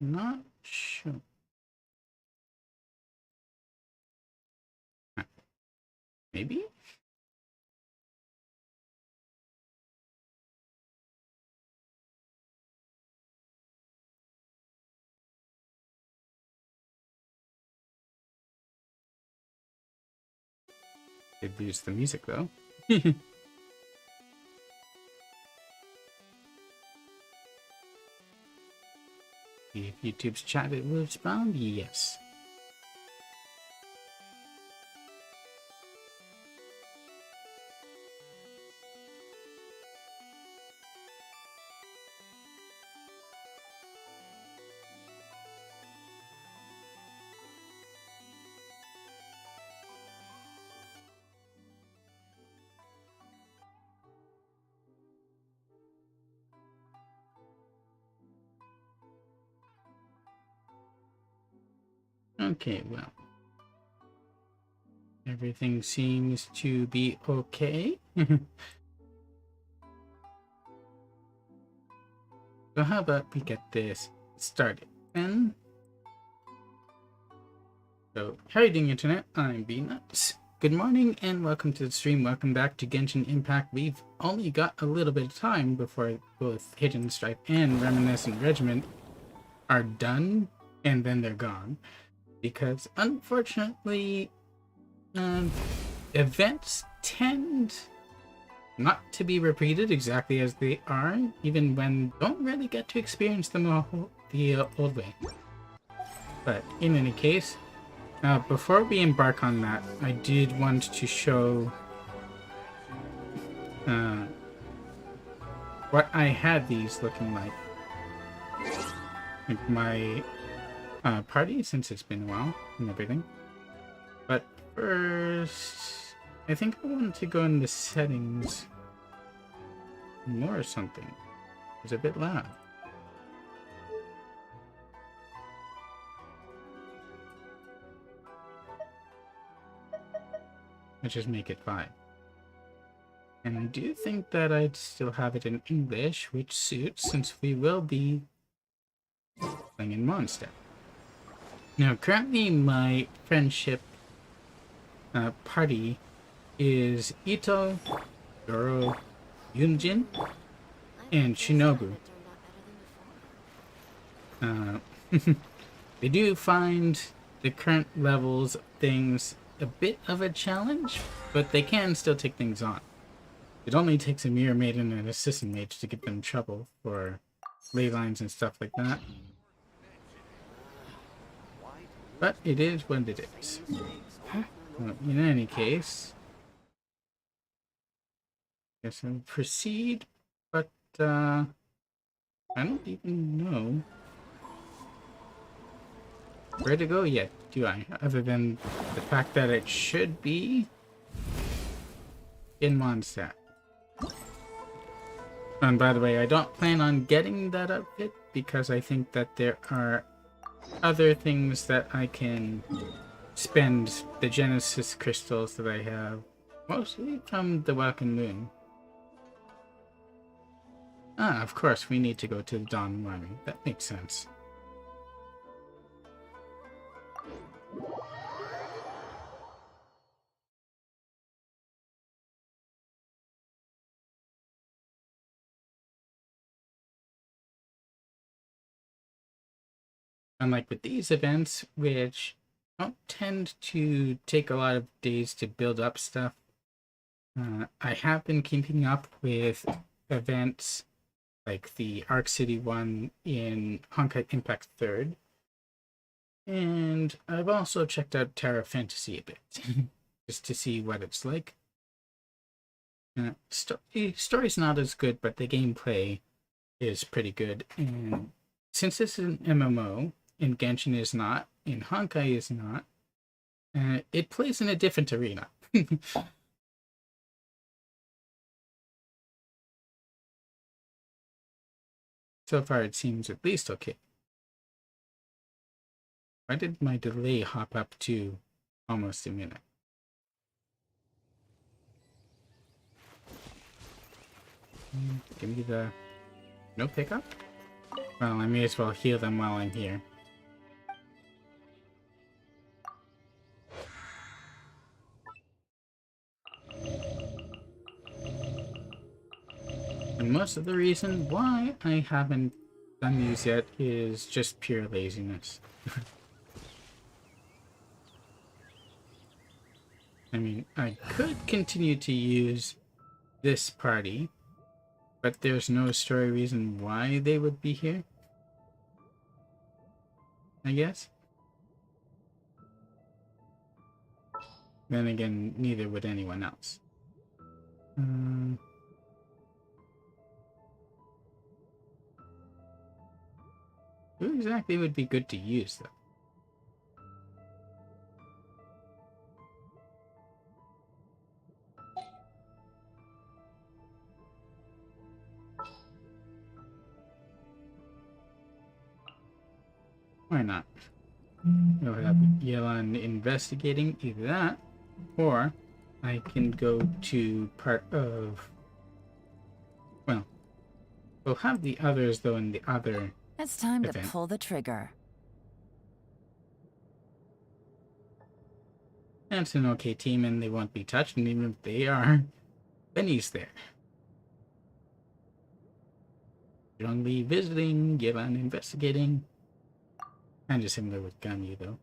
Not sure. Maybe? Could use the music though. If YouTube's chat it will respond, yes. Okay, well. Everything seems to be okay. So how about we get this started then? So, how are you doing, Internet? I'm B-Nuts. Good morning and welcome to the stream. Welcome back to Genshin Impact. We've only got a little bit of time before both Hidden Strife and Reminiscent Regiment are done, and then they're gone. Because, unfortunately, events tend not to be repeated exactly as they are, even when don't really get to experience them the old way. But in any case, before we embark on that, I did want to show what I had these looking like. Like my party, since it's been a while and everything. But first, I think I want to go in the settings more or something. It's a bit loud. Let's just make it 5. And I do think that I'd still have it in English, which suits since we will be playing in Mondstadt. Now, currently my friendship party is Ito, Goro, Yunjin, and Shinobu. They do find the current levels of things a bit of a challenge, but they can still take things on. It only takes a mirror maiden and an assistant mage to get them in trouble for ley lines and stuff like that. But it is what it is. In any case, I guess I'll proceed, but I don't even know where to go yet, do I? Other than the fact that it should be in Mondstadt. And by the way, I don't plan on getting that outfit because I think that there are other things that I can spend the Genesis crystals that I have, mostly from the Welcome Moon. Ah, of course, we need to go to the Dawn Army. That makes sense. Unlike with these events, which don't tend to take a lot of days to build up stuff, I have been keeping up with events like the Arc City one in Honkai Impact 3rd. And I've also checked out Terra Fantasy a bit, just to see what it's like. Story's not as good, but the gameplay is pretty good. And since this is an MMO, and Genshin is not, and Honkai is not, it plays in a different arena. So far, it seems at least okay. Why did my delay hop up to almost a minute? Give me the no pickup. Well, I may as well heal them while I'm here. And most of the reason why I haven't done these yet is just pure laziness. I mean, I could continue to use this party, but there's no story reason why they would be here, I guess. Then again, neither would anyone else. Who exactly would be good to use, though? Why not? We'll have Yelan investigating either that, or I can go to part of... Well, we'll have the others, though, in the other It's time event. to pull the trigger. And it's an okay team, and they won't be touched, and even if they are, Benny's there. Zhongli visiting, Yelan investigating. Kind of similar with Ganyu, though.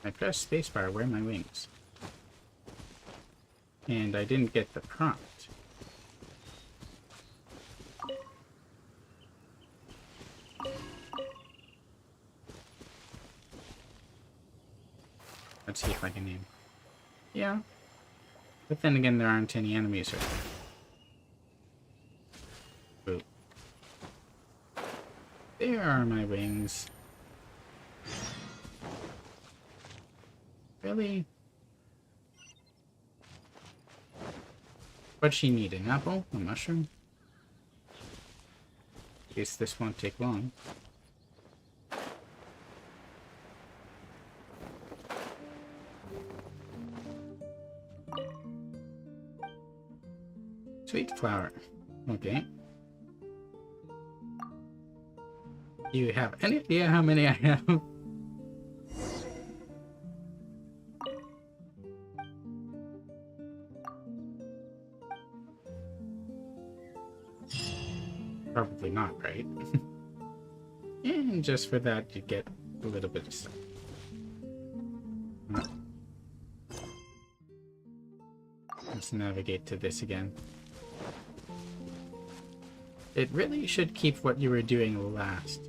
I pressed spacebar, where are my wings? And I didn't get the prompt. Let's see if I can aim. Yeah. But then again, there aren't any enemies right there. Boop. There are my wings. Really? What'd she need? An apple? A mushroom? Guess this won't take long. Sweet flower. Okay. Do you have any idea how many I have? Probably not, right? And just for that, you get a little bit of stuff. Let's navigate to this again. It really should keep what you were doing last.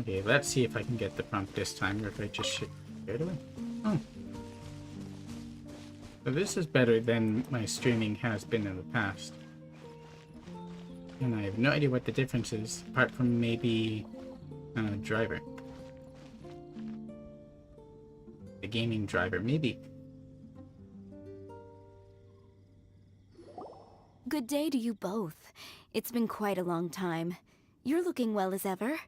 Okay, let's see if I can get the prompt this time, or if I just should straight away. Oh. So this is better than my streaming has been in the past. And I have no idea what the difference is, apart from maybe driver. The gaming driver, maybe. Good day to you both. It's been quite a long time. You're looking well as ever.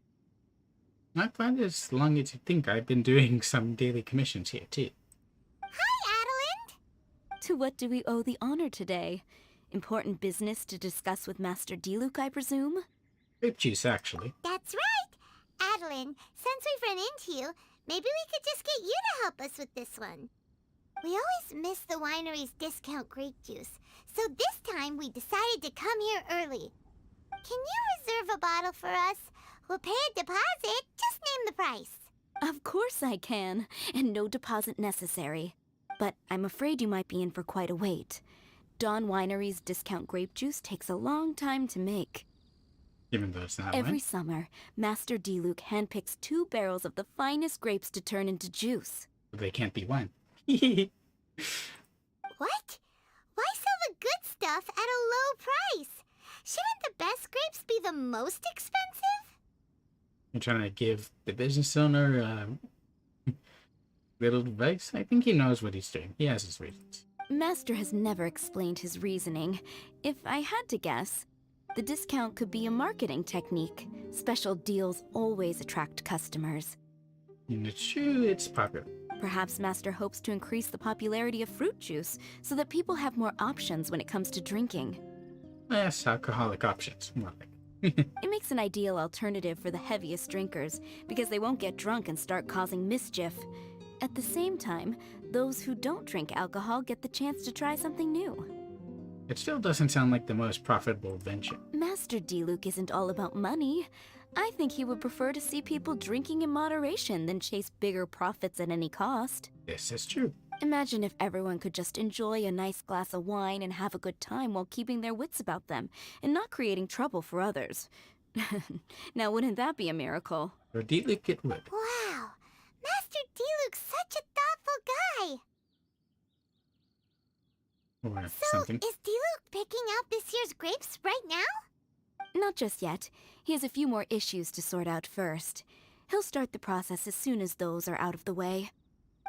Not quite as long as you think. I've been doing some daily commissions here, too. Hi, Adeline! To what do we owe the honor today? Important business to discuss with Master Diluc, I presume? Grape juice, actually. That's right. Adeline, since we've run into you, maybe we could just get you to help us with this one. We always miss the winery's discount grape juice, so this time we decided to come here early. Can you reserve a bottle for us? We'll pay a deposit. Just name the price. Of course I can, and no deposit necessary. But I'm afraid you might be in for quite a wait. Dawn Winery's discount grape juice takes a long time to make. Even though it's not Every wine. summer, Master Diluc handpicks 2 barrels of the finest grapes to turn into juice. They can't be wine. What? Why sell the good stuff at a low price? Shouldn't the best grapes be the most expensive? You're trying to give the business owner Little advice? I think he knows what he's doing. He has his reasons. Master has never explained his reasoning. If I had to guess, the discount could be a marketing technique. Special deals always attract customers. And it's true, it's popular. Perhaps Master hopes to increase the popularity of fruit juice so that people have more options when it comes to drinking. Less alcoholic options, more like. It makes an ideal alternative for the heaviest drinkers because they won't get drunk and start causing mischief. At the same time, those who don't drink alcohol get the chance to try something new. It still doesn't sound like the most profitable venture. Master Diluc isn't all about money. I think he would prefer to see people drinking in moderation than chase bigger profits at any cost. This is true. Imagine if everyone could just enjoy a nice glass of wine and have a good time while keeping their wits about them and not creating trouble for others. Now, wouldn't that be a miracle? For Diluc it would. Wow, Master Diluc's such a thoughtful guy. Or So, something. is Diluc picking out this year's grapes right now? Not just yet. He has a few more issues to sort out first. He'll start the process as soon as those are out of the way.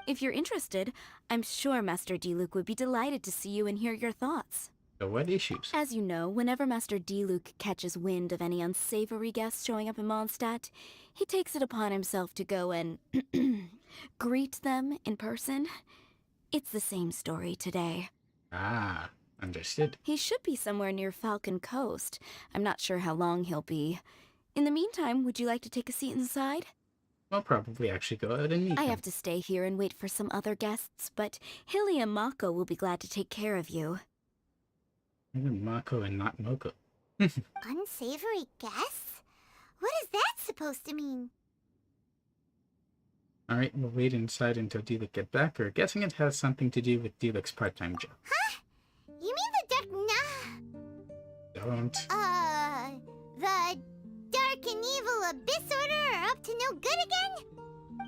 If you're interested, I'm sure Master Diluc would be delighted to see you and hear your thoughts. So what issues? As you know, whenever Master Diluc catches wind of any unsavory guests showing up in Mondstadt, he takes it upon himself to go and greet them in person. It's the same story today. Ah, understood. He should be somewhere near Falcon Coast. I'm not sure how long he'll be. In the meantime, would you like to take a seat inside? We'll probably actually go out and meet I them. have to stay here and wait for some other guests, but Hilly and Mako will be glad to take care of you. Even Mako and not Moko. Unsavory guests? What is that supposed to mean? Alright, we'll wait inside until Diluc get back, or guessing it has something to do with Diluc's part-time job. You mean the dark... Don't. The dark and evil Abyss Order are up to no good again?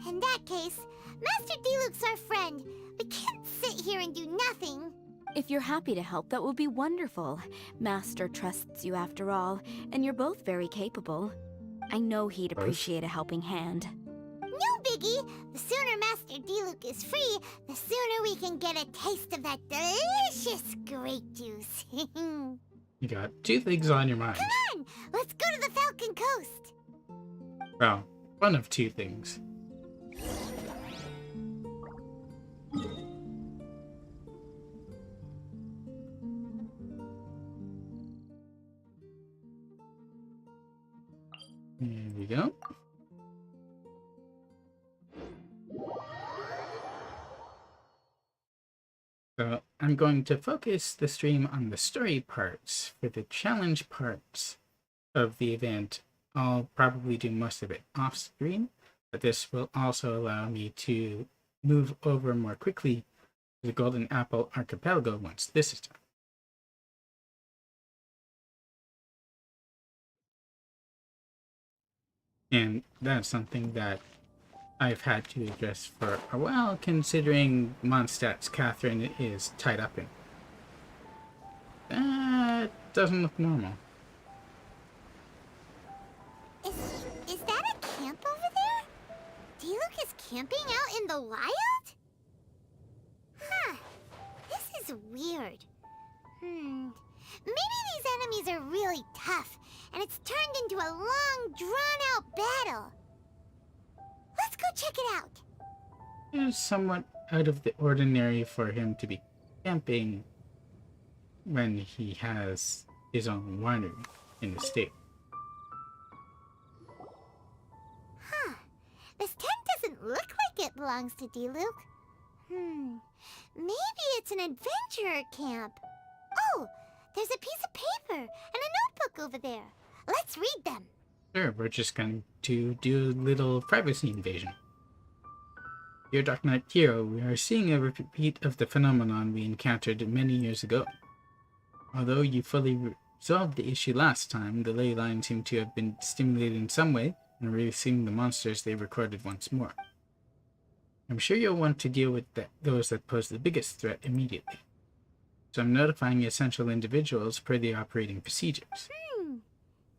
In that case, Master Diluc's our friend. We can't sit here and do nothing. If you're happy to help, that would be wonderful. Master trusts you after all, and you're both very capable. I know he'd appreciate a helping hand. No biggie. The sooner Master Diluc is free, the sooner we can get a taste of that delicious grape juice. Come You got two things on your mind. on, let's go to the Falcon Coast. Well, one of two things. There we go. So I'm going to focus the stream on the story parts. For the challenge parts of the event, I'll probably do most of it off screen, but this will also allow me to move over more quickly to the Golden Apple Archipelago once this is done. And that's something that I've had to address for a while, considering Mondstadt's Catherine is tied up in. That doesn't look normal. Is that a camp over there? Diluc is camping out in the wild? Huh. This is weird. Maybe these enemies are really tough, and it's turned into a long, drawn-out battle. Let's go check it out. It is somewhat out of the ordinary for him to be camping when he has his own winery in the state. Huh. This tent doesn't look like it belongs to Diluc. Maybe it's an adventurer camp. Oh, there's a piece of paper and a notebook over there. Let's read them. Sure, we're just going to do a little privacy invasion. Dear Dark Knight Hero, we are seeing a repeat of the phenomenon we encountered many years ago. Although you fully resolved the issue last time, the ley lines seem to have been stimulated in some way and releasing the monsters they recorded once more. I'm sure you'll want to deal with those that pose the biggest threat immediately. So I'm notifying essential individuals per the operating procedures.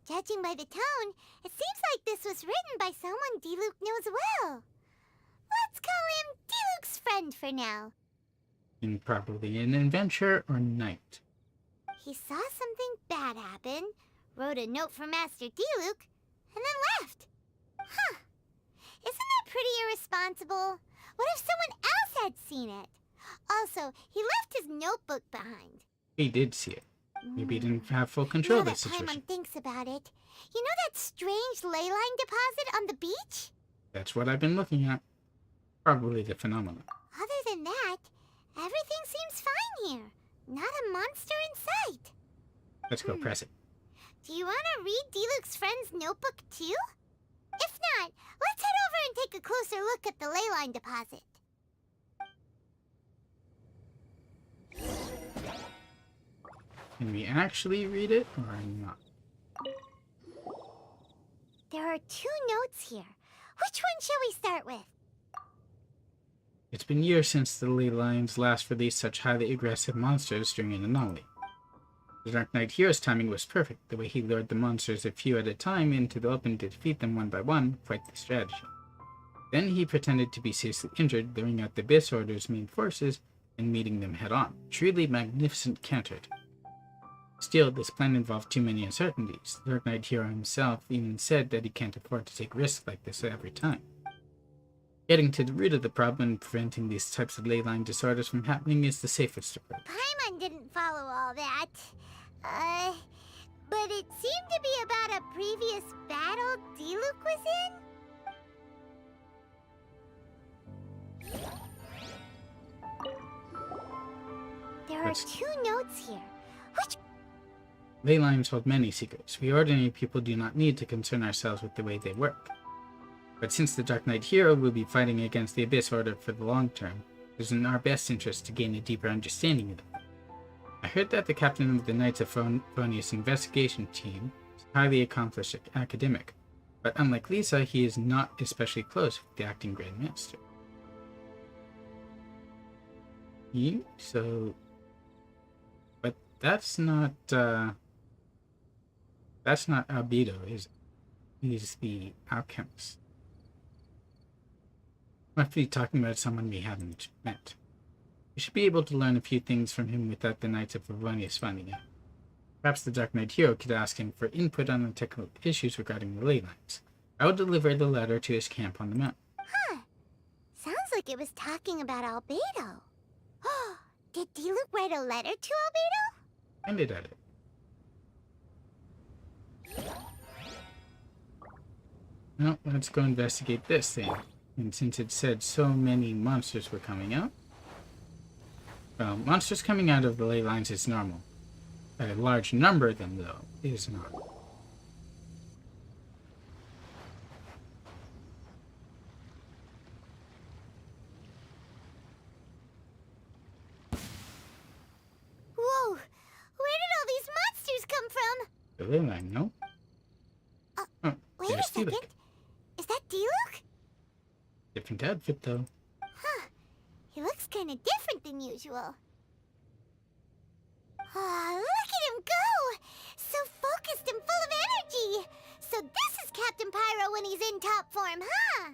Judging by the tone, it seems like this was written by someone Diluc knows well. Let's call him friend for now. And probably an adventurer or knight. He saw something bad happen, wrote a note for Master Diluc, and then left. Huh. Isn't that pretty irresponsible? What if someone else had seen it? Also, he left his notebook behind. He did see it. Maybe he didn't have full control of the Now that situation. Paimon thinks about it, you know that strange ley line deposit on the beach? That's what I've been looking at. Probably the phenomenon. Other than that, everything seems fine here. Not a monster in sight. Let's go press it. Do you want to read Diluc's friend's notebook too? If not, let's head over and take a closer look at the ley line deposit. Can we actually read it or not? There are 2 notes here. Which one shall we start with? It's been years since the ley lines last released such highly aggressive monsters during an anomaly. The Dark Knight hero's timing was perfect, the way he lured the monsters a few at a time into the open to defeat them one by one, quite the strategy. Then he pretended to be seriously injured, luring out the Abyss Order's main forces and meeting them head-on. Truly magnificent counter. Still, this plan involved too many uncertainties. The Dark Knight hero himself even said that he can't afford to take risks like this every time. Getting to the root of the problem and preventing these types of ley line disorders from happening is the safest approach. Paimon didn't follow all that. But it seemed to be about a previous battle Diluc was in? There are 2 notes here. Which... Ley lines hold many secrets. We ordinary people do not need to concern ourselves with the way they work. But since the Dark Knight hero will be fighting against the Abyss Order for the long term, it is in our best interest to gain a deeper understanding of them. I heard that the captain of the Knights of Favonius investigation team is a highly accomplished academic, but unlike Lisa, he is not especially close with the acting Grand Master. But that's not Albedo, is it? He's the alchemist. Must be talking about someone we haven't met. We should be able to learn a few things from him without the Knights of Favonius finding out. Perhaps the Dark Knight hero could ask him for input on the technical issues regarding the ley lines. I will deliver the letter to his camp on the mountain. Huh. Sounds like it was talking about Albedo. Oh, did Diluc write a letter to Albedo? Ended at it. Well, let's go investigate this thing. And since it said so many monsters were coming out... Well, monsters coming out of the ley lines is normal. A large number of them, though, is not. Whoa! Where did all these monsters come from? The ley line, no? Oh, Wait a there's second. Diluc. Is that Diluc? Different outfit, though. Huh. He looks kind of different than usual. Ah, look at him go! So focused and full of energy! So this is Captain Pyro when he's in top form, huh?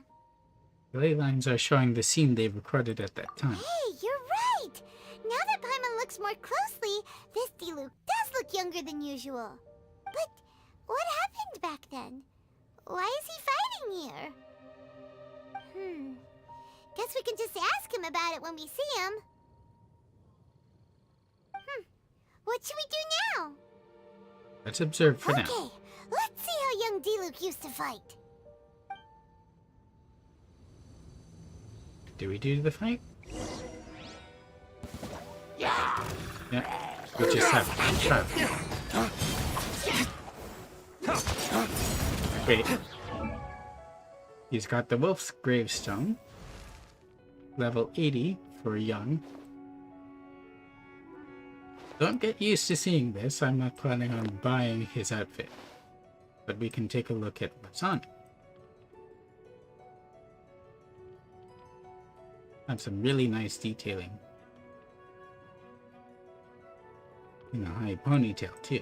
The ley lines are showing the scene they recorded at that time. Hey, you're right! Now that Paimon looks more closely, this Diluc does look younger than usual. But what happened back then? Why is he fighting here? Guess we can just ask him about it when we see him. What should we do now? Let's observe for now. Okay, let's see how young Diluc used to fight. Do we do the fight? Yeah. We just have to Wait. He's got the Wolf's Gravestone. Level 80 for young. Don't get used to seeing this. I'm not planning on buying his outfit. But we can take a look at what's on it. Have some really nice detailing. And a high ponytail, too.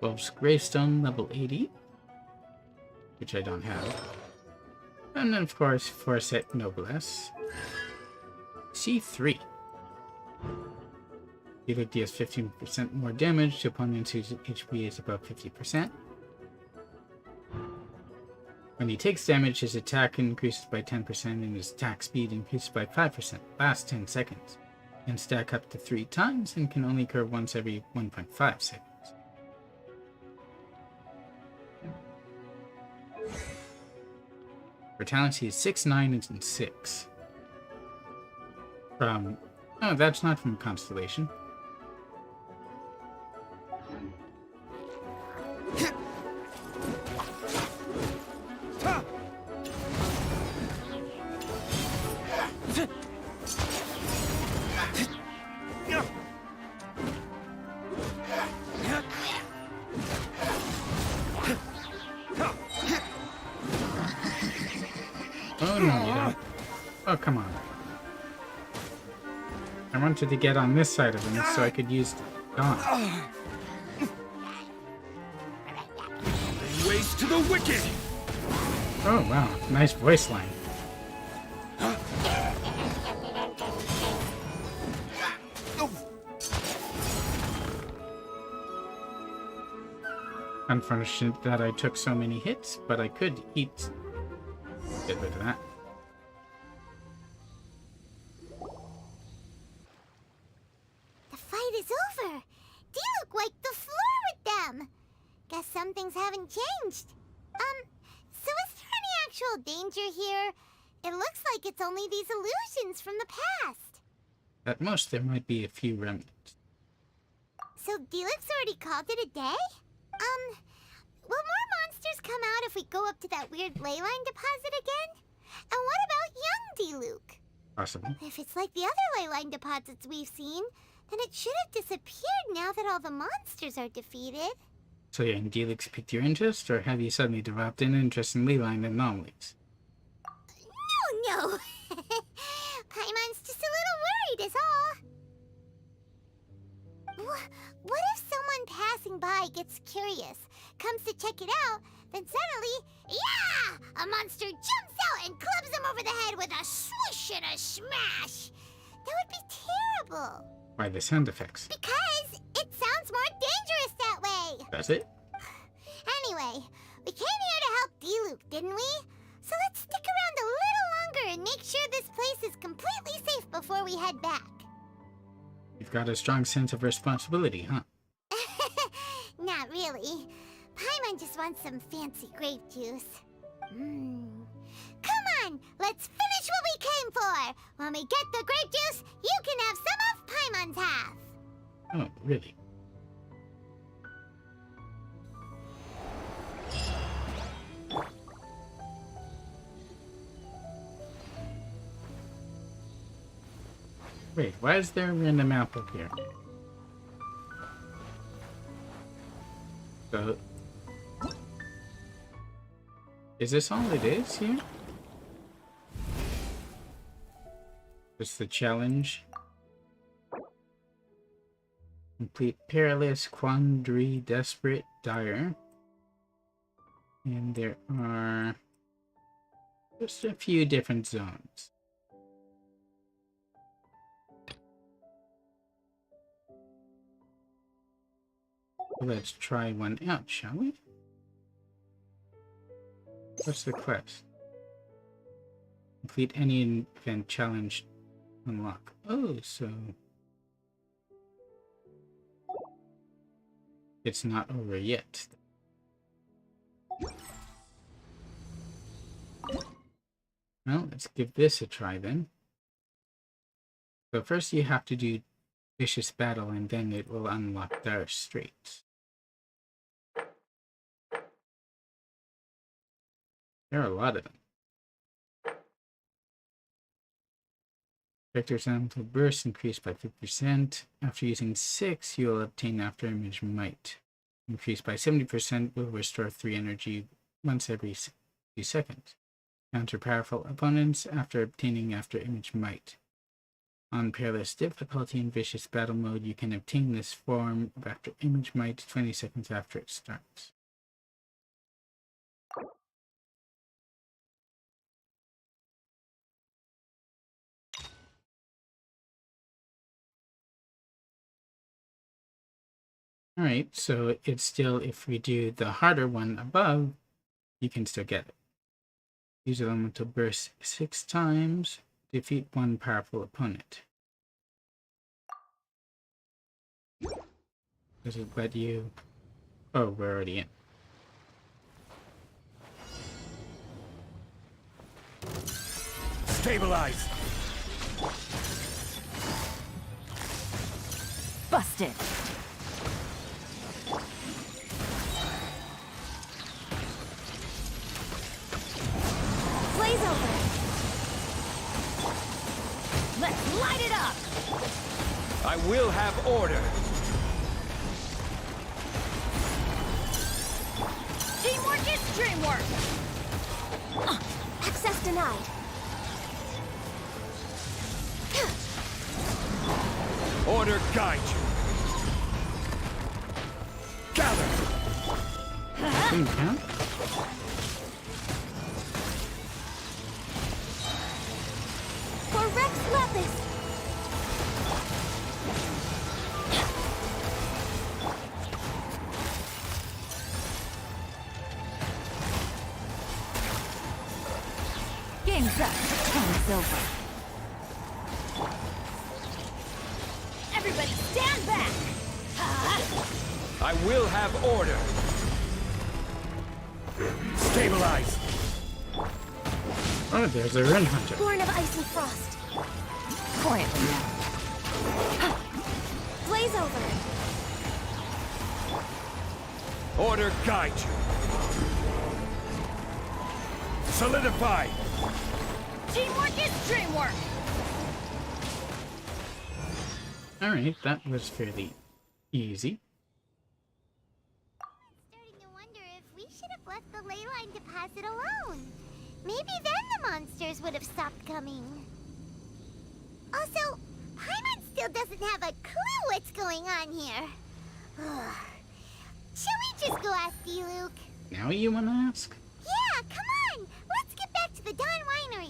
Wolf's Gravestone, level 80. Which I don't have. And then, of course, Forset Noblesse. C3. Diluc deals 15% more damage to opponents whose HP is above 50%. When he takes damage, his attack increases by 10% and his attack speed increases by 5%. Lasts 10 seconds. Can stack up to 3 times and can only occur once every 1.5 seconds. For talents, he is 6, 9, and 6. Oh, that's not from Constellation. Oh, no, you don't. Oh, come on. I wanted to get on this side of him so I could use Dawn. Ways to the wicked! Oh, wow. Nice voice line. Unfortunate that I took so many hits, but I could eat. Get rid of that. The fight is over. Diluc wiped the floor with them. Guess some things haven't changed. So is there any actual danger here? It looks like it's only these illusions from the past. At most, there might be a few remnants. So Diluc's already called it a day? Will more monsters come out if we go up to that weird leyline deposit again? And what about young Diluc? Possible. If it's like the other leyline deposits we've seen, then it should have disappeared now that all the monsters are defeated. So yeah, Diluc's piqued your interest, or have you suddenly developed an interest in leyline anomalies? No. Paimon's just a little worried is all. What if someone passing by gets curious, comes to check it out, then suddenly, yeah! A monster jumps out and clubs him over the head with a swoosh and a smash! That would be terrible. Why the sound effects? Because it sounds more dangerous that way. Does it? Anyway, we came here to help Diluc, didn't we? So let's stick around a little longer and make sure this place is completely safe before we head back. You've got a strong sense of responsibility, huh? Not really. Paimon just wants some fancy grape juice. Come on, let's finish what we came for. When we get the grape juice, you can have some of Paimon's half. Oh, really? Wait, why is there a random apple here? So, is this all it is here? Just the challenge? Complete perilous, quandary, desperate, dire. And there are just a few different zones. Let's try one out, shall we? What's the quest? Complete any event challenge unlock. Oh, so it's not over yet. Well, let's give this a try then. So first you have to do Vicious Battle and then it will unlock Dire Straits. There are a lot of them. Vector's elemental burst increased by 50%. After using 6, you will obtain After Image Might. Increased by 70% will restore 3 energy once every few seconds. Counter powerful opponents after obtaining After Image Might. On peerless difficulty in vicious battle mode, you can obtain this form of after image might 20 seconds after it starts. Alright, so it's still, if we do the harder one above, you can still get it. Use elemental burst 6 times, defeat one powerful opponent. Does it let you... Oh, we're already in. Stabilize! Busted! Blaze over! Let's light it up! I will have order! Teamwork is dreamwork! Access denied. Order guide you! Gather! Didn't count? For Rex Lapis. Game's up. Time's over. Everybody stand back! I will have order! Stabilize! Oh, there's a Rune Hunter. Born of ice and frost. Quietly now. Blaze over. Order guide you! Solidify! Teamwork is dreamwork! Alright, that was fairly easy. Starting to wonder if we should have left the ley line deposit alone. Maybe then the monsters would have stopped coming. Also, Paimon still doesn't have a clue what's going on here. Shall we just go ask Diluc? Now you want to ask? Yeah, come on! Let's get back to the Dawn Winery.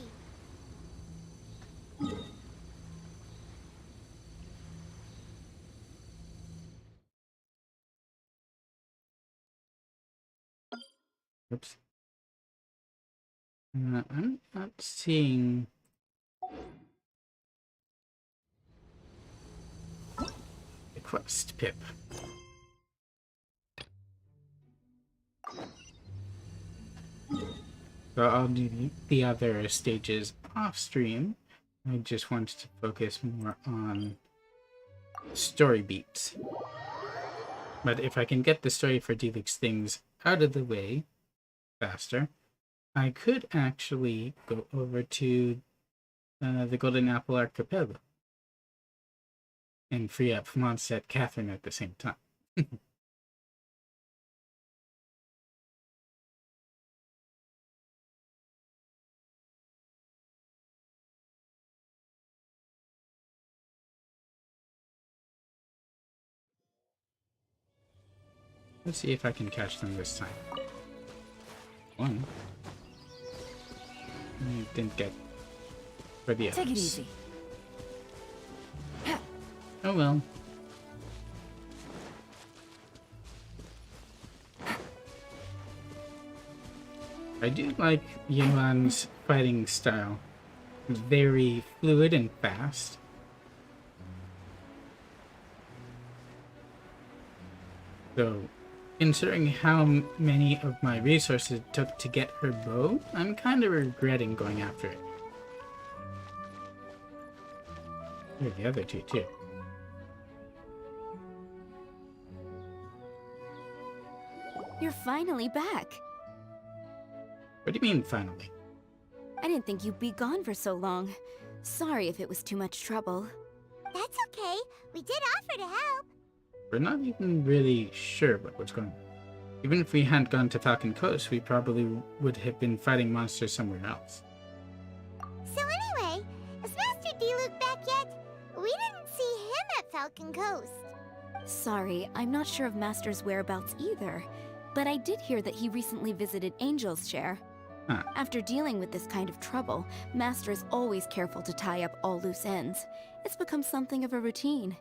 Oops. I'm not seeing... the quest pip. So I'll do the other stages off stream. I just wanted to focus more on story beats. But if I can get the story for Diluc's things out of the way faster, I could actually go over to the Golden Apple Archipelago and free up Mondstadt Catherine at the same time. Let's see if I can catch them this time. One. I didn't get for the others. Take it easy. Oh well. I do like Yuan's fighting style. Very fluid and fast. So, considering how many of my resources it took to get her bow, I'm kind of regretting going after it. Here are the other two, too. You're finally back. What do you mean, finally? I didn't think you'd be gone for so long. Sorry if it was too much trouble. That's okay. We did offer to help. We're not even really sure about what's going on. Even if we hadn't gone to Falcon Coast, we probably would have been fighting monsters somewhere else. So anyway, is Master Diluc back yet? Falcon Coast. Sorry, I'm not sure of Master's whereabouts either, but I did hear that he recently visited Angel's Share. Huh. After dealing with this kind of trouble, Master is always careful to tie up all loose ends. It's become something of a routine.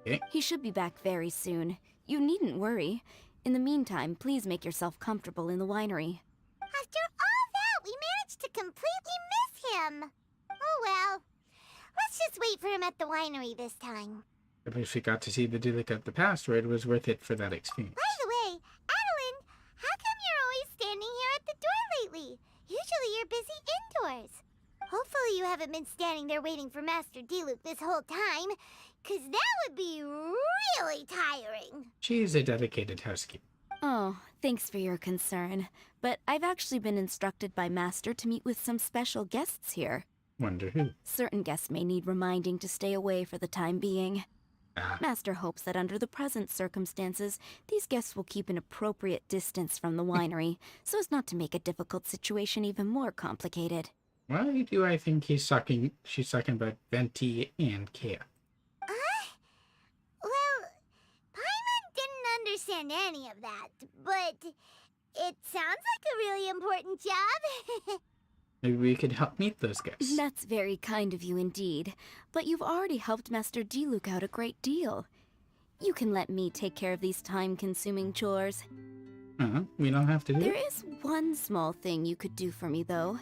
Okay. He should be back very soon. You needn't worry. In the meantime, please make yourself comfortable in the winery. After all that, we managed to completely miss him. Oh well. Let's just wait for him at the winery this time. At least we got to see the Diluc of the past, where it was worth it for that experience. By the way, Adeline, how come you're always standing here at the door lately? Usually you're busy indoors. Hopefully you haven't been standing there waiting for Master Diluc this whole time, 'cause that would be really tiring. She's a dedicated housekeeper. Oh, thanks for your concern. But I've actually been instructed by Master to meet with some special guests here. Wonder who. Certain guests may need reminding to stay away for the time being. Ah, Master hopes that under the present circumstances, these guests will keep an appropriate distance from the winery, so as not to make a difficult situation even more complicated. why do I think she's talking about Venti and Kea? Well, Paimon didn't understand any of that, but it sounds like a really important job. Maybe we could help meet those guys. That's very kind of you indeed, but you've already helped Master Diluc out a great deal. You can let me take care of these time-consuming chores. We don't have to do There it? is one small thing you could do for me, though.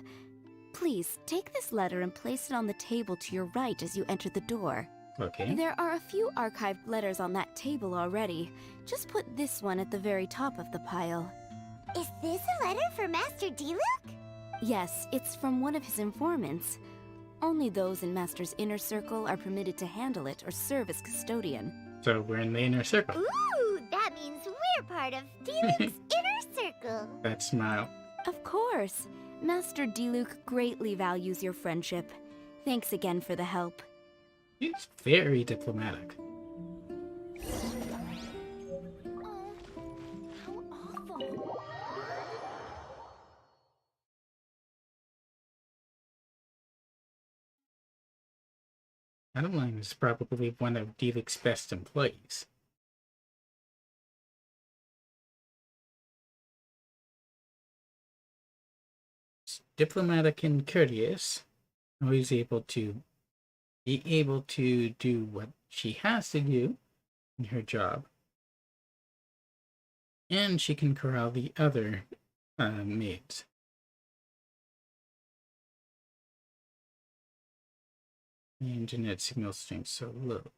Please, take this letter and place it on the table to your right as you enter the door. Okay. There are a few archived letters on that table already. Just put this one at the very top of the pile. Is this a letter for Master Diluc? Yes, it's from one of his informants. Only those in Master's inner circle are permitted to handle it or serve as custodian. So we're in the inner circle. Ooh, that means we're part of Diluc's inner circle. That smile. Of course. Master Diluc greatly values your friendship. Thanks again for the help. She's very diplomatic. Oh, how awful. Adeline is probably one of Diluc's best employees. She's diplomatic and courteous, always able to do what she has to do in her job, and she can corral the other maids. The internet signal strength so low.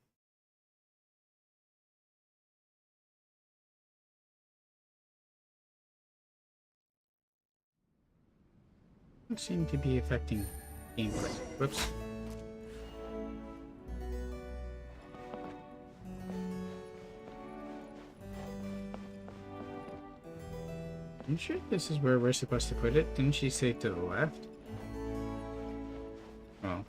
Don't seem to be affecting gameplay. Whoops. I'm sure this is where we're supposed to put it. Didn't she say to the left? Oh.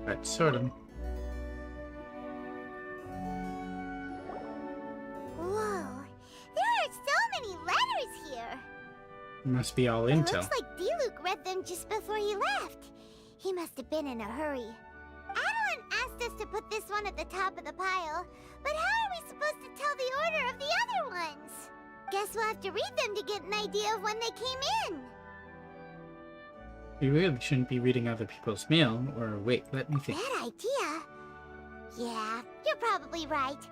But sort of. Whoa, there are so many letters here. Must be all It intel. looks like Diluc read them just before he left. He must have been in a hurry. Adeline asked us to put this one at the top of the pile, but how are we supposed to tell the order of the other ones? Guess we'll have to read them to get an idea of when they came in. We really shouldn't be reading other people's mail, or wait, let me think. Bad idea. Yeah, you're probably right.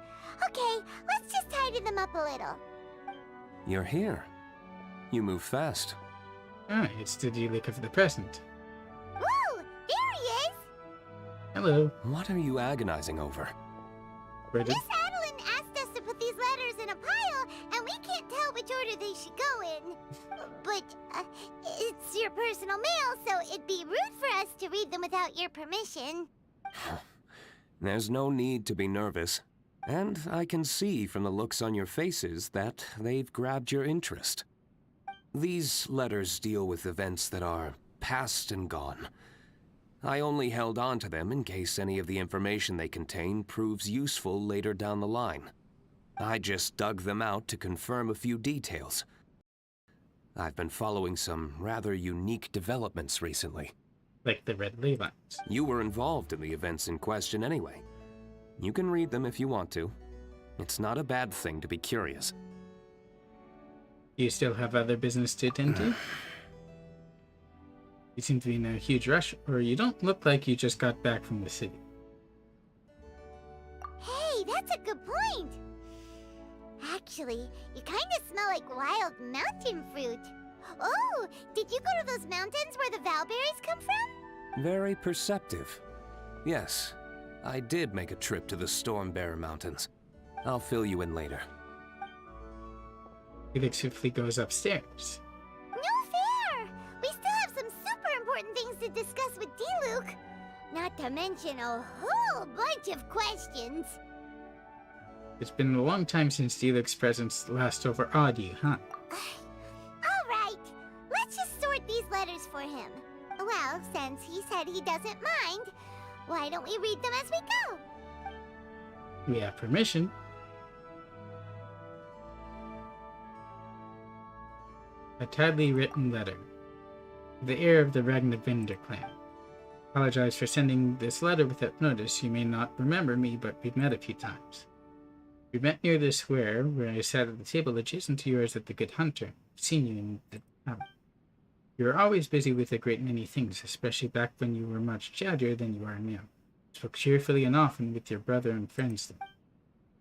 Okay, let's just tidy them up a little. You're here. You move fast. Ah, it's the Diluc of the present. Woo! There he is! Hello. What are you agonizing over? Where did... Miss Adeline asked us to put these letters in a pile, and we can't tell which order they should go in. But, it's your personal mail, so it'd be rude for us to read them without your permission. There's no need to be nervous. And I can see from the looks on your faces that they've grabbed your interest. These letters deal with events that are past and gone. I only held on to them in case any of the information they contain proves useful later down the line. I just dug them out to confirm a few details. I've been following some rather unique developments recently. like the red ley lines. You were involved in the events in question anyway. You can read them if you want to. It's not a bad thing to be curious. You still have other business to attend to? You seem to be in a huge rush, or you don't look like you just got back from the city. Hey, that's a good point. Actually, you kind of smell like wild mountain fruit. Oh, did you go to those mountains where the valberries come from? Very perceptive. Yes, I did make a trip to the Stormbearer Mountains. I'll fill you in later. Felix swiftly goes upstairs. No fair! We still have some super important things to discuss with Diluc. Not to mention a whole bunch of questions. It's been a long time since Diluc's presence last overawed you, huh? Alright, let's just sort these letters for him. Well, since he said he doesn't mind, why don't we read them as we go? We have permission. A tidily written letter. The heir of the Ragnavinder clan. Apologize for sending this letter without notice. You may not remember me, but we've met a few times. We met near the square, where I sat at the table adjacent to yours at the Good Hunter. I've seen you in the tavern. You were always busy with a great many things, especially back when you were much chattier than you are now. Spoke cheerfully and often with your brother and friends then.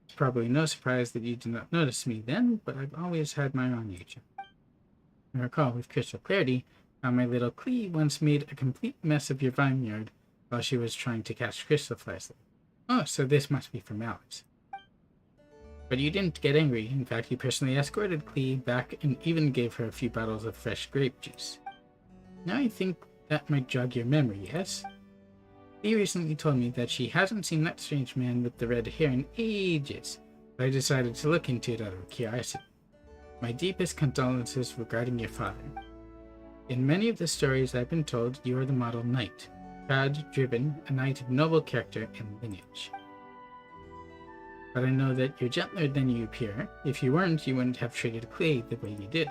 It's probably no surprise that you did not notice me then, but I've always had my eye on you, Jim. I recall with crystal clarity how my little Clee once made a complete mess of your vineyard while she was trying to catch crystal flies. Oh, so this must be from Alex. But you didn't get angry. In fact, you personally escorted Clee back and even gave her a few bottles of fresh grape juice. Now I think that might jog your memory, yes? Clee recently told me that she hasn't seen that strange man with the red hair in ages, so I decided to look into it out of curiosity. My deepest condolences regarding your father. In many of the stories I've been told, you are the model knight, proud, driven, a knight of noble character and lineage. But I know that you're gentler than you appear. If you weren't, you wouldn't have treated Clay the way you did.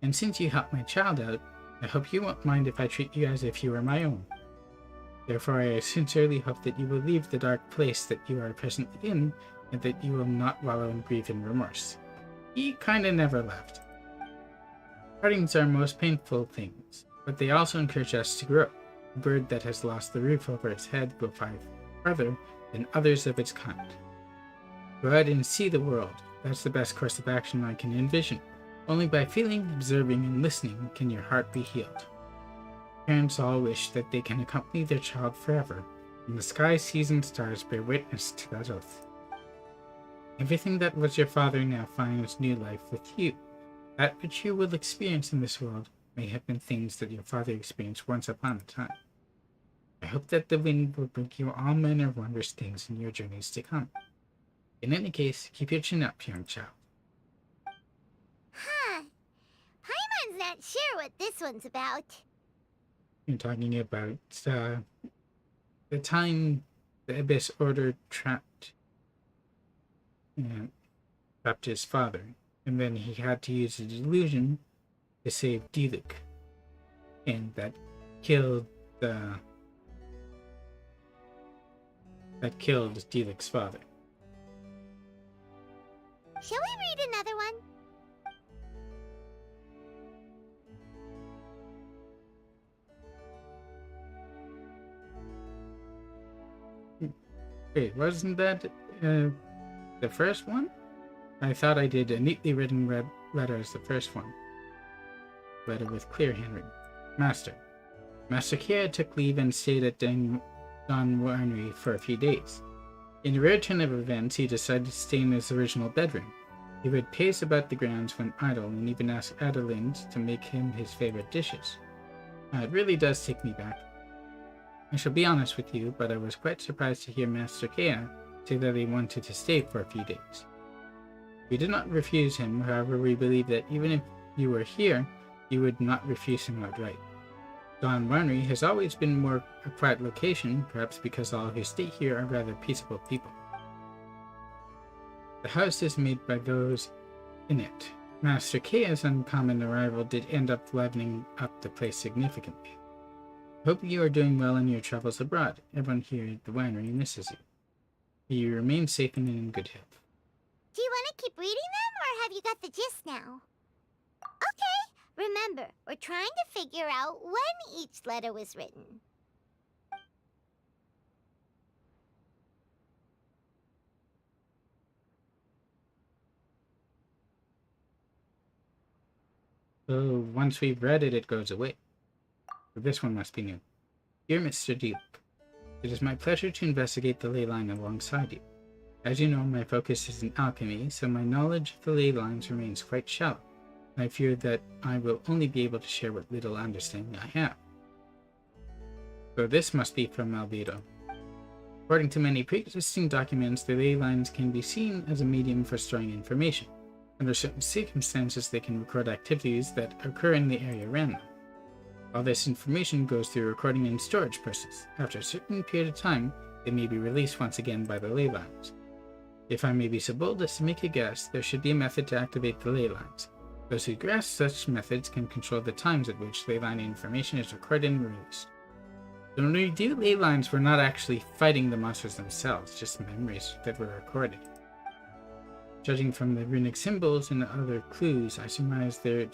And since you helped my child out, I hope you won't mind if I treat you as if you were my own. Therefore, I sincerely hope that you will leave the dark place that you are presently in, and that you will not wallow in grief and remorse. He kinda never left. Partings are most painful things, but they also encourage us to grow. A bird that has lost the roof over its head will fly farther than others of its kind. Go out and see the world. That's the best course of action I can envision. Only by feeling, observing, and listening can your heart be healed. Parents all wish that they can accompany their child forever, and the sky, seas, and stars bear witness to that oath. Everything that was your father now finds new life with you. That which you will experience in this world may have been things that your father experienced once upon a time. I hope that the wind will bring you all manner of wondrous things in your journeys to come. In any case, keep your chin up, young child. Huh. Paimon's not sure what this one's about. You're talking about the time the Abyss Order trapped his father, and then he had to use a delusion to save Diluc, and that killed Diluc's father. Shall we read another one? Wait, wasn't that the first one? I thought I did a neatly written red letter as the first one. Letter with clear handwriting. Master Kea took leave and stayed at Don Winery for a few days. In a rare turn of events, he decided to stay in his original bedroom. He would pace about the grounds when idle and even ask Adelind to make him his favorite dishes. It really does take me back. I shall be honest with you, but I was quite surprised to hear Master Kea say that he wanted to stay for a few days. We did not refuse him, however we believe that even if you were here, you would not refuse him outright. Don Winery has always been more a quiet location, perhaps because all who stay here are rather peaceable people. The house is made by those in it. Master Kea's uncommon arrival did end up livening up the place significantly. Hope you are doing well in your travels abroad. Everyone here at the winery misses you. May you remain safe and in good health. Do you want to keep reading them, or have you got the gist now? Okay, remember, we're trying to figure out when each letter was written. So once we've read it, it goes away. But this one must be new. Dear Mr. Diluc, it is my pleasure to investigate the ley line alongside you. As you know, my focus is in alchemy, so my knowledge of the ley lines remains quite shallow, and I fear that I will only be able to share what little understanding I have. So this must be from Albedo. According to many pre-existing documents, the ley lines can be seen as a medium for storing information. Under certain circumstances, they can record activities that occur in the area around them. All this information goes through recording and storage process. After a certain period of time, they may be released once again by the ley lines. If I may be so bold as to make a guess, there should be a method to activate the ley lines. Those who grasp such methods can control the times at which ley line information is recorded and released. So when we do ley lines, we're not actually fighting the monsters themselves, just memories that were recorded. Judging from the runic symbols and other clues, I surmise there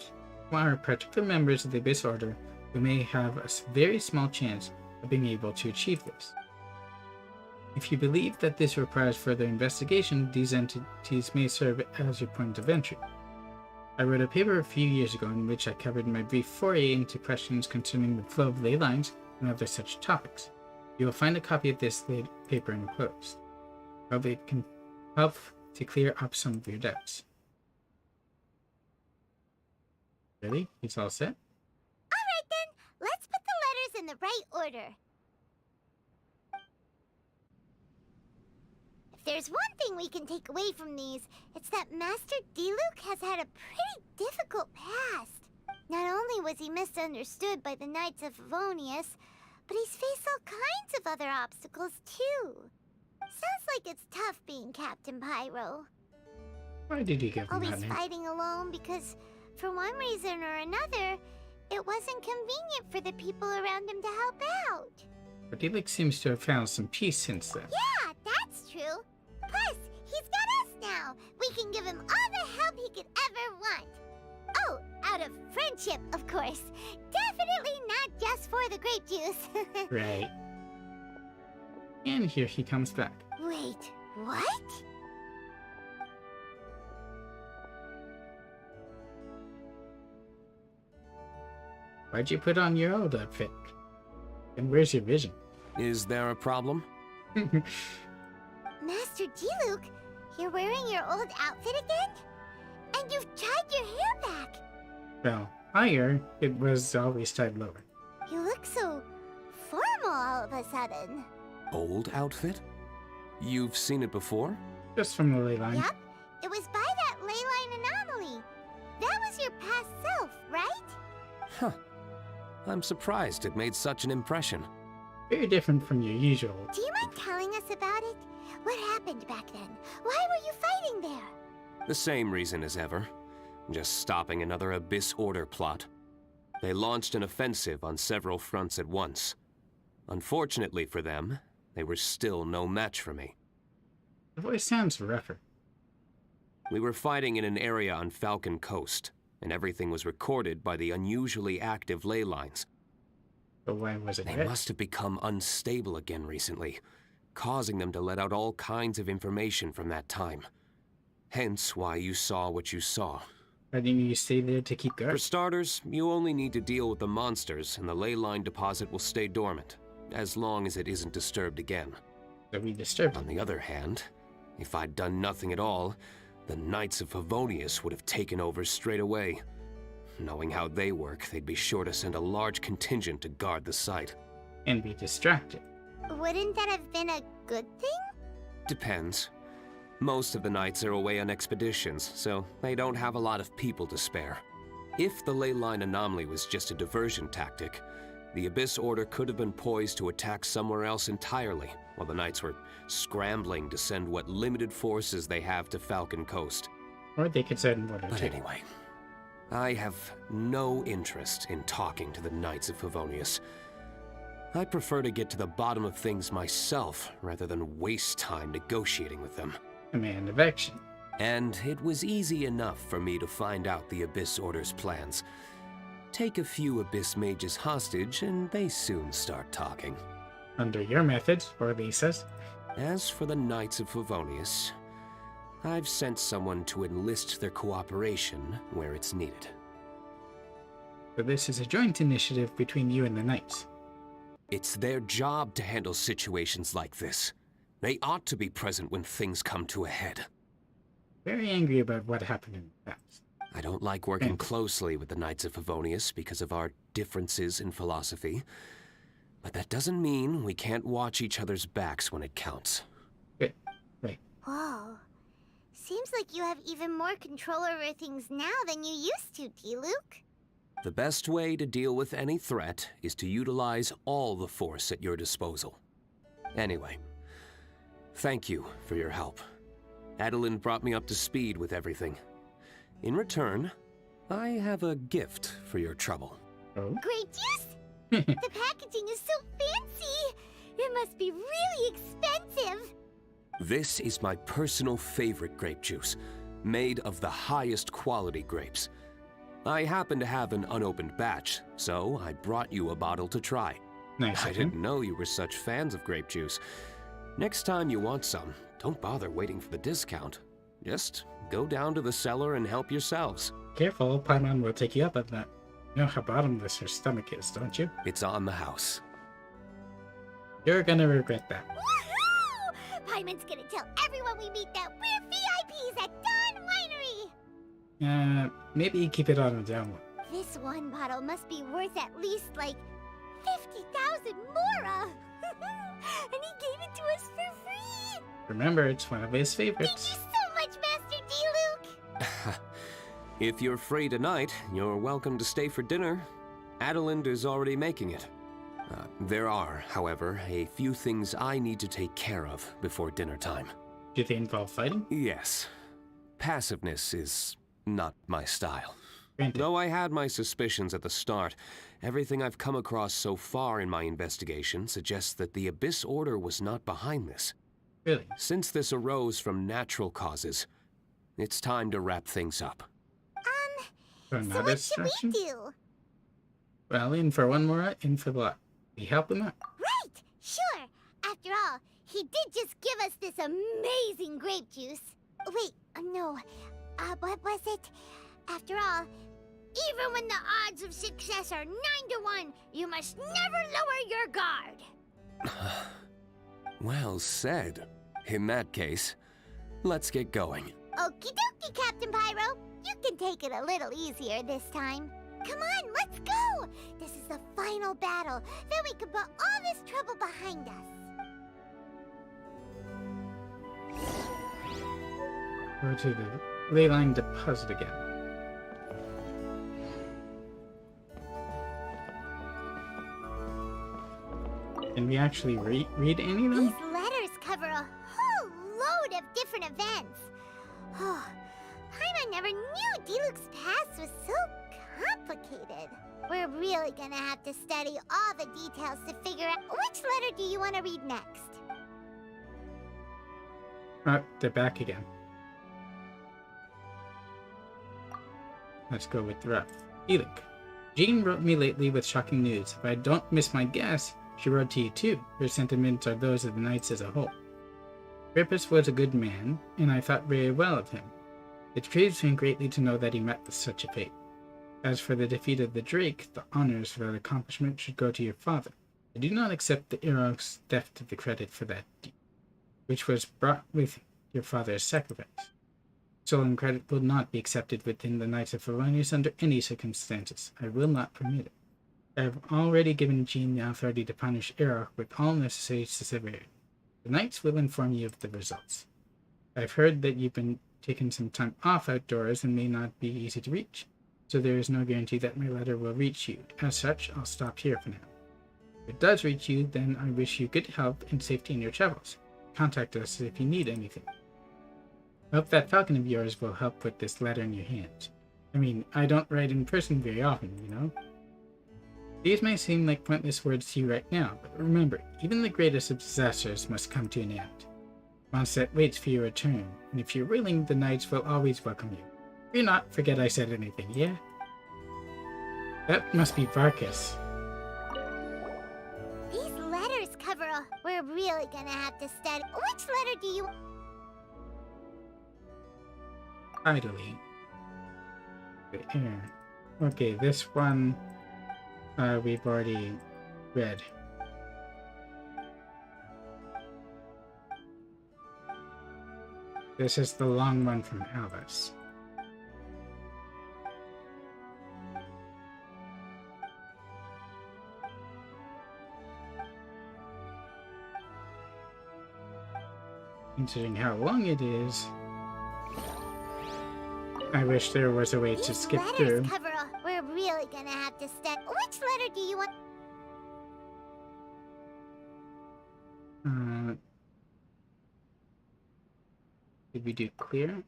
are particular members of the Abyss Order who may have a very small chance of being able to achieve this. If you believe that this requires further investigation, these entities may serve as your point of entry. I wrote a paper a few years ago in which I covered my brief foray into questions concerning the flow of ley lines and other such topics. You will find a copy of this paper enclosed. Probably it can help to clear up some of your doubts. Really? He's all set? Alright then, let's put the letters in the right order. If there's one thing we can take away from these, it's that Master Diluc has had a pretty difficult past. Not only was he misunderstood by the Knights of Favonius, but he's faced all kinds of other obstacles too. Sounds like it's tough being Captain Pyro. Why did you give him that Always name? fighting alone because, for one reason or another, it wasn't convenient for the people around him to help out. But Diluc seems to have found some peace since then. Yeah, that's true. Plus, he's got us now. We can give him all the help he could ever want. Oh, out of friendship, of course. Definitely not just for the grape juice. Right. And here he comes back. Wait, what? Why'd you put on your old outfit? And where's your vision? Is there a problem? Master Diluc, you're wearing your old outfit again? And you've tied your hair back. Well, higher, it was always tied lower. You look so formal all of a sudden. Old outfit? You've seen it before? Just from the ley line. Yep, it was by that ley line anomaly. That was your past self, right? Huh. I'm surprised it made such an impression. Very different from your usual. Do you mind telling us about it? What happened back then? Why were you fighting there? The same reason as ever. Just stopping another Abyss Order plot. They launched an offensive on several fronts at once. Unfortunately for them, they were still no match for me. The voice sounds rougher. We were fighting in an area on Falcon Coast, and everything was recorded by the unusually active ley lines. But why was it They red? must have become unstable again recently, causing them to let out all kinds of information from that time. Hence why you saw what you saw. Why didn't you stay there to keep For guard? starters, you only need to deal with the monsters, and the ley line deposit will stay dormant, as long as it isn't disturbed again. So we disturbed On him. the other hand, if I'd done nothing at all, the Knights of Favonius would have taken over straight away. Knowing how they work, they'd be sure to send a large contingent to guard the site. And be distracted. Wouldn't that have been a good thing? Depends. Most of the Knights are away on expeditions, so they don't have a lot of people to spare. If the ley line anomaly was just a diversion tactic, the Abyss Order could have been poised to attack somewhere else entirely, while the Knights were scrambling to send what limited forces they have to Falcon Coast. Or they could send one or But two. anyway, I have no interest in talking to the Knights of Favonius. I prefer to get to the bottom of things myself rather than waste time negotiating with them. A man of action. And it was easy enough for me to find out the Abyss Order's plans. Take a few Abyss mages hostage and they soon start talking. Under your methods, or Lisa's. As for the Knights of Favonius, I've sent someone to enlist their cooperation where it's needed. So this is a joint initiative between you and the Knights. It's their job to handle situations like this. They ought to be present when things come to a head. Very angry about what happened in the past. I don't like working closely with the Knights of Favonius because of our differences in philosophy. But that doesn't mean we can't watch each other's backs when it counts. Good. Right. Whoa. Seems like you have even more control over things now than you used to, Diluc. The best way to deal with any threat is to utilize all the force at your disposal. Anyway, thank you for your help. Adeline brought me up to speed with everything. In return, I have a gift for your trouble. Oh? Grape juice? The packaging is so fancy! It must be really expensive! This is my personal favorite grape juice, made of the highest quality grapes. I happen to have an unopened batch, so I brought you a bottle to try. Nice. I didn't know you were such fans of grape juice. Next time you want some, don't bother waiting for the discount. Just go down to the cellar and help yourselves. Careful, Paimon will take you up on that. You know how bottomless her stomach is, don't you? It's on the house. You're gonna regret that. Woohoo! Paimon's gonna tell everyone we meet that we're VIPs at Dawn Winery! Maybe keep it on a down one. This one bottle must be worth at least, like, 50,000 mora! And he gave it to us for free! Remember, it's one of his Thank favorites. you so much, Master Diluc! If you're free tonight, you're welcome to stay for dinner. Adeline is already making it. There are, however, a few things I need to take care of before dinner time. Do they involve fighting? Yes. Passiveness is not my style. Granted. Though I had my suspicions at the start, everything I've come across so far in my investigation suggests that the Abyss Order was not behind this. Really? Since this arose from natural causes, it's time to wrap things up. So So not what a should we distraction? do? Well, in for one more, in for what? We help him out. Right! Sure! After all, he did just give us this amazing grape juice. Wait, no. What was it? After all, even when the odds of success are 9 to 1, you must never lower your guard. Well said. In that case, let's get going. Okie dokie, Captain Pyro. You can take it a little easier this time. Come on, let's go! This is the final battle. Then we can put all this trouble behind us. Go to the leyline deposit again. Can we actually read any of them? These letters cover a whole load of different events. Oh, Paimon never knew Diluc's past was so complicated. We're really gonna have to study all the details to figure out which letter do you want to read next. They're back again. Let's go with the rough. Diluc. Jean wrote me lately with shocking news. If I don't miss my guess, she wrote to you too. Her sentiments are those of the Knights as a whole. Rippus was a good man, and I thought very well of him. It grieves me greatly to know that he met with such a fate. As for the defeat of the Drake, the honors for that accomplishment should go to your father. I do not accept the Eros theft of the credit for that deed, which was brought with your father's sacrifice. Stolen credit will not be accepted within the Knights of Favonius under any circumstances. I will not permit it. I have already given Jean the authority to punish Erok with all necessary severity. The Knights will inform you of the results. I've heard that you've been taking some time off outdoors and may not be easy to reach, so there is no guarantee that my letter will reach you. As such, I'll stop here for now. If it does reach you, then I wish you good health and safety in your travels. Contact us if you need anything. I hope that falcon of yours will help put this letter in your hands. I mean, I don't write in person very often, you know? These may seem like pointless words to you right now, but remember, even the greatest of disasters must come to an end. Mondstadt waits for your return, and if you're willing, the knights will always welcome you. If you're not, forget I said anything, yeah? That must be Varkas. These letters cover a... We're really gonna have to study. Which letter do you... Idly. The air. Okay, this one we've already read. This is the long one from Alice. Considering how long it is, I wish there was a way to skip through. These letters cover a... We're really gonna have to study. Which letter do you want... Did we do clear?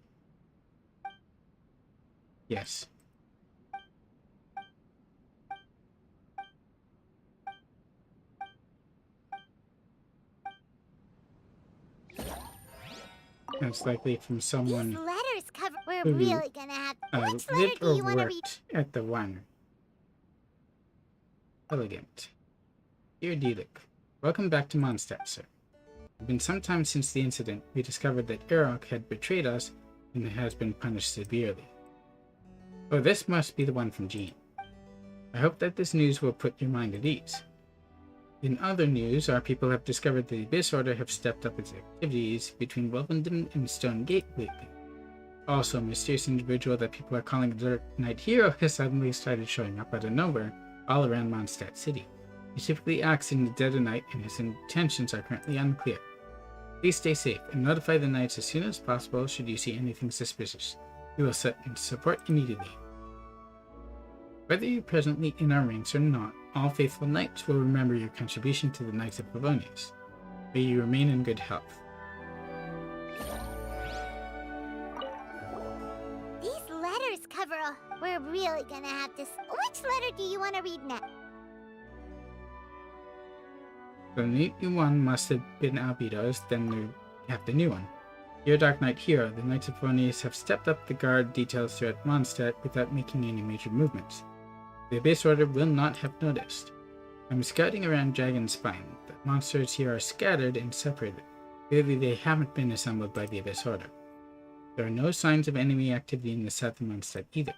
Yes. That's likely from someone These letters cover... We're who, really gonna have... Which letter lived do or you want to read? worked at the one. Elegant. Dear Diluc, welcome back to Mondstadt, sir. It's been some time since the incident. We discovered that Erok had betrayed us and has been punished severely. Oh, this must be the one from Jean. I hope that this news will put your mind at ease. In other news, our people have discovered the Abyss Order have stepped up its activities between Welvenden and Stone Gate lately. Also, a mysterious individual that people are calling a Dark Knight Hero has suddenly started showing up out of nowhere all around Mondstadt City. He typically acts in the dead of night and his intentions are currently unclear. Please stay safe and notify the knights as soon as possible should you see anything suspicious. We will set in support immediately. Whether you're presently in our ranks or not, all faithful knights will remember your contribution to the Knights of Pavonius. May you remain in good health. These letters cover a... We're really gonna have to... Which letter do you want to read next? The new one must have been Albedo's, then we have the new one. Dear Dark Knight Hero, the Knights of Pavonius have stepped up the guard details throughout Mondstadt without making any major movements. The Abyss Order will not have noticed. I'm scouting around Dragon's Spine. The monsters here are scattered and separated. Clearly they haven't been assembled by the Abyss Order. There are no signs of enemy activity in the south of Mondstadt either.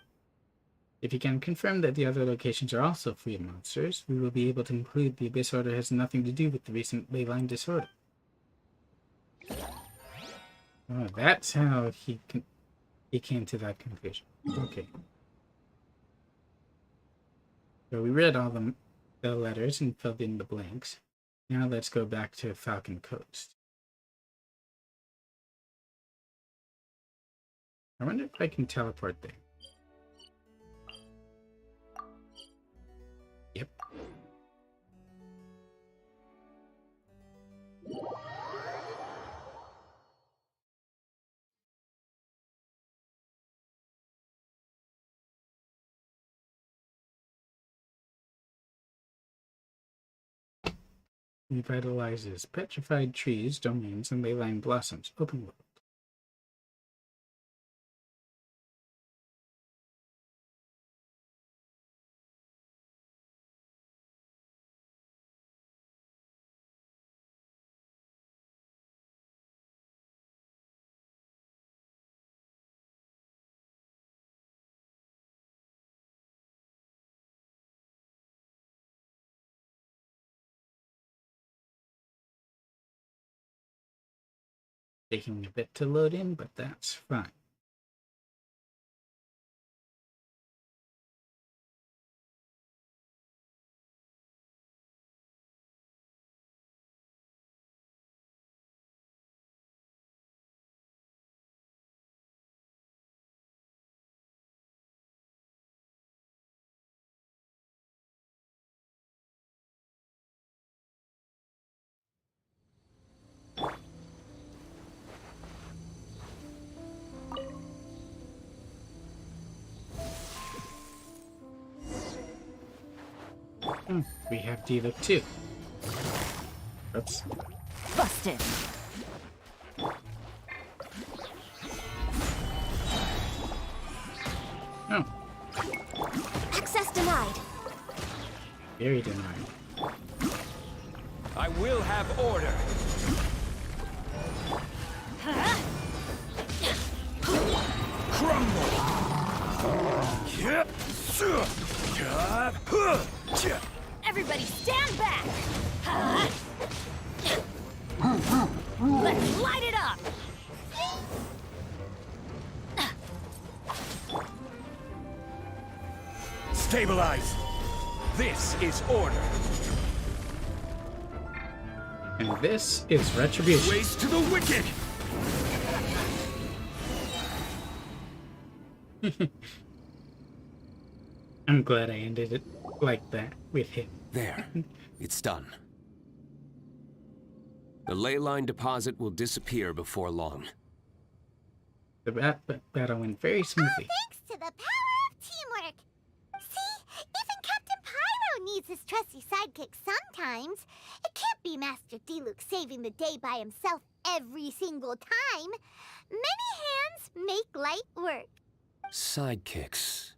If you can confirm that the other locations are also free of monsters, we will be able to conclude the Abyss Order has nothing to do with the recent leyline disorder. Oh, that's how he came to that conclusion. Okay. So we read all the letters and filled in the blanks. Now let's go back to Falcon Coast. I wonder if I can teleport there. Yep. Revitalizes petrified trees, domains, and leyline blossoms. Open world. Taking a bit to load in, but that's fine. We have Diluc too. Oops. Busted. Oh, Access denied. very denied. I will have order. Everybody stand back! Let's light it up! Stabilize. This is order. And this is retribution. Ways to the wicked. I'm glad I ended it like that with him. There. It's done. The ley line deposit will disappear before long. The battle went very smoothly. Thanks to the power of teamwork. See, even Captain Pyro needs his trusty sidekick sometimes. It can't be Master Diluc saving the day by himself every single time. Many hands make light work. Sidekicks.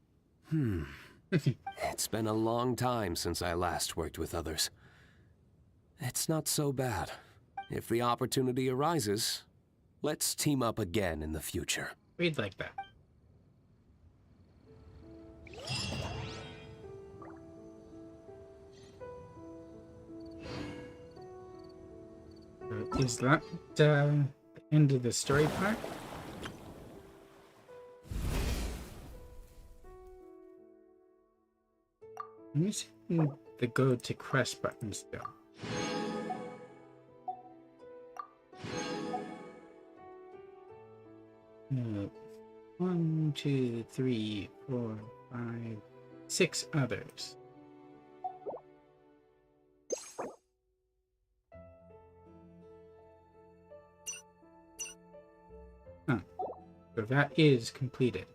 It's been a long time since I last worked with others. It's not so bad. If the opportunity arises, let's team up again in the future. We'd like that. So is that the end of the story part? I'm using the go to quest button still. One, two, three, four, five, 6 others. Huh. So that is completed.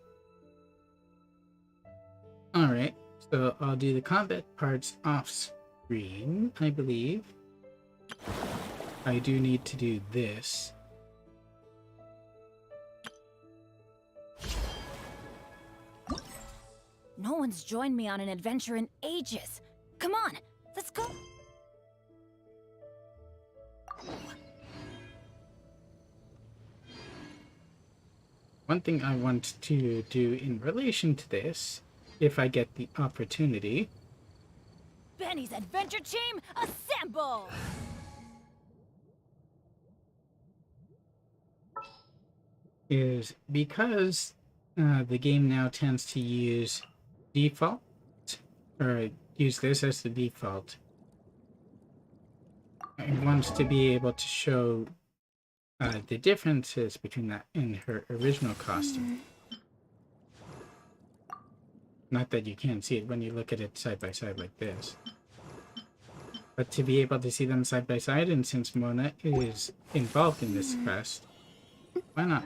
Alright, so I'll do the combat parts off screen, I believe. I do need to do this. No one's joined me on an adventure in ages. Come on, let's go. One thing I want to do in relation to this, if I get the opportunity, Benny's adventure team, assemble! is because the game now tends to use default, or use this as the default. I want to be able to show the differences between that and her original costume. Not that you can't see it when you look at it side by side like this. But to be able to see them side by side, and since Mona is involved in this quest, why not?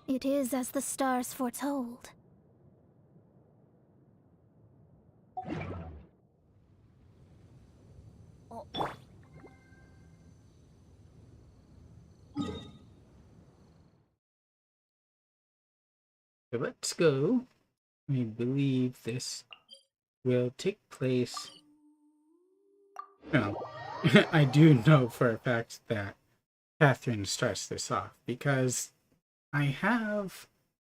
It is as the stars foretold. Oh. So let's go. I believe this will take place. Well, I do know for a fact that Catherine starts this off because I have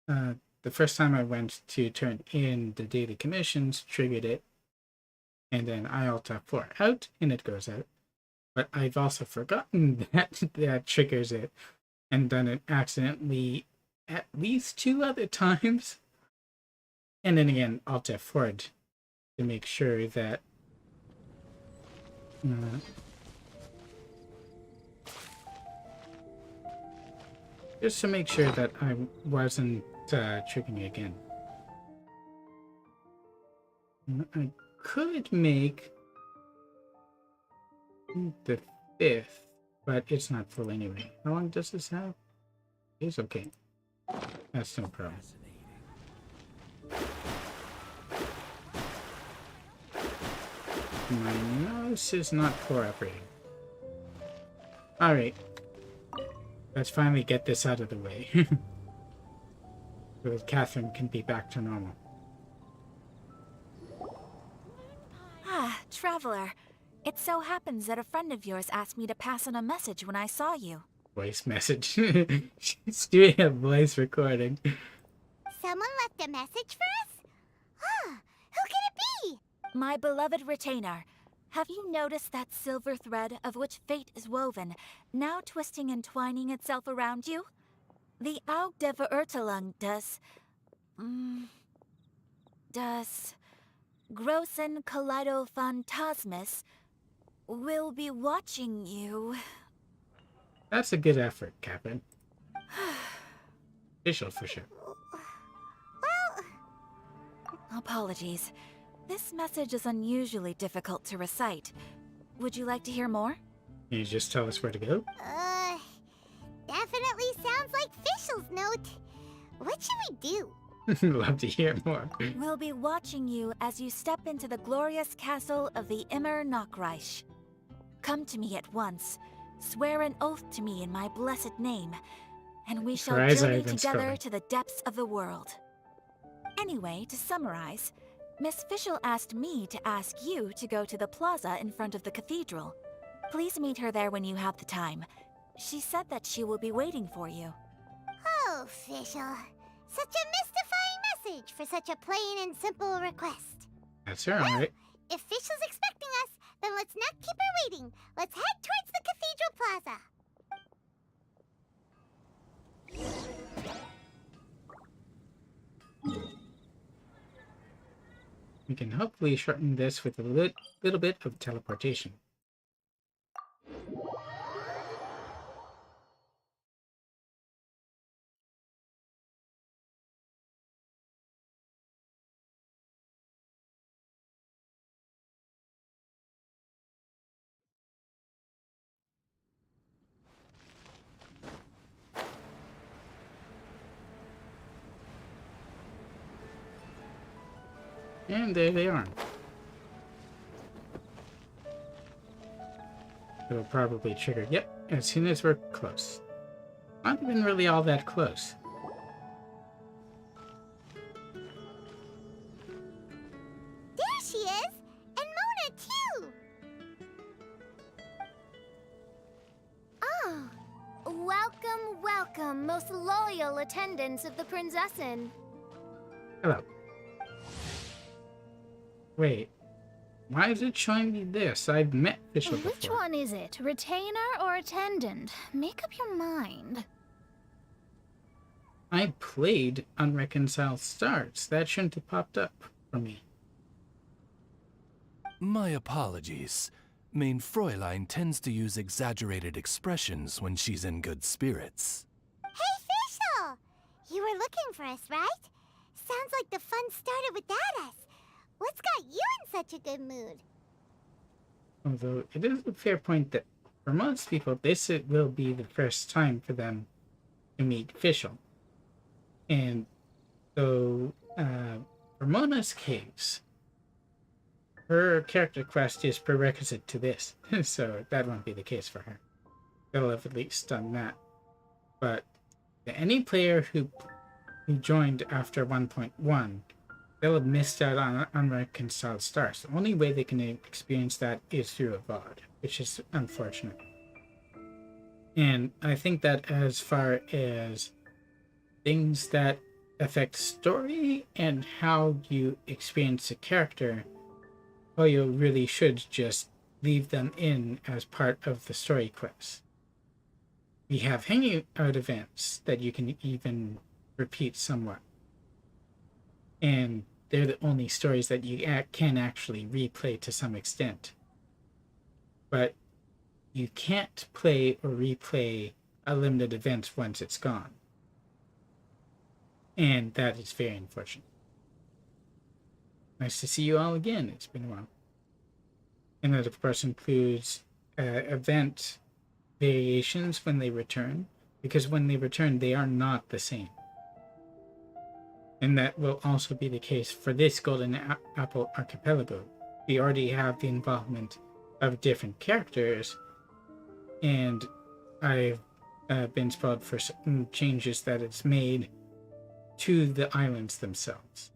the first time I went to turn in the daily commissions, triggered it, and then I alt F4 out, and it goes out. But I've also forgotten that that triggers it, and done it accidentally at least 2 other times. And then again, alt F4 to make sure that just to make sure that I wasn't tripping again. I could make the 5th, but it's not full anyway. How long does this have? It's okay. That's no problem. My mouse is not cooperating. Alright. Let's finally get this out of the way. So that Catherine can be back to normal. Ah, Traveler. It so happens that a friend of yours asked me to pass on a message when I saw you. Voice message. She's doing a voice recording. Someone left a message for us? Huh, who can it be? My beloved retainer, have you noticed that silver thread of which fate is woven, now twisting and twining itself around you? The Aug der Verurteilung does Großen Kaleidophantasmus will be watching you. That's a good effort, Captain. Official for sure. Well, Apologies. This message is unusually difficult to recite. Would you like to hear more? Can you just tell us where to go? definitely sounds like Fischl's note. What should we do? Love to hear more. We'll be watching you as you step into the glorious castle of the Immer Nachreich. Come to me at once. Swear an oath to me in my blessed name, and we shall Her eyes are journey even together scrolling. to the depths of the world. Anyway, to summarize, Miss Fischl asked me to ask you to go to the plaza in front of the cathedral. Please meet her there when you have the time. She said that she will be waiting for you. Oh, Fischl. Such a mystifying message for such a plain and simple request. That's her, alright. If Fischl's expecting us, then let's not keep her waiting. Let's head towards the cathedral plaza. We can hopefully shorten this with a little bit of teleportation. And there they are. It'll probably trigger, yep, as soon as we're close. Not even really all that close. There she is! And Mona, too! Ah, welcome, welcome, most loyal attendants of the Prinzessin. Hello. Wait, why is it showing me this? I've met Fischl before. Which one is it, retainer or attendant? Make up your mind. I played Unreconciled Stars. That shouldn't have popped up for me. My apologies. Mein Fräulein tends to use exaggerated expressions when she's in good spirits. Hey, Fischl! You were looking for us, right? Sounds like the fun started without us. What's got you in such a good mood? Although it is a fair point that for most people, this will be the first time for them to meet Fischl. And so, for Mona's case, her character quest is prerequisite to this, so that won't be the case for her. They'll have at least done that. But any player who joined after 1.1, they'll have missed out on Unreconciled Stars. The only way they can experience that is through a VOD, which is unfortunate. And I think that as far as things that affect story and how you experience a character, Koyo really should just leave them in as part of the story quest. We have hanging out events that you can even repeat somewhat. And they're the only stories that you can actually replay to some extent. But you can't play or replay a limited event once it's gone. And that is very unfortunate. Nice to see you all again. It's been a while. And that, of course, includes event variations when they return. because when they return, they are not the same. And that will also be the case for this Golden Apple Archipelago. We already have the involvement of different characters, and I've been spoiled for certain changes that it's made to the islands themselves.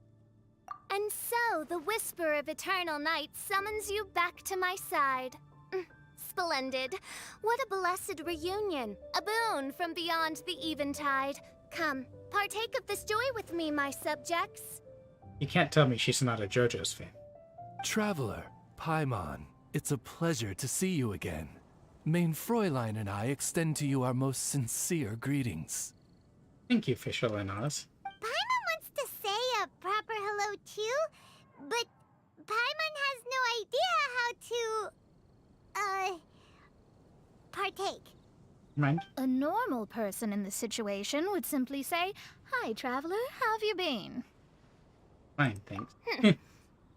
And so, the whisper of eternal night summons you back to my side. Splendid. What a blessed reunion. A boon from beyond the eventide. Come, partake of this joy with me, my subjects. You can't tell me she's not a JoJo's fan. Traveler, Paimon, it's a pleasure to see you again. Main Fräulein and I extend to you our most sincere greetings. Thank you, Fischl and Oz. Paimon wants to say a proper hello too, but Paimon has no idea how to, partake. Mind? A normal person in this situation would simply say, "Hi, traveler, how have you been?" Fine, thanks.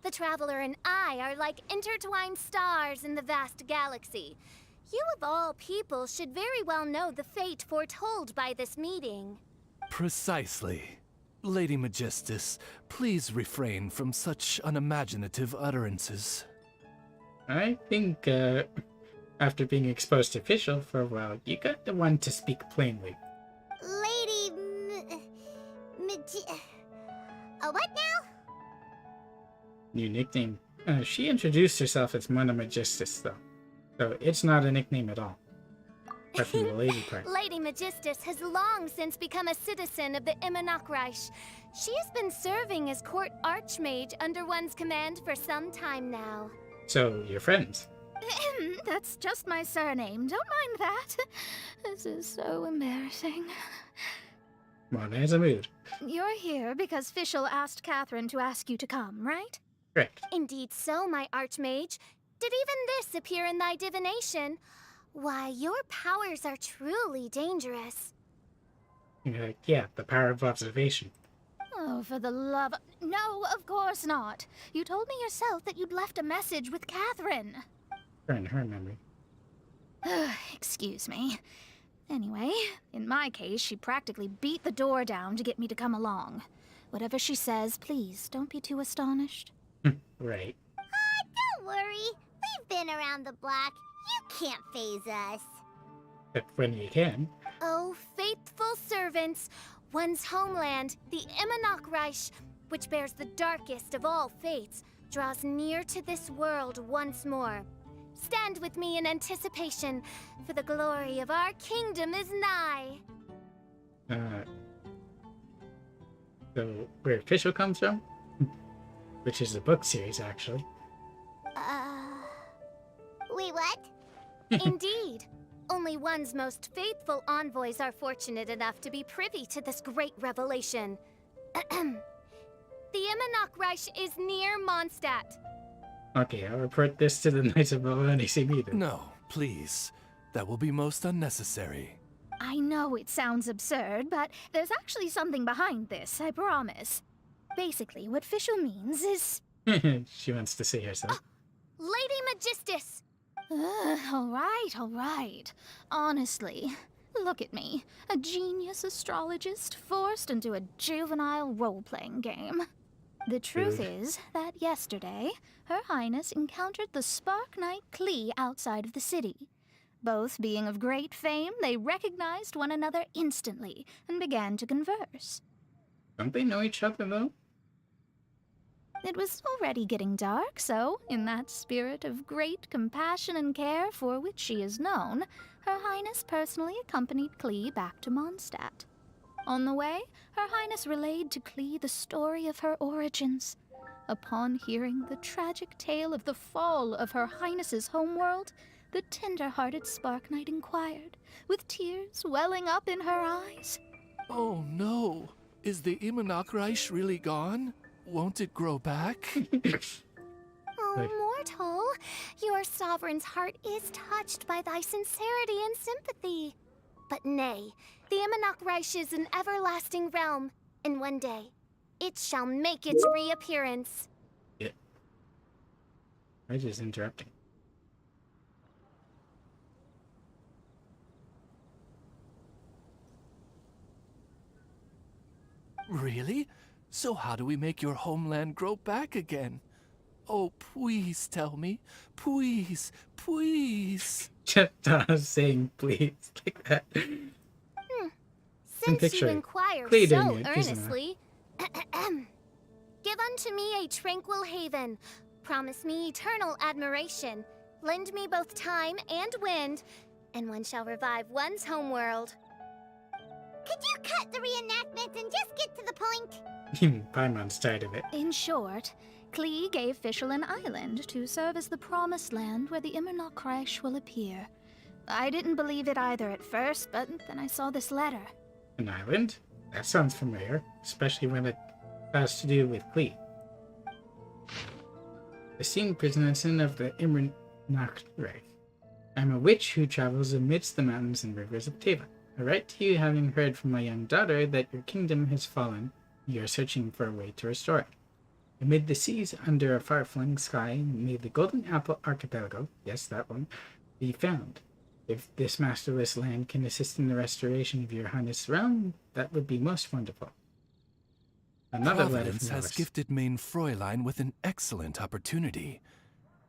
The Traveler and I are like intertwined stars in the vast galaxy. You of all people should very well know the fate foretold by this meeting. Precisely. Lady Magistus, please refrain from such unimaginative utterances. I think, after being exposed to Fischl for a while, you got the one to speak plainly. Lady what now? New nickname. She introduced herself as Mona Magistus, though. So it's not a nickname at all. Apart from the lady part. Lady Magistus has long since become a citizen of the Immonocreich. She has been serving as court archmage under one's command for some time now. So, you're friends. That's just my surname. Don't mind that. This is so embarrassing. Mona has a mood. You're here because Fischl asked Catherine to ask you to come, right? Correct. Indeed so, my archmage. Did even this appear in thy divination? Why, your powers are truly dangerous. You're like, yeah, the power of observation. Oh, for the love of... No, of course not. You told me yourself that you'd left a message with Catherine. In her memory. Excuse me. Anyway, in my case, she practically beat the door down to get me to come along. Whatever she says, please don't be too astonished. Right. Don't worry. We've been around the block. You can't phase us. But when you can. Oh, faithful servants, one's homeland, the Immonocreich, which bears the darkest of all fates, draws near to this world once more. Stand with me in anticipation, for the glory of our kingdom is nigh. So, where Fischl comes from? Which is a book series, actually. Wait, what? Indeed. Only one's most faithful envoys are fortunate enough to be privy to this great revelation. The Immonocreich is near Mondstadt. Okay, I'll report this to the Knights of Maloney meeting. No, please. That will be most unnecessary. I know it sounds absurd, but there's actually something behind this, I promise. Basically, what Fischl means is... She wants to see herself. Lady Magistus! All right. Honestly, look at me. A genius astrologist forced into a juvenile role-playing game. The truth is that yesterday, Her Highness encountered the Spark Knight Klee outside of the city. Both being of great fame, they recognized one another instantly and began to converse. Don't they know each other, though? It was already getting dark, so, in that spirit of great compassion and care for which she is known, Her Highness personally accompanied Klee back to Mondstadt. On the way, Her Highness relayed to Klee the story of her origins. Upon hearing the tragic tale of the fall of Her Highness's homeworld, the tender-hearted Spark Knight inquired, with tears welling up in her eyes. Oh no! Is the Immonocreich really gone? Won't it grow back? Oh, mortal, your sovereign's heart is touched by thy sincerity and sympathy. But nay, the Immonocreich is an everlasting realm, and one day, it shall make its reappearance. Yeah. I'm just interrupting. Really? So how do we make your homeland grow back again? Oh, please tell me. Please, please. Just saying please like that. Since picture you it. inquire Clay so doing it, isn't it? earnestly, give unto me a tranquil haven. Promise me eternal admiration. Lend me both time and wind, and one shall revive one's homeworld. Could you cut the reenactment and just get to the point? Paimon's tired of it. In short, Klee gave Fischl an island to serve as the promised land where the Immernock Reich will appear. I didn't believe it either at first, but then I saw this letter. An island? That sounds familiar, especially when it has to do with Klee. Esteemed citizen of the Immernock Reich, I am a witch who travels amidst the mountains and rivers of Teva. I write to you having heard from my young daughter that your kingdom has fallen. You are searching for a way to restore it. Amid the seas under a far-flung sky, may the Golden Apple Archipelago, yes, that one, be found. If this masterless land can assist in the restoration of your highness' realm, that would be most wonderful. Another letter Providence from has Alice. gifted Main Fräulein with an excellent opportunity.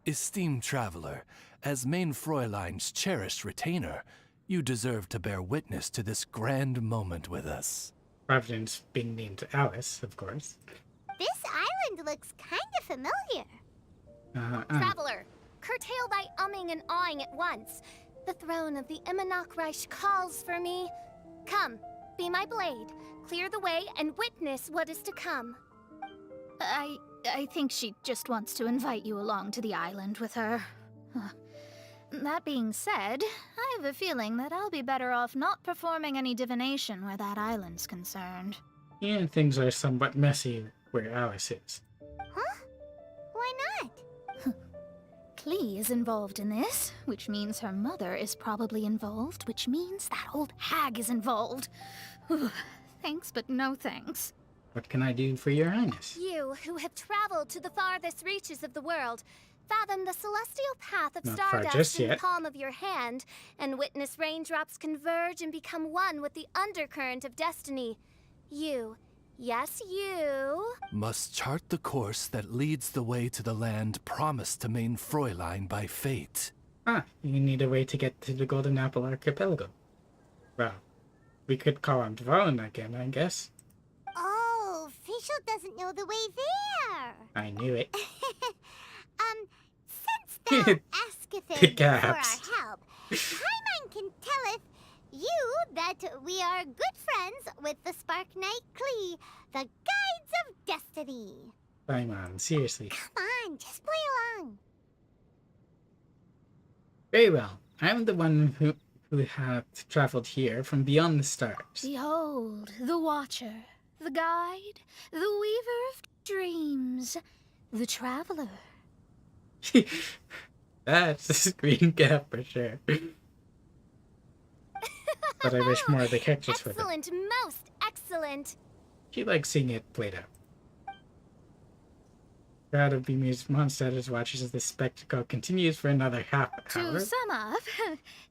Esteemed traveler, as Main Fräulein's cherished retainer, you deserve to bear witness to this grand moment with us. Providence being named Alice, of course. This island looks kind of familiar. Traveler, curtail thy umming and awing at once. The throne of the Immernock Reich calls for me. Come, be my blade, clear the way, and witness what is to come. I think she just wants to invite you along to the island with her. That being said, I have a feeling that I'll be better off not performing any divination where that island's concerned. And things are somewhat messy where Alice is. Huh? Why not? Klee is involved in this, which means her mother is probably involved, which means that old hag is involved. Thanks, but no thanks. What can I do for your highness? You, who have traveled to the farthest reaches of the world, fathom the celestial path of Not far stardust just in the yet. palm of your hand, and witness raindrops converge and become one with the undercurrent of destiny. You, yes, you, Must chart the course that leads the way to the land promised to Main Fräulein by fate. You need a way to get to the Golden Apple Archipelago. Well, we could call on Dvalin again, I guess. Oh, Fischl doesn't know the way there. I knew it. Since thou asketh The for our gaps. help, Paimon can telleth you that we are good friends with the Spark Knight Klee, the Guides of Destiny. Paimon, seriously. Come on, just play along. Very well. I am the one who hath traveled here from beyond the stars. Behold, the Watcher, the Guide, the Weaver of Dreams, the Traveler. That's a screen cap for sure. But I wish more of the characters with it. excellent, most excellent. She likes seeing it played out. Crowd of bemused monsters watches as this spectacle continues for another half hour. To sum up,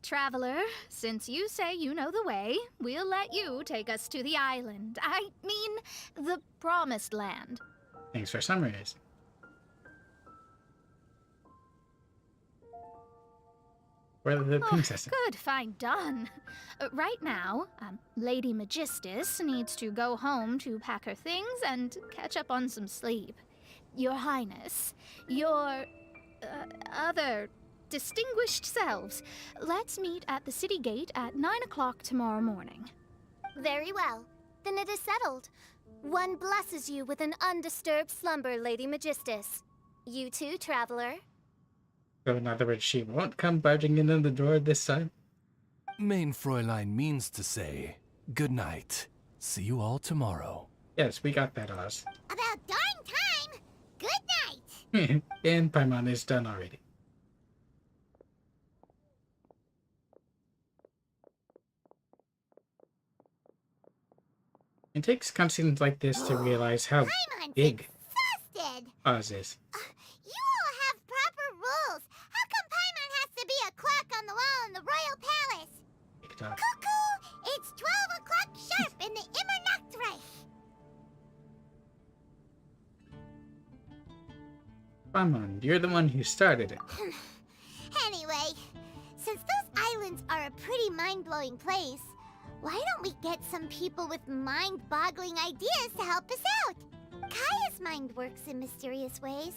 Traveler, since you say you know the way, we'll let you take us to the island. I mean, the Promised Land. Thanks for summarizing. Where are the princesses? Good, fine, done. Right now, Lady Magistus needs to go home to pack her things and catch up on some sleep. Your Highness, your other distinguished selves, let's meet at the city gate at 9 o'clock tomorrow morning. Very well. Then it is settled. One blesses you with an undisturbed slumber, Lady Magistus. You too, traveler. So in other words, she won't come barging in the door this time? Main Fräulein means to say, good night. See you all tomorrow. Yes, we got that, Oz. About darn time. Good night. And Paimon is done already. It takes cutscenes like this to realize how Paimon's big exhausted. Oz is. You all have proper rules. How come Paimon has to be a clock on the wall in the royal palace? TikTok. Cuckoo! It's 12 o'clock sharp in the Immernacht Reich. Come on, you're the one who started it. Anyway, since those islands are a pretty mind-blowing place, why don't we get some people with mind-boggling ideas to help us out? Kaya's mind works in mysterious ways.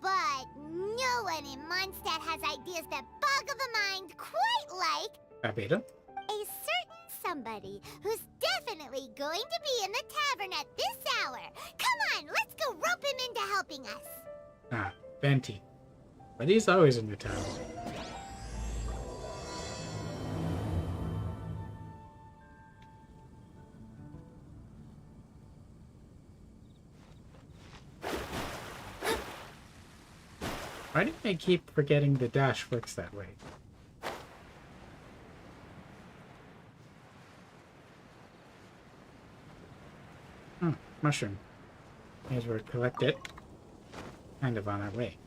But no one in Mondstadt has ideas that boggle the mind quite like Beta? a certain somebody who's definitely going to be in the tavern at this hour. Come on, let's go rope him into helping us. Ah, Venti. But he's always in the town. Why do I keep forgetting the dash works that way? Mushroom. As we're collect it. Kind of on our way.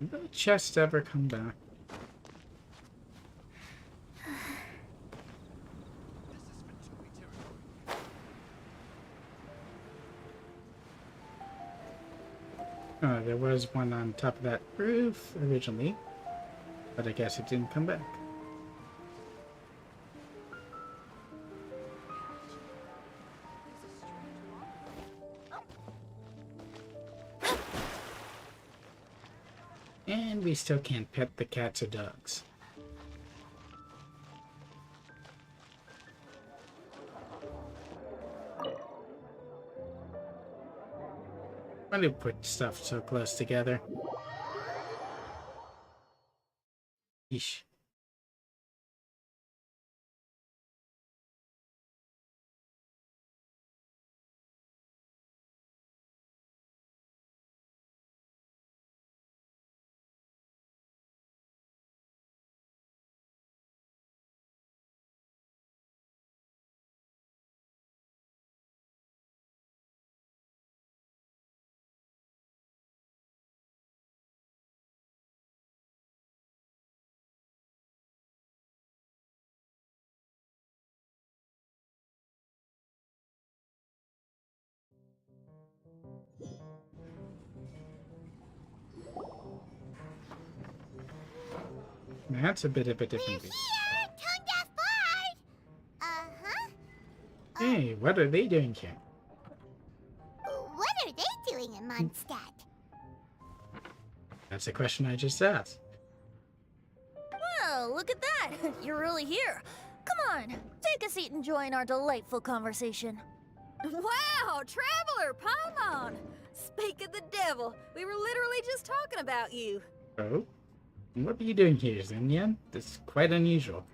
Will the chest ever come back? Oh, there was one on top of that roof originally, but I guess it didn't come back. And we still can't pet the cats or dogs. Why do you put stuff so close together? Yeesh. That's a bit of a We're different here, beat. Tone Deaf Bard! Uh-huh. Hey, what are they doing here? What are they doing in Mondstadt? That's a question I just asked. Well, look at that! You're really here. Come on, take a seat and join our delightful conversation. Wow, Traveler, Paimon! Speak of the devil, we were literally just talking about you. Oh? What are you doing here, Xinyan? That's quite unusual.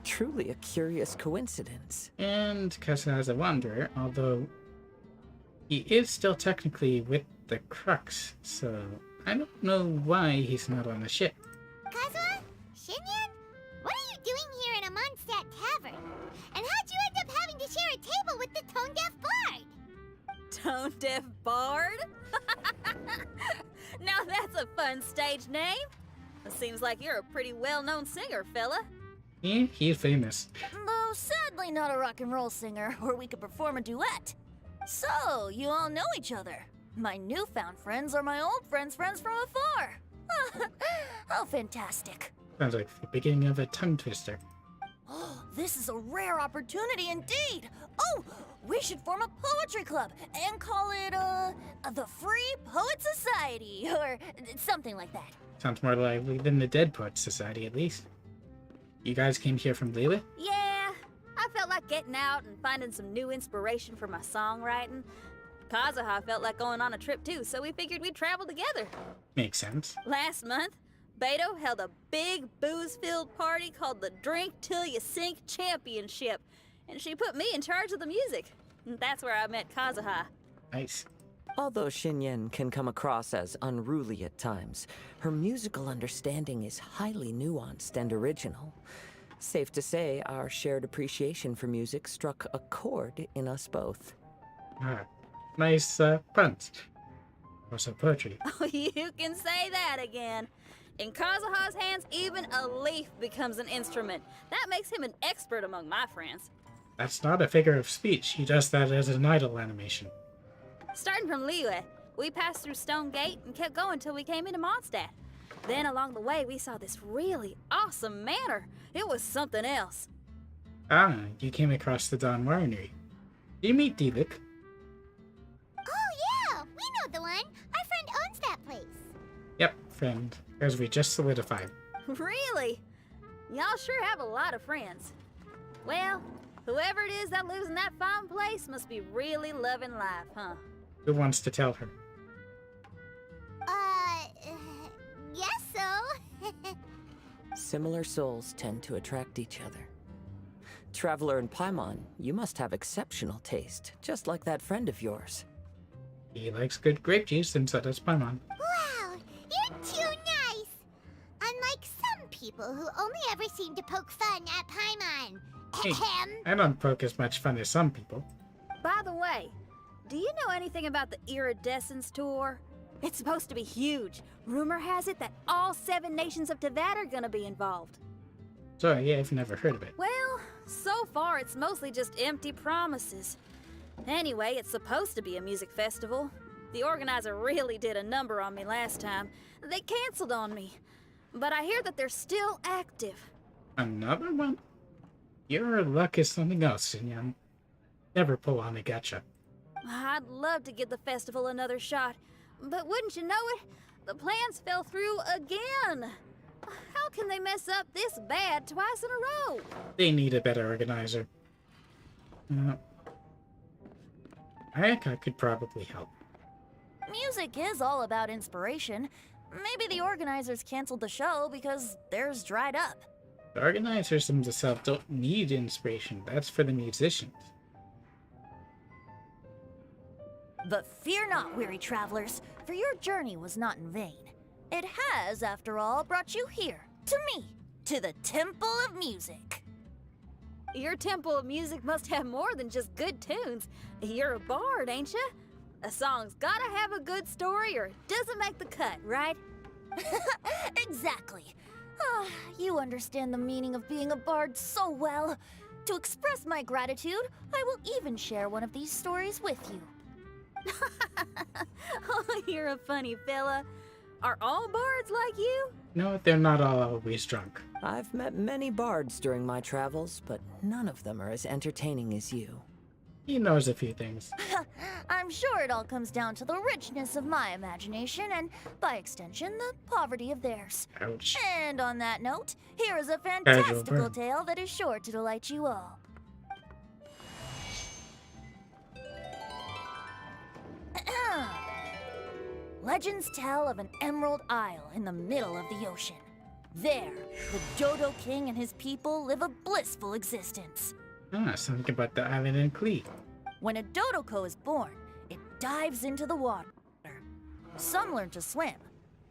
Truly a curious coincidence. And Kessa has a wanderer, although he is still technically with the Crux, so I don't know why he's not on the ship. Kazuha? Shinyan? What are you doing here in a Mondstadt tavern? And how'd you end up having to share a table with the Tone Deaf Bard? Tone Deaf Bard? Now that's a fun stage name. It seems like you're a pretty well-known singer, fella. Yeah, he's famous. Though sadly not a rock and roll singer, or we could perform a duet. So, you all know each other. My newfound friends are my old friends' friends from afar. How fantastic. Sounds like the beginning of a tongue twister. Oh, this is a rare opportunity indeed. Oh, we should form a poetry club and call it, the Free Poet Society, or something like that. Sounds more lively than the Dead Poets Society, at least. You guys came here from Liyue? Yeah, I felt like getting out and finding some new inspiration for my songwriting. Kazuha felt like going on a trip too, so we figured we'd travel together. Makes sense. Last month, Beto held a big booze-filled party called the Drink Till You Sink Championship, and she put me in charge of the music. And that's where I met Kazuha. Nice. Although Shinyen can come across as unruly at times, her musical understanding is highly nuanced and original. Safe to say, our shared appreciation for music struck a chord in us both. Ah, nice puns. Also poetry. Oh, you can say that again. In Kazuha's hands, even a leaf becomes an instrument. That makes him an expert among my friends. That's not a figure of speech. He does that as an idle animation. Starting from Liyue, we passed through Stone Gate and kept going till we came into Mondstadt. Then along the way, we saw this really awesome manor. It was something else. Ah, you came across the Dawn Winery. Did you meet Diluc? Oh yeah, we know the one. Our friend owns that place. Yep, friend, as we just solidified. Really? Y'all sure have a lot of friends. Well, whoever it is that lives in that fine place must be really loving life, huh? Who wants to tell her? Guess so. Similar souls tend to attract each other. Traveler and Paimon, you must have exceptional taste, just like that friend of yours. He likes good grape juice, and so does Paimon. Wow, you're too nice. Unlike some people who only ever seem to poke fun at Paimon. Hey, Ahem. I don't poke as much fun as some people. By the way, do you know anything about the Iridescence tour? It's supposed to be huge. Rumor has it that all 7 nations of Tevat are gonna be involved. So, yeah, I've never heard of it. Well, so far it's mostly just empty promises. Anyway, it's supposed to be a music festival. The organizer really did a number on me last time. They canceled on me. But I hear that they're still active. Another one? Your luck is something else, Xinyan. Never pull on a gacha. I'd love to give the festival another shot. But wouldn't you know it, the plans fell through again. How can they mess up this bad twice in a row? They need a better organizer. I could probably help. Music is all about inspiration. Maybe the organizers canceled the show because theirs dried up. The organizers themselves don't need inspiration. That's for the musicians. But fear not, weary travelers, for your journey was not in vain. It has, after all, brought you here, to me, to the Temple of Music. Your Temple of Music must have more than just good tunes. You're a bard, ain't ya? A song's gotta have a good story or it doesn't make the cut, right? Exactly. You understand the meaning of being a bard so well. To express my gratitude, I will even share one of these stories with you. Oh, you're a funny fella. Are all bards like you? No, they're not all always drunk. I've met many bards during my travels, but none of them are as entertaining as you. He knows a few things. I'm sure it all comes down to the richness of my imagination and, by extension, the poverty of theirs. Ouch. And on that note, here is a Casual fantastical burn. tale that is sure to delight you all. Legends tell of an emerald isle in the middle of the ocean. There, the Dodo King and his people live a blissful existence. Ah, something about the island in Klee. When a Dodoko is born, it dives into the water. Some learn to swim.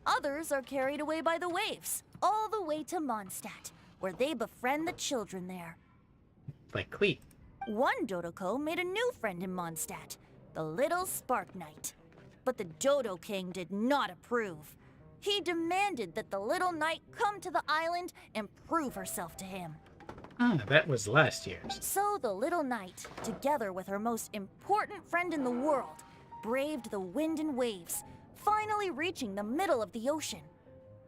Others are carried away by the waves, all the way to Mondstadt, where they befriend the children there. Like Klee. One Dodoko made a new friend in Mondstadt, the little Spark Knight. But the Dodo King did not approve. He demanded that the little knight come to the island and prove herself to him. Ah, that was last year's. So the little knight, together with her most important friend in the world, braved the wind and waves, finally reaching the middle of the ocean.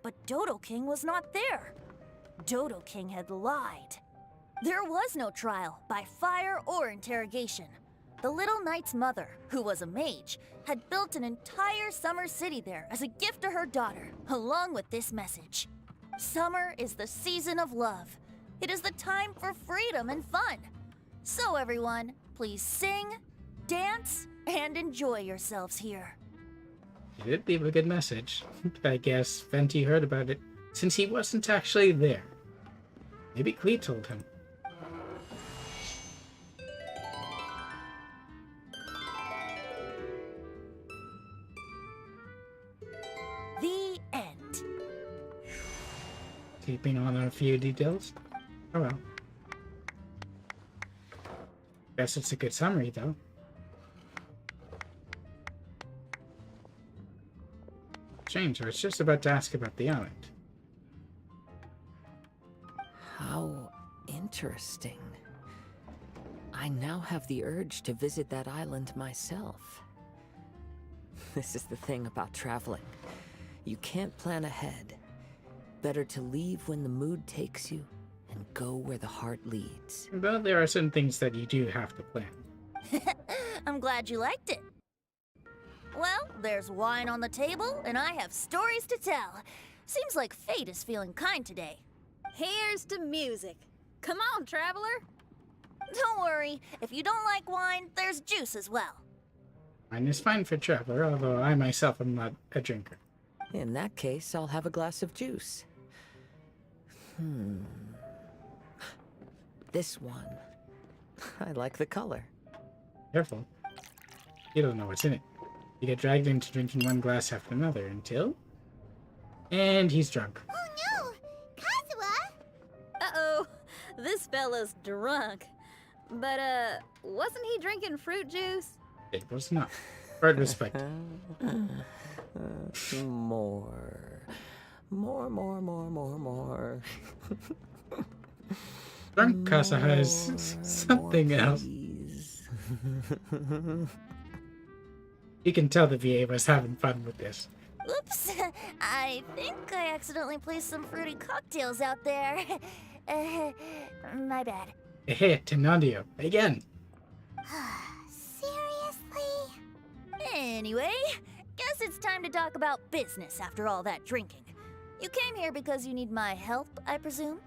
But Dodo King was not there. Dodo King had lied. There was no trial by fire or interrogation. The little knight's mother, who was a mage, had built an entire summer city there as a gift to her daughter, along with this message. Summer is the season of love. It is the time for freedom and fun. So everyone, please sing, dance, and enjoy yourselves here. He did leave a good message. I guess Venti heard about it, since he wasn't actually there. Maybe Klee told him. The end. Keeping on a few details. Oh well. Guess it's a good summary, though. Strange, I was just about to ask about the island. Interesting. I now have the urge to visit that island myself. This is the thing about traveling. You can't plan ahead. Better to leave when the mood takes you and go where the heart leads. Well, there are some things that you do have to plan. I'm glad you liked it. Well, there's wine on the table, and I have stories to tell. Seems like fate is feeling kind today. Here's to music. Come on, traveler. Don't worry, if you don't like wine, there's juice as well. Wine is fine for traveler, although I myself am not a drinker. In that case, I'll have a glass of juice. This one. I like the color. Careful. You don't know what's in it. You get dragged into drinking one glass after another until... And he's drunk. Oh no! Kazuha! Uh-oh, this fella's drunk. But, wasn't he drinking fruit juice? It was not. Bird respect. More. Drunk Kazuha is something else. You can tell the VA was having fun with this. Oops, I think I accidentally placed some fruity cocktails out there. My bad. Hey, Tenadio, again. Seriously? Anyway, guess it's time to talk about business after all that drinking. You came here because you need my help, I presume?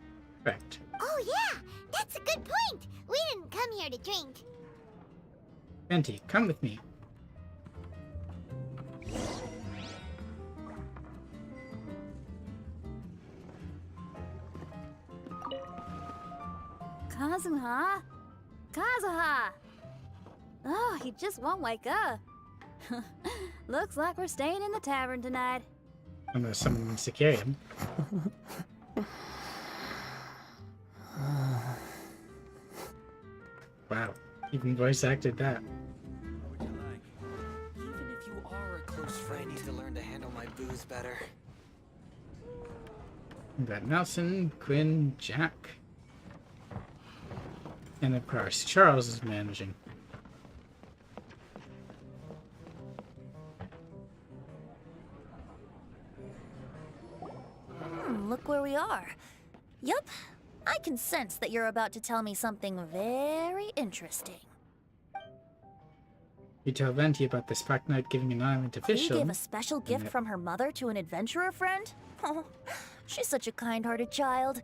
Correct. Oh yeah, that's a good point. We didn't come here to drink. Venti, come with me. Kazuha? Kazuha! Oh, he just won't wake up. Looks like we're staying in the tavern tonight. Unless someone wants to carry him. Wow, even voice acted that. What would you like? Even if you are a close friend, I need to learn to handle my booze better. We've got Nelson, Quinn, Jack. And of course, Charles is managing. Look where we are. Yup, I can sense that you're about to tell me something very interesting. You tell Venti about the Spark Knight giving an island He official. gave a special gift from her mother to an adventurer friend? Oh, she's such a kind-hearted child.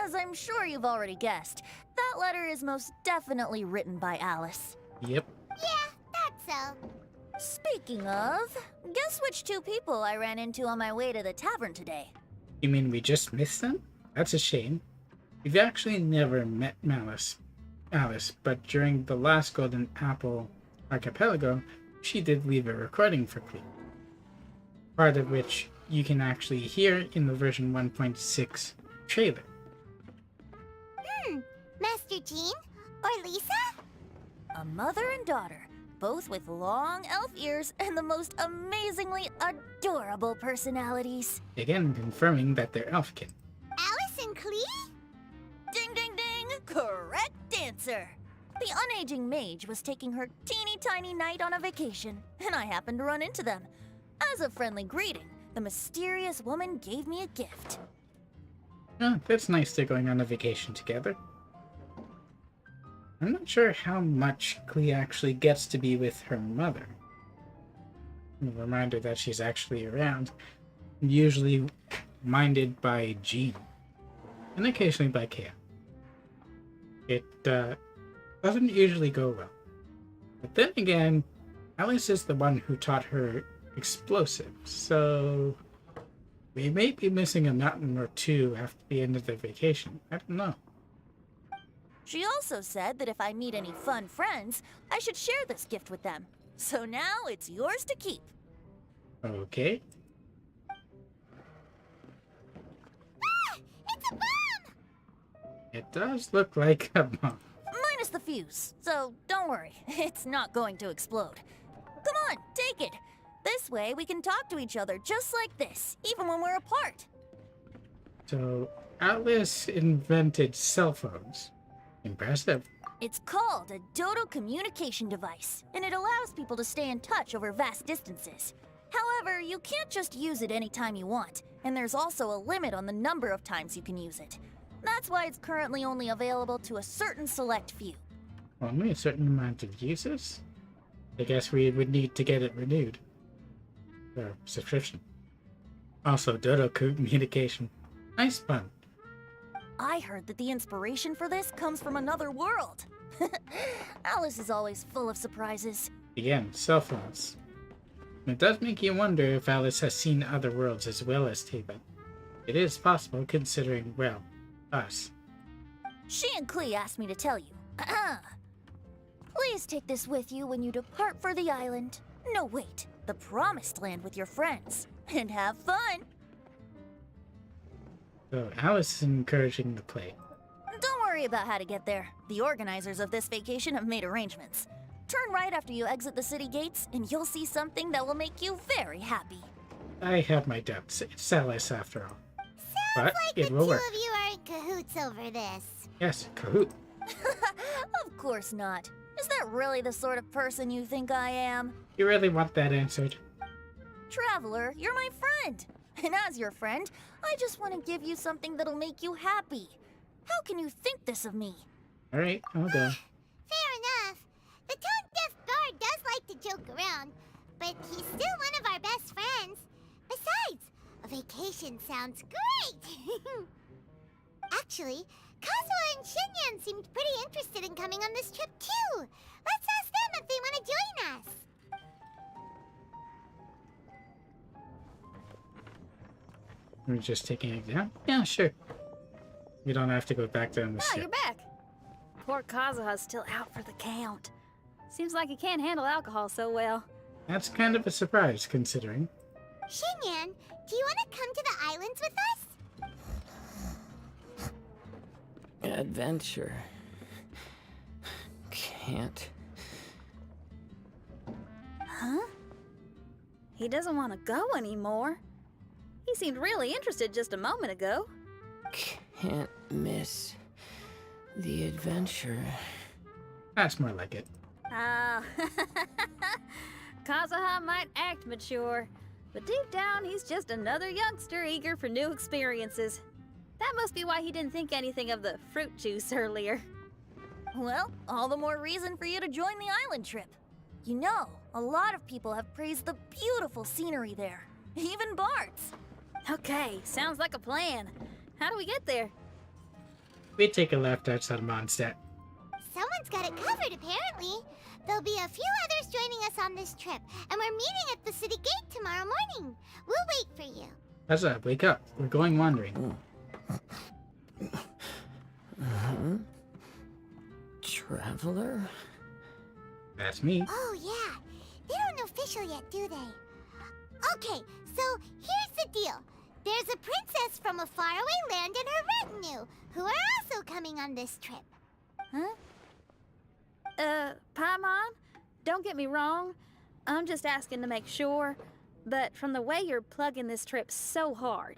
As I'm sure you've already guessed, that letter is most definitely written by Alice. Yep. Yeah, that's so. Speaking of, guess which two people I ran into on my way to the tavern today? You mean we just missed them? That's a shame. We've actually never met Alice, but during the last Golden Apple Archipelago, she did leave a recording for Clee. Part of which you can actually hear in the version 1.6 trailer. Master Jean? Or Lisa? A mother and daughter, both with long elf ears and the most amazingly adorable personalities. Again, confirming that they're elfkin. Alice and Clee? Ding ding ding! Correct answer! The unaging mage was taking her teeny tiny knight on a vacation, and I happened to run into them. As a friendly greeting, the mysterious woman gave me a gift. Oh, that's nice they're going on a vacation together. I'm not sure how much Clee actually gets to be with her mother. A reminder that she's actually around, usually minded by Jean, and occasionally by Kea. It doesn't usually go well. But then again, Alice is the one who taught her explosives, so we may be missing a mountain or two after the end of their vacation. I don't know. She also said that if I meet any fun friends, I should share this gift with them. So now it's yours to keep. Okay. Ah! It's a bomb! It does look like a bomb. Minus the fuse, so don't worry, it's not going to explode. Come on, take it. This way we can talk to each other just like this, even when we're apart. So, Alice invented cell phones. Impressive. It's called a Dodo communication device, and it allows people to stay in touch over vast distances. However, you can't just use it anytime you want, and there's also a limit on the number of times you can use it. That's why it's currently only available to a certain select few. Only a certain amount of users? I guess we would need to get it renewed. Or subscription. Also, Dodo communication. Nice fun. I heard that the inspiration for this comes from another world. Alice is always full of surprises. Again, cell phones. It does make you wonder if Alice has seen other worlds as well as Taven. It is possible considering, well, us. She and Klee asked me to tell you. Please take this with you when you depart for the island. No, wait, the Promised Land with your friends. And have fun! So Alice is encouraging the play. Don't worry about how to get there. The organizers of this vacation have made arrangements. Turn right after you exit the city gates, and you'll see something that will make you very happy. I have my doubts. It's Alice after all. Sounds But like it the will two work. of you are in cahoots over this. Yes, Kahoot. Of course not. Is that really the sort of person you think I am? You really want that answered? Traveler, you're my friend. And as your friend, I just want to give you something that'll make you happy. How can you think this of me? Alright, I'll go. Fair enough. The tone-deaf bard does like to joke around, but he's still one of our best friends. Besides, a vacation sounds great! Actually, Kazuha and Shinyan seemed pretty interested in coming on this trip too. Let's ask them if they want to join us. We're just taking an exam? Yeah, sure. We don't have to go back down the Ah, ship. you're back. Poor Kazuha's still out for the count. Seems like he can't handle alcohol so well. That's kind of a surprise, considering. Shinyan, do you want to come to the islands with us? Adventure. Can't. Huh? He doesn't want to go anymore. He seemed really interested just a moment ago. Can't miss the adventure. That's more like it. Ah, Kazuha might act mature, but deep down he's just another youngster eager for new experiences. That must be why he didn't think anything of the fruit juice earlier. Well, all the more reason for you to join the island trip. You know, a lot of people have praised the beautiful scenery there. Even Bart's. Okay, sounds like a plan. How do we get there? We take a left outside of Mondstadt. Someone's got it covered, apparently. There'll be a few others joining us on this trip, and we're meeting at the city gate tomorrow morning. We'll wait for you. Huzzah, wake up. We're going wandering. Traveler? That's me. Oh, yeah. They aren't official yet, do they? Okay, so here's the deal. There's a princess from a faraway land and her retinue, who are also coming on this trip. Huh? Paimon, don't get me wrong. I'm just asking to make sure. But from the way you're plugging this trip so hard,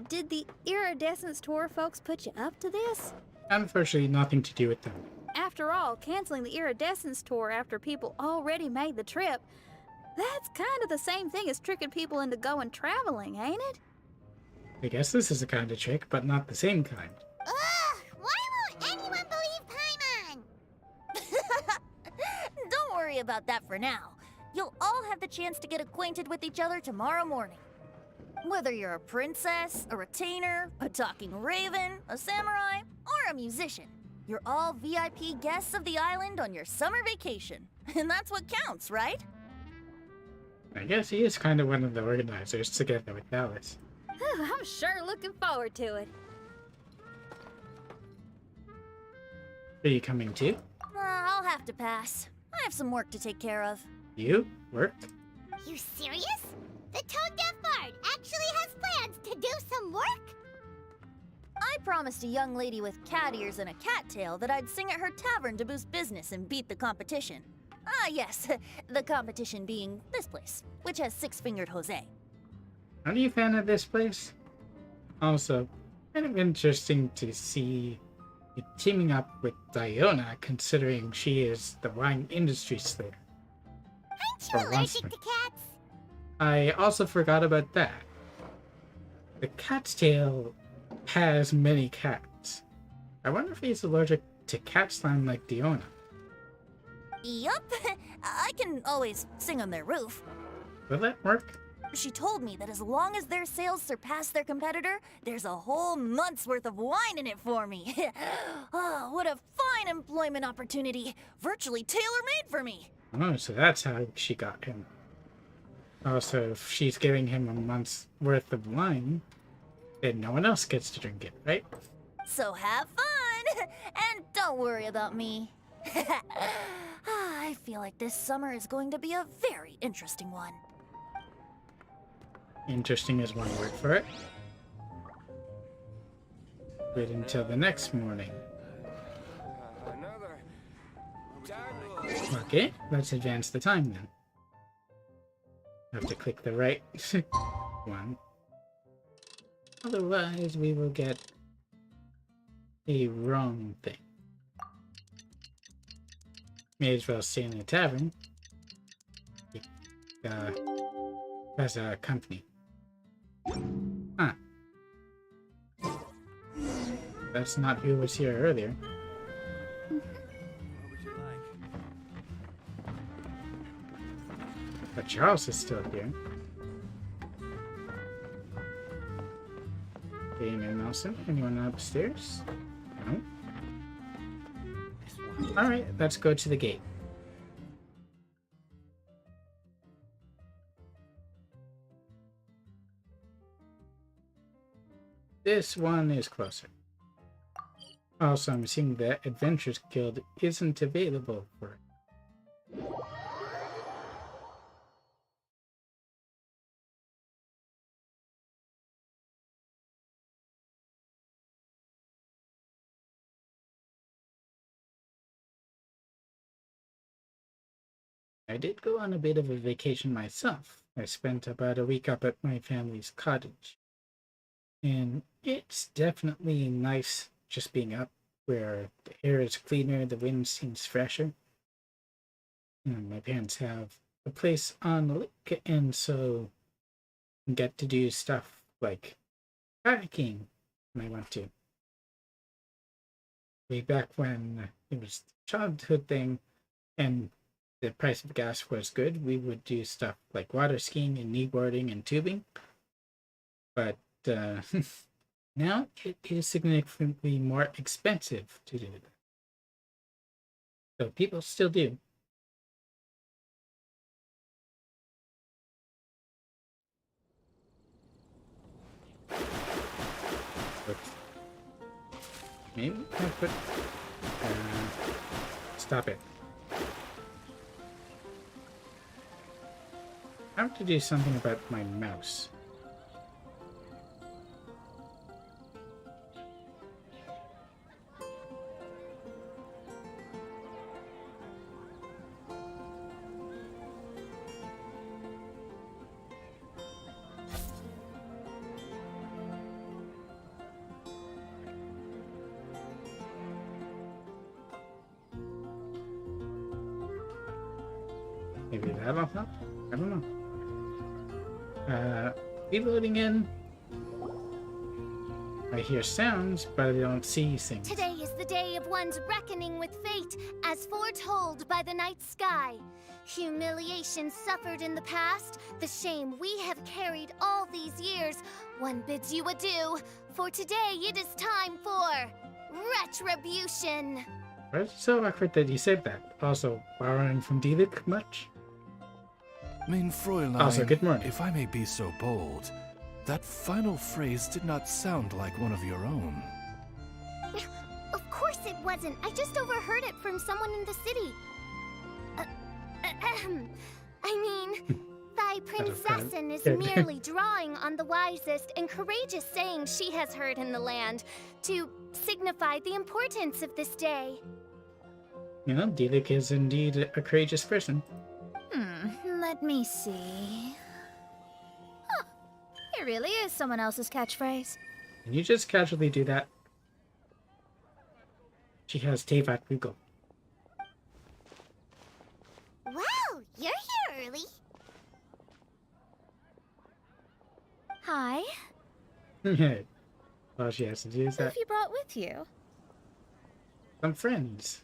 did the Iridescence Tour folks put you up to this? Unfortunately, nothing to do with them. After all, canceling the Iridescence Tour after people already made the trip, that's kind of the same thing as tricking people into going traveling, ain't it? I guess this is a kind of trick, but not the same kind. Ugh! Why won't anyone believe Paimon? Don't worry about that for now. You'll all have the chance to get acquainted with each other tomorrow morning. Whether you're a princess, a retainer, a talking raven, a samurai, or a musician, you're all VIP guests of the island on your summer vacation. And that's what counts, right? I guess he is kind of one of the organizers together with Alice. I'm sure looking forward to it. Are you coming too? I'll have to pass. I have some work to take care of. You? Work? You serious? The tone-deaf bard actually has plans to do some work? I promised a young lady with cat ears and a cattail that I'd sing at her tavern to boost business and beat the competition. Ah, yes, the competition being this place, which has Six-Fingered Jose. Are you a fan of this place? Also, kind of interesting to see it teaming up with Diona, considering she is the wine industry slayer. Aren't you allergic to cats? I also forgot about that. The cat's tail has many cats. I wonder if he's allergic to cat slime like Diona. Yup. I can always sing on their roof. Will that work? She told me that as long as their sales surpass their competitor, there's a whole month's worth of wine in it for me. Oh, what a fine employment opportunity. Virtually tailor-made for me. Oh, so that's how she got him. Also, if she's giving him a month's worth of wine, then no one else gets to drink it, right? So have fun! And don't worry about me. I feel like this summer is going to be a very interesting one. Interesting is one word for it. Wait until the next morning. Okay, let's advance the time then. Have to click the right one. Otherwise, we will get a wrong thing. May as well stay in the tavern. As a company. Huh. That's not who was here earlier. But Charles is still here. Dane and Nelson, anyone upstairs? No? Alright, let's go to the gate. This one is closer. Also, I'm seeing that Adventures Guild isn't available for it. I did go on a bit of a vacation myself. I spent about a week up at my family's cottage. And it's definitely nice just being up where the air is cleaner, the wind seems fresher. And my parents have a place on the lake, and so I get to do stuff like kayaking when I want to. Way back when it was a childhood thing and the price of gas was good, we would do stuff like water skiing and kneeboarding and tubing. But now it is significantly more expensive to do that. So people still do. But maybe I put... stop it. I have to do something about my mouse. Maybe that'll help? I don't know. Reloading in. I hear sounds, but I don't see things. Today is the day of one's reckoning with fate, as foretold by the night sky. Humiliation suffered in the past, the shame we have carried all these years, one bids you adieu, for today it is time for retribution. Why is it so awkward that you said that? Also, borrowing from Diluc much? Mein Fräulein, Also, good morning. if I may be so bold, that final phrase did not sound like one of your own. Of course it wasn't. I just overheard it from someone in the city. I mean, thy princessin is merely drawing on the wisest and courageous sayings she has heard in the land to signify the importance of this day. You know, Diluc is indeed a courageous person. Let me see. Huh, it really is someone else's catchphrase. Can you just casually do that? She has Teyvat Google. Wow, you're here early. Hi. All she has to do is Who that. have you brought with you? Some friends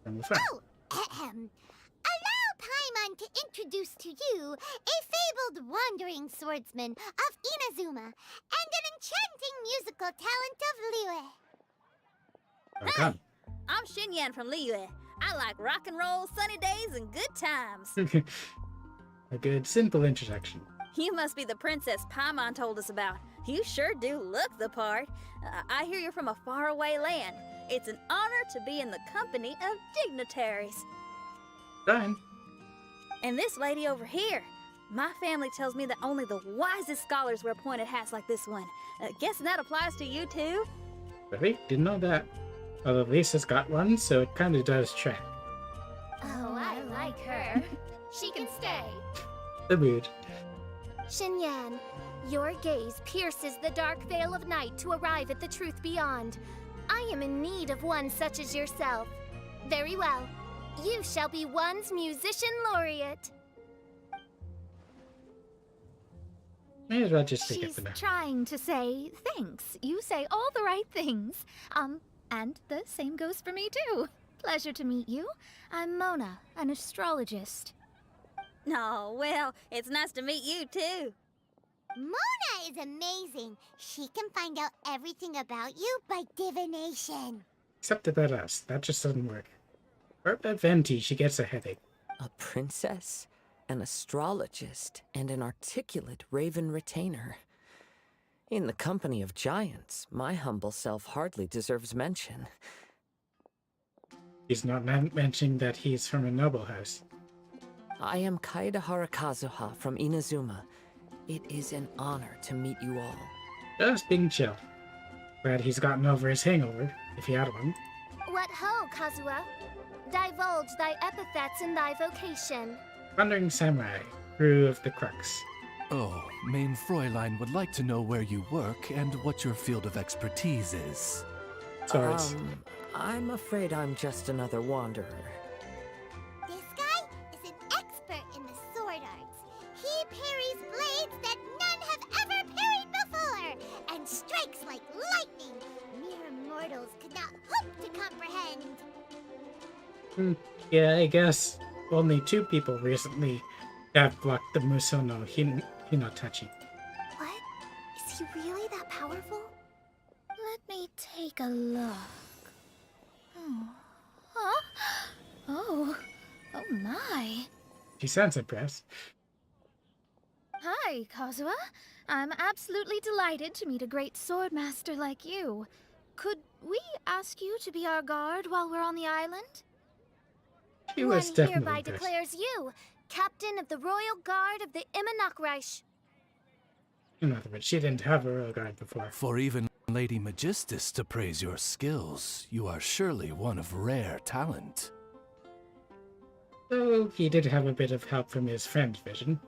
from the front. Oh, ahem. Allow Paimon to introduce to you a fabled wandering swordsman of Inazuma and an enchanting musical talent of Liyue. Oh, come. I'm Xinyan from Liyue. I like rock and roll, sunny days, and good times. A good, simple introduction. You must be the princess Paimon told us about. You sure do look the part. I hear you're from a faraway land. It's an honor to be in the company of dignitaries. Fine. And this lady over here. My family tells me that only the wisest scholars wear pointed hats like this one. Guessing that applies to you too? Really? Didn't know that. Although Lisa's got one, so it kind of does track. Oh, I like her. She can stay. The mood. Xinyan, your gaze pierces the dark veil of night to arrive at the truth beyond. I am in need of one such as yourself. Very well. You shall be one's musician laureate. May as well just take it She's for now. trying to say thanks. You say all the right things. And the same goes for me too. Pleasure to meet you. I'm Mona, an astrologist. No, well, it's nice to meet you too. Mona is amazing. She can find out everything about you by divination. Except about us. That just doesn't work. Or about Venti, she gets a headache. A princess, an astrologist, and an articulate raven retainer. In the company of giants, my humble self hardly deserves mention. He's not mentioning that he's from a noble house. I am Kaida Harakazuha from Inazuma. It is an honor to meet you all. Just being chill. Glad he's gotten over his hangover, if he had one. What ho, Kazuha? Divulge thy epithets and thy vocation. Wandering Samurai, crew of the Crux. Oh, Main Fräulein would like to know where you work and what your field of expertise is. Sorry. I'm afraid I'm just another wanderer. This guy is an expert in the sword arts. He parries blades that none have ever parried before, and strikes like lightning. Mere mortals could not hope to comprehend. Yeah, I guess only 2 people recently have blocked the Musono Hinotachi. What? Is he really that powerful? Let me take a look. Oh. Huh? Oh my. She sounds impressed. Hi, Kazuha. I'm absolutely delighted to meet a great swordmaster like you. Could we ask you to be our guard while we're on the island? She One was definitely hereby impressed. declares you captain of the Royal Guard of the Imanok Reich. In other words, she didn't have a royal guard before. For even Lady Magistus to praise your skills, you are surely one of rare talent. Though he did have a bit of help from his friend Vision.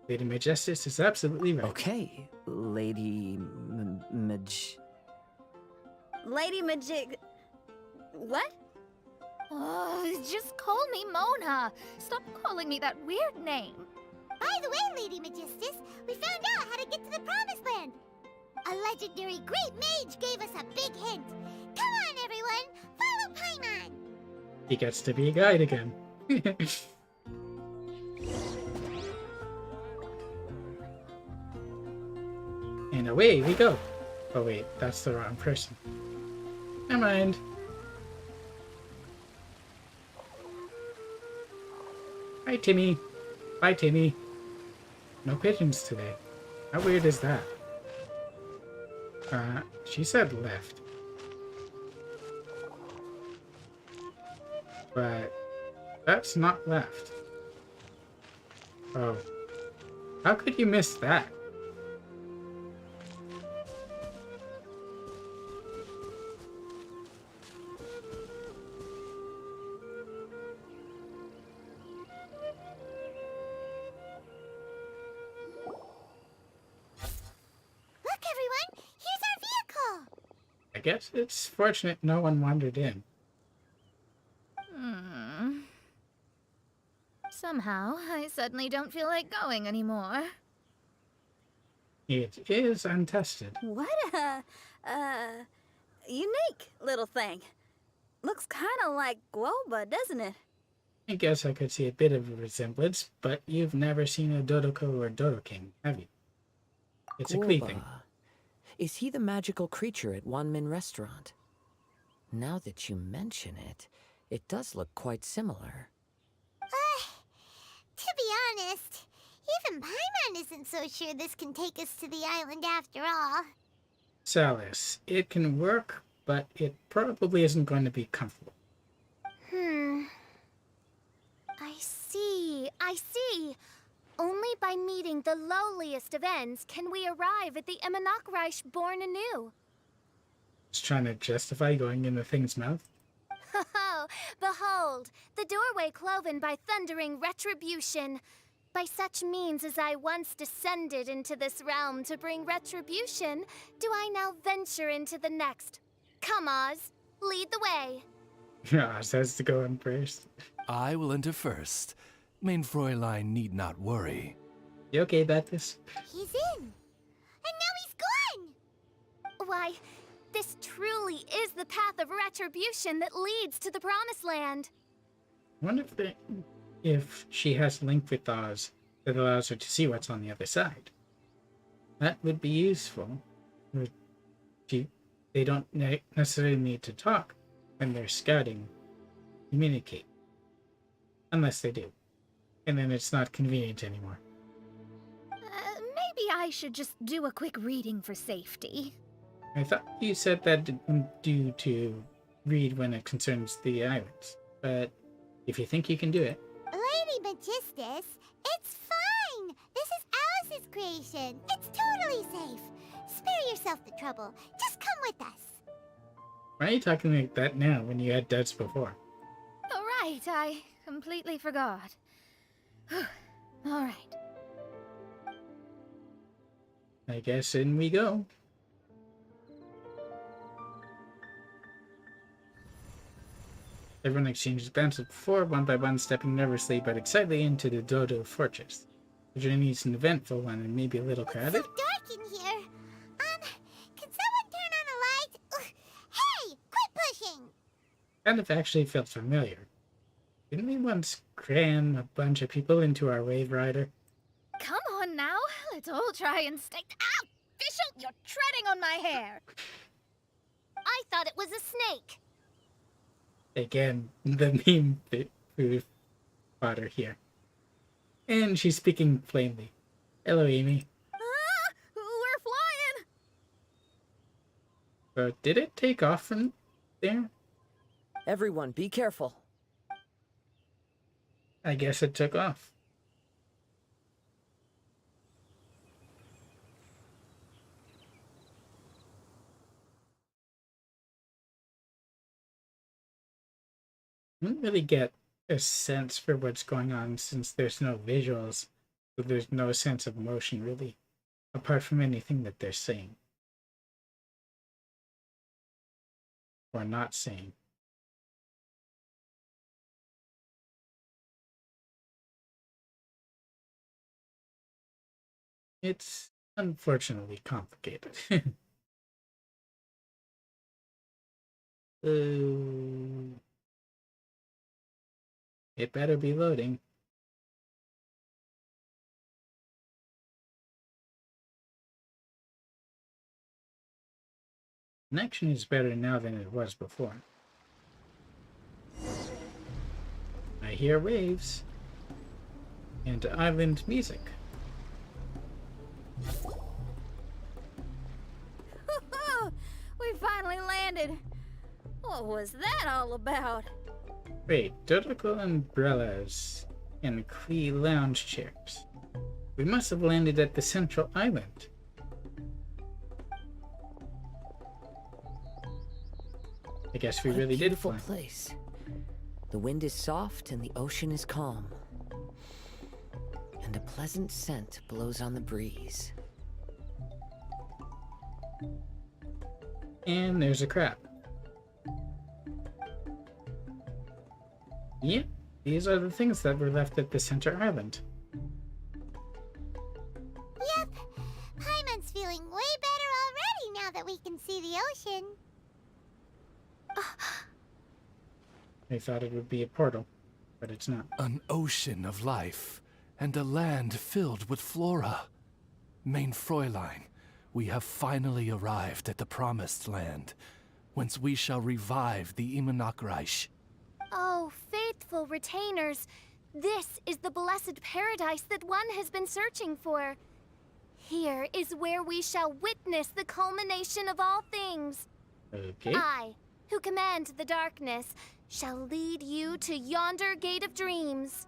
Lady Majestus is absolutely right. Okay, Lady Lady Majig... What? Oh, just call me Mona. Stop calling me that weird name. By the way, Lady Magistus, we found out how to get to the Promised Land. A legendary great mage gave us a big hint. Come on, everyone, follow Paimon. He gets to be a guide again. And away we go. Oh wait, that's the wrong person. Never mind. Hi, Timmy. Bye, Timmy. No pigeons today. How weird is that? She said left. But that's not left. Oh. How could you miss that? Look, everyone, here's our vehicle. guess it's fortunate no one wandered in. Somehow, I suddenly don't feel like going anymore. It is untested. What a, unique little thing. Looks kind of like Guoba, doesn't it? I guess I could see a bit of a resemblance, but you've never seen a Dodoko or Dodoking, have you? It's a Klee thing. Guoba. Is he the magical creature at Wanmin Restaurant? Now that you mention it, it does look quite similar. To be honest, even Paimon isn't so sure this can take us to the island after all. Salis, it can work, but it probably isn't going to be comfortable. I see. Only by meeting the lowliest of ends can we arrive at the Emanakreich born anew. Just trying to justify going in the thing's mouth? Oh, behold, the doorway cloven by thundering retribution. By such means as I once descended into this realm to bring retribution, do I now venture into the next. Come, Oz, lead the way. Oz has to go in first. I will enter first. Main Fräulein need not worry. You okay about this? He's in. And now he's gone! Why, this truly is the path of retribution that leads to the Promised Land. I wonder if she has a link with Oz that allows her to see what's on the other side. That would be useful. They don't necessarily need to talk when they're scouting. Communicate. Unless they do. And then it's not convenient anymore. Maybe I should just do a quick reading for safety. I thought you said that didn't do to read when it concerns the islands. But if you think you can do it. Lady Magistus, it's fine! This is Alice's creation. It's totally safe. Spare yourself the trouble. Just come with us. Why are you talking like that now when you had doubts before? Oh, right, I completely forgot. All right. I guess in we go. Everyone exchanges glances before, one by one stepping nervously but excitedly into the Dodo Fortress. The journey is an eventful one and maybe a little crowded. It's so dark in here. Can someone turn on a light? Ugh. Hey, quit pushing! Kind of actually felt familiar. Didn't we once cram a bunch of people into our wave rider? Come on now, let's all try and stay. Ow! Bishop, you're treading on my hair! I thought it was a snake. Again, the meme food fodder here. And she's speaking plainly. Hello, Amy. We're flying! So, did it take off from there? Everyone, be careful. I guess it took off. I don't really get a sense for what's going on since there's no visuals, so there's no sense of motion really, apart from anything that they're saying. Or not saying. It's unfortunately complicated. It better be loading. Connection is better now than it was before. I hear waves and island music. We finally landed. What was that all about? Wait, Dodoko umbrellas and Klee lounge chairs. We must have landed at the central island. I guess we What a really did beautiful fly. place. The wind is soft and the ocean is calm. And a pleasant scent blows on the breeze. And there's a crab. Yep, these are the things that were left at the center island. Yep. Paimon's feeling way better already now that we can see the ocean. I thought it would be a portal, but it's not. An ocean of life, and a land filled with flora. Mein Fräulein, we have finally arrived at the promised land, whence we shall revive the Imanok Reich. Oh, faithful retainers, this is the blessed paradise that one has been searching for. Here is where we shall witness the culmination of all things. Okay. I, who command the darkness, shall lead you to yonder gate of dreams.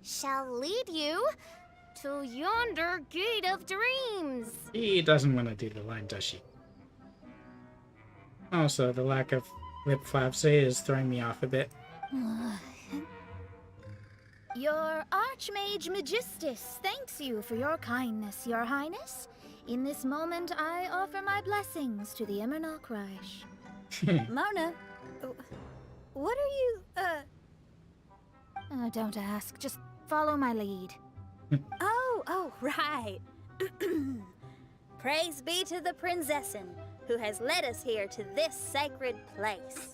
Shall lead you to yonder gate of dreams. He doesn't want to do the line, does she? Also, the lack of lip flaps is throwing me off a bit. Your Archmage Magistus thanks you for your kindness, Your Highness. In this moment, I offer my blessings to the Imanok Reich. Mona, what are you, Don't ask, just follow my lead. Oh, right. Praise be to the Prinzessin, who has led us here to this sacred place.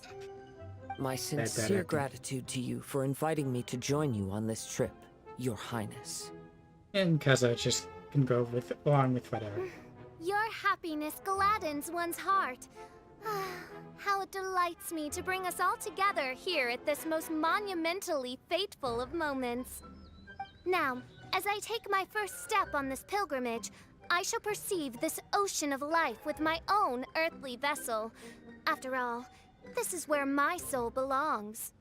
My sincere gratitude to you for inviting me to join you on this trip, Your Highness. And Kaza just can go along with whatever. Your happiness gladdens one's heart. How it delights me to bring us all together here at this most monumentally fateful of moments. Now, as I take my first step on this pilgrimage, I shall perceive this ocean of life with my own earthly vessel. After all, this is where my soul belongs.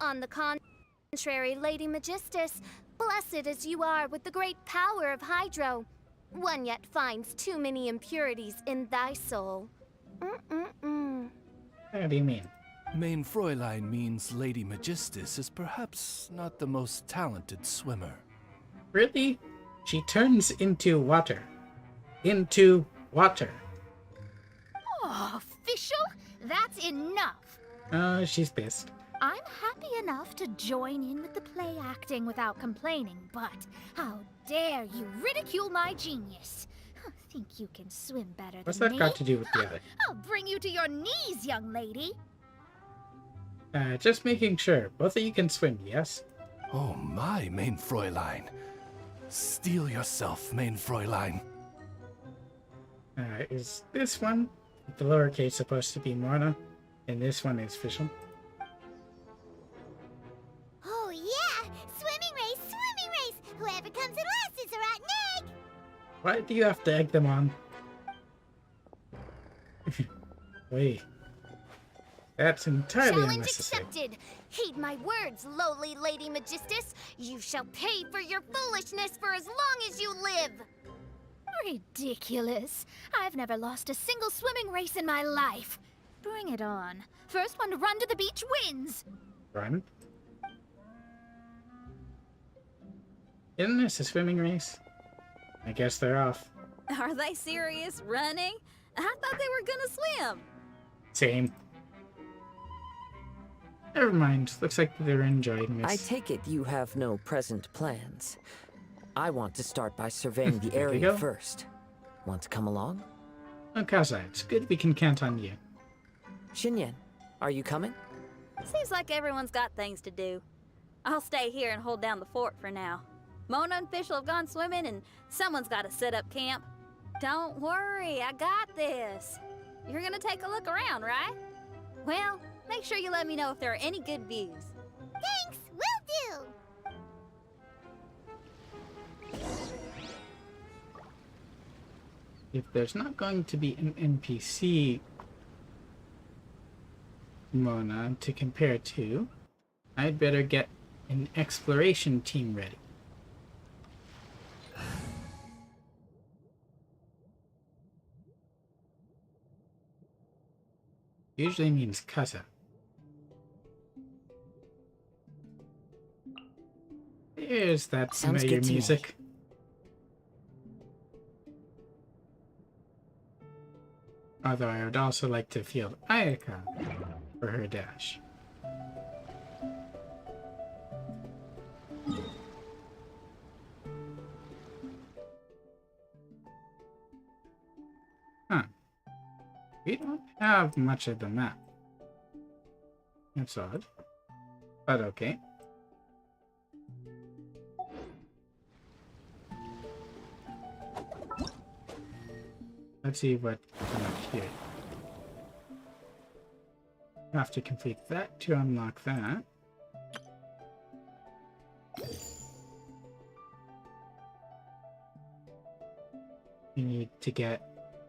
On the contrary, Lady Magistus, blessed as you are with the great power of Hydro, one yet finds too many impurities in thy soul. How do you mean? Mein Fräulein means Lady Magistus is perhaps not the most talented swimmer. Really? She turns into water. Into water. Oh, official? That's enough. She's pissed. I'm happy enough to join in with the play acting without complaining, but how dare you ridicule my genius? Think you can swim better What's than that me? got to do with the other? I'll bring you to your knees, young lady. Just making sure. Both of you can swim, yes? Oh my, Mein Fräulein. Steel yourself, Mein Fräulein. Is this one, the lowercase, supposed to be Morna? And this one is Fischl? Oh yeah! Swimming race! Whoever comes in last is a rotten egg! Why do you have to egg them on? Wait. That's entirely Challenge unnecessary. accepted! Heed my words, lowly Lady Magistus. You shall pay for your foolishness for as long as you live! Ridiculous. I've never lost a single swimming race in my life. Bring it on. First one to run to the beach wins. Run? Isn't this a swimming race? I guess they're off. Are they serious running? I thought they were gonna swim. Same. Never mind. Looks like they're enjoying this. I take it you have no present plans. I want to start by surveying the There we area go. first. Want to come along? Oh, Kaza, it's good we can count on you. Xinyan, are you coming? Seems like everyone's got things to do. I'll stay here and hold down the fort for now. Mona and Fischl have gone swimming, and someone's got to set up camp. Don't worry, I got this. You're gonna take a look around, right? Well, make sure you let me know if there are any good views. Thanks, will do! If there's not going to be an NPC Mona to compare to, I'd better get an exploration team ready. Usually means Kaza. There's that Sounds familiar good to me. music. Although I would also like to field Ayaka for her dash. Huh. We don't have much of the map. That's odd. But okay. Let's see what comes up here. Have to complete that to unlock that. You need to get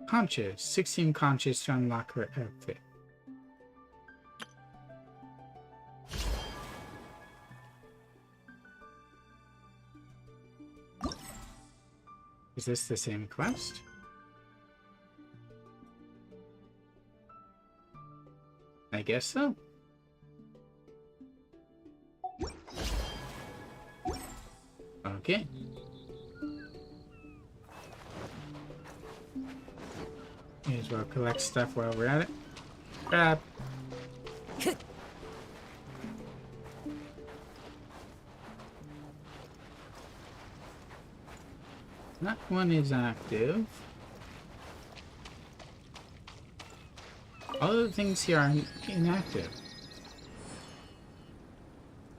conches, 16 conches to unlock her outfit. Is this the same quest? I guess so. Okay. May as well collect stuff while we're at it. Grab. That one is active. All of the things here are inactive.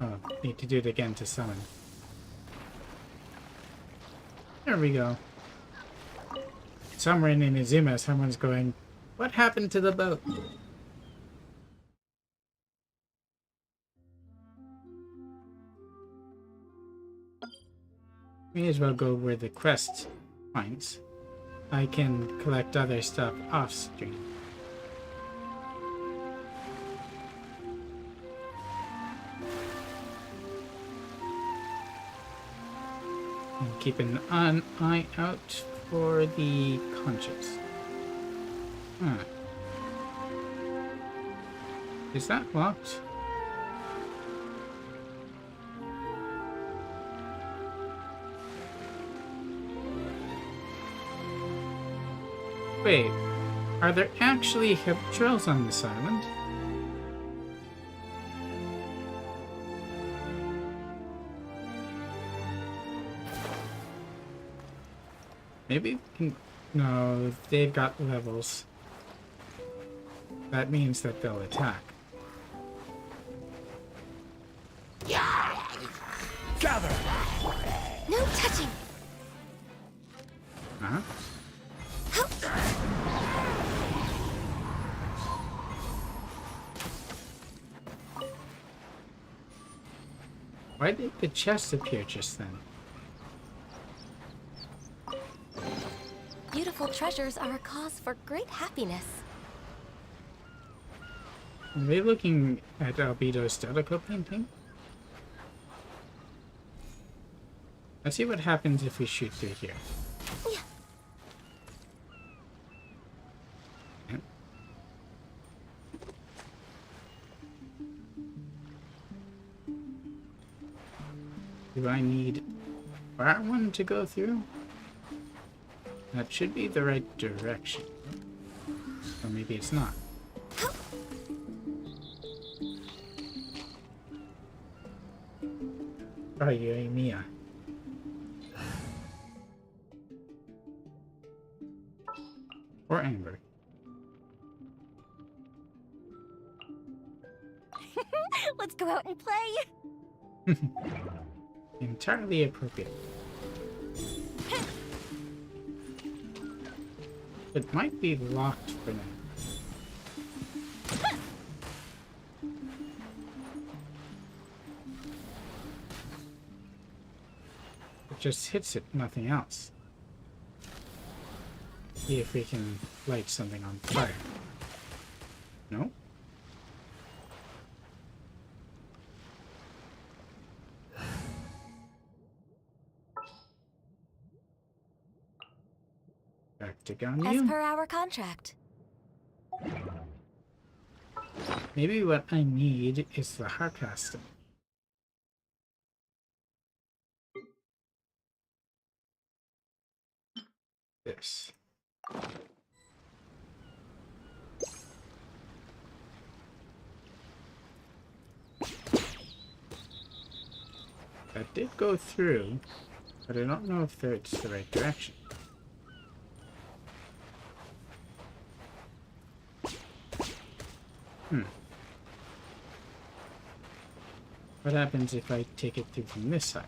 Oh, need to do it again to summon. There we go. Somewhere in Inazuma, someone's going, "What happened to the boat?" May as well go where the quest points. I can collect other stuff off stream. And keep an eye out for the conches. Huh. Is that locked? Wait, are there actually hip trails on this island? Maybe we can... No, they've got levels. That means that they'll attack. Gather! No touching! Huh? Why did the chest appear just then? Beautiful treasures are a cause for great happiness. Are they looking at Albedo's Delico painting? Let's see what happens if we shoot through here. Yeah. Yep. Do I need that one to go through? That should be the right direction. Or maybe it's not. Ay, Mia. Or Amber. Let's go out and play. Entirely appropriate. It might be locked for now. It just hits it, nothing else. See if we can light something on fire. No? Back to As Ganyu. per our contract. Maybe what I need is the Harkaston. This. That did go through, but I don't know if it's the right direction. What happens if I take it through from this side?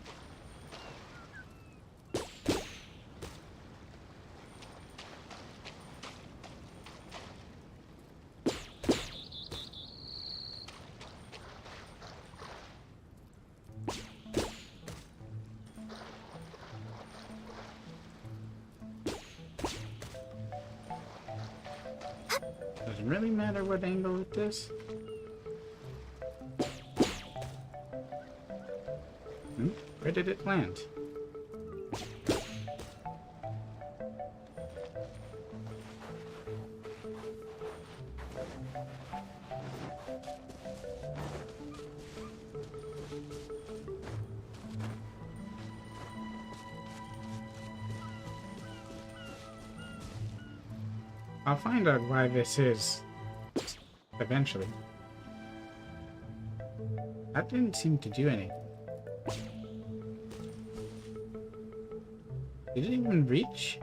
Doesn't really matter what angle it is. Where did it land? I'll find out why this is eventually. That didn't seem to do anything. Did it even reach?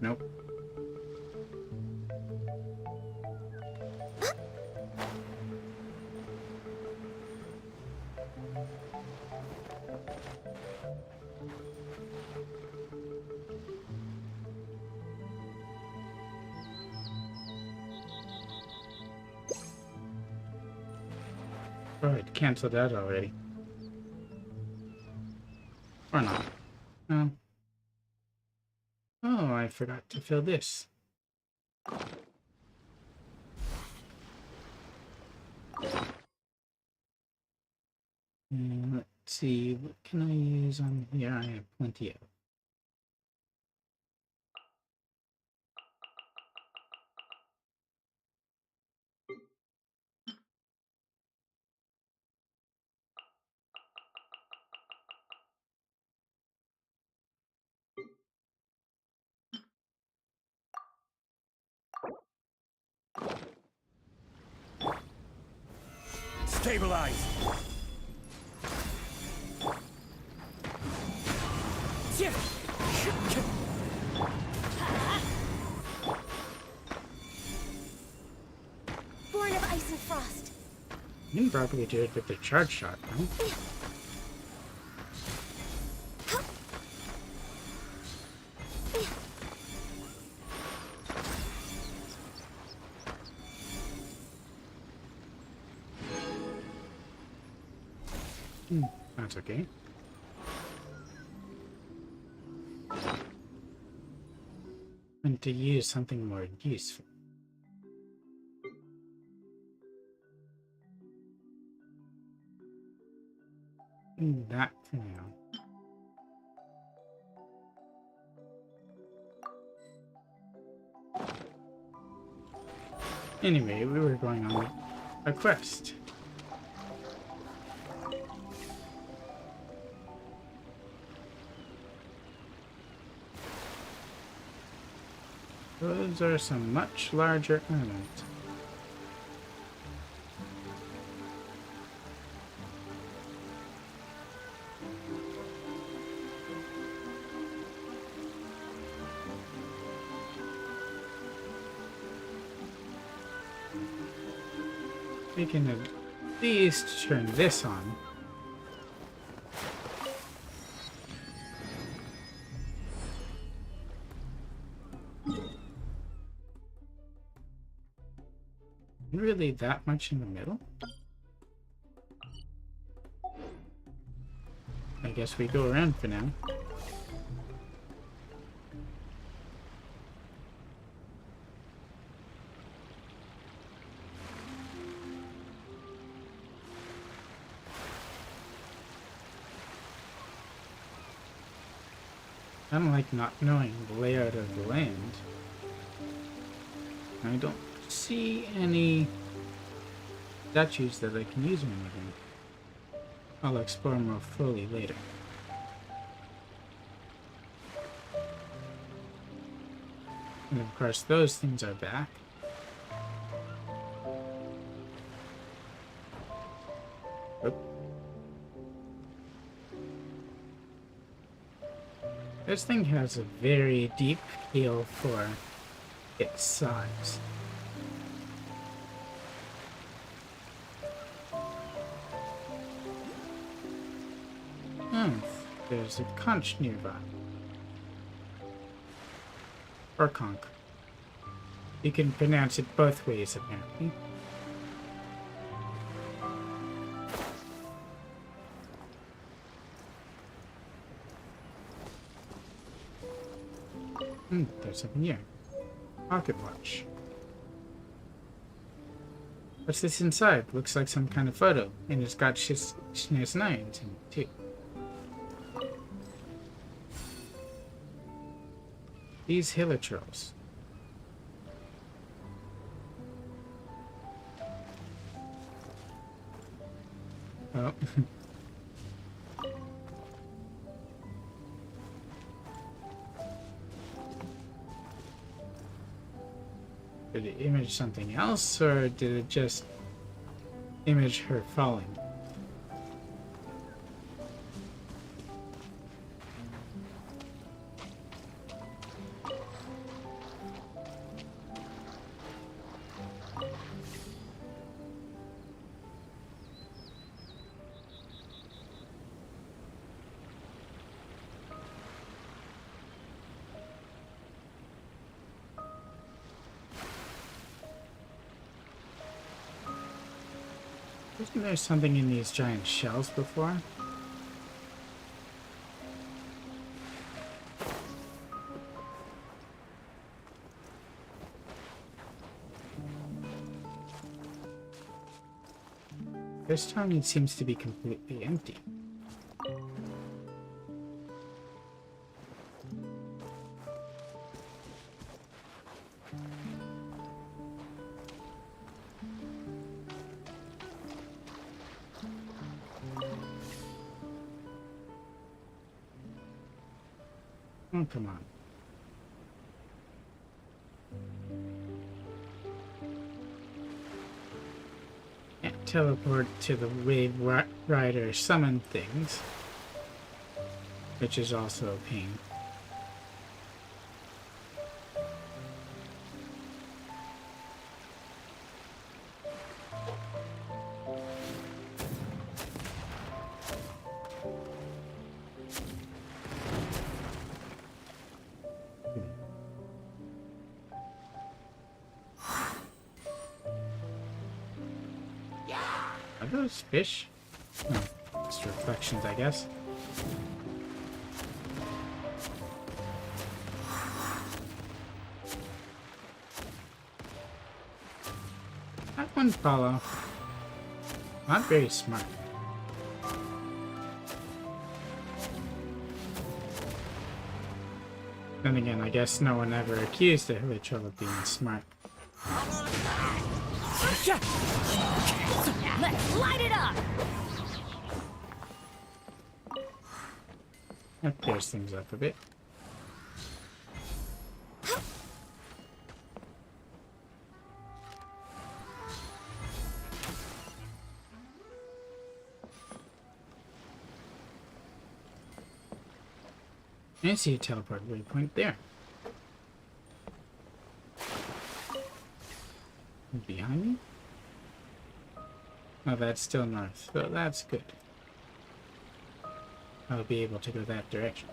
Nope. Oh, it canceled out already. Or not. No. Oh, I forgot to fill this. Let's see, what can I use on here? I have plenty of. Stabilize! Born of ice and frost. You can probably do it with the charge shot, no? That's okay. And to use something more useful. That for now. Anyway, we were going on a quest. Those are some much larger elements. We can at least turn this on. Really that much in the middle? I guess we go around for now. I don't like not knowing the layout of the land. I don't see any statues that I can use or anything. I'll explore more fully later. And of course those things are back. Oop. This thing has a very deep feel for its size. There's a conch nearby. Or conch. You can pronounce it both ways, apparently. There's something here. Pocket watch. What's this inside? Looks like some kind of photo, and it's got Schneer's nines in it too. These hilichurls. Oh. Did it image something else, or did it just image her falling? Wasn't there something in these giant shells before? This time it seems to be completely empty. Oh, come on. Can't teleport to the wave rider summon things, which is also a pain. Are those fish? No, just reflections, I guess. That one follow. Not very smart. Then again, I guess no one ever accused the hilichurl of being smart. Let's light it up! That clears things up a bit. I see a teleport waypoint there. Behind me? Oh, that's still north, so that's good. I'll be able to go that direction.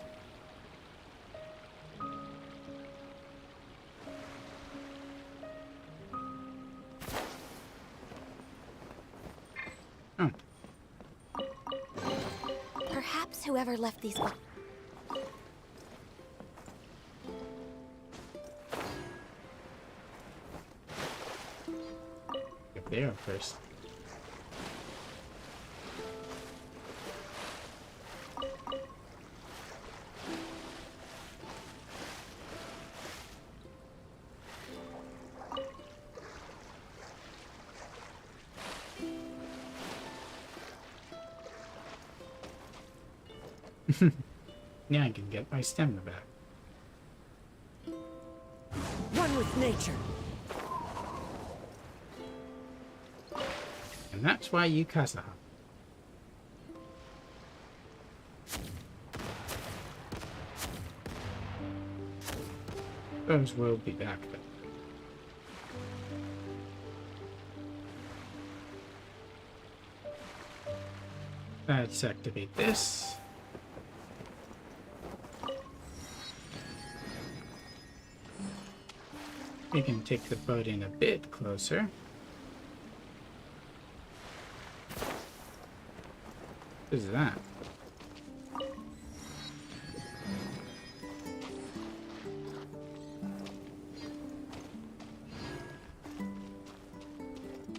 Oh. Perhaps whoever left these... Get there first. Now I can get my stamina back. One with nature. And that's why you Kazaha. Those will be back though. Let's activate this. We can take the boat in a bit closer. What is that?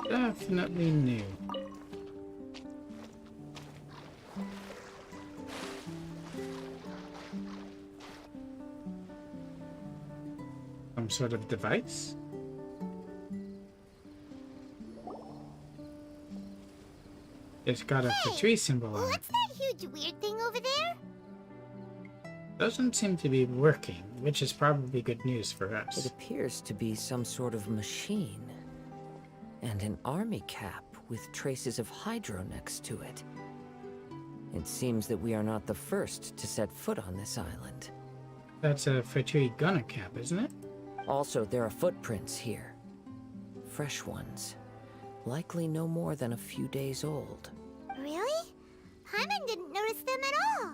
Definitely new. Some sort of device? It's got a Fatui symbol on it. What's that huge weird thing over there? Doesn't seem to be working, which is probably good news for It us. appears to be some sort of machine. And an army cap with traces of hydro next to it. It seems that we are not the first to set foot on this island. That's a Fatui gunner cap, isn't it? Also, there are footprints here. Fresh ones. Likely no more than a few days old. Really? Paimon didn't notice them at all.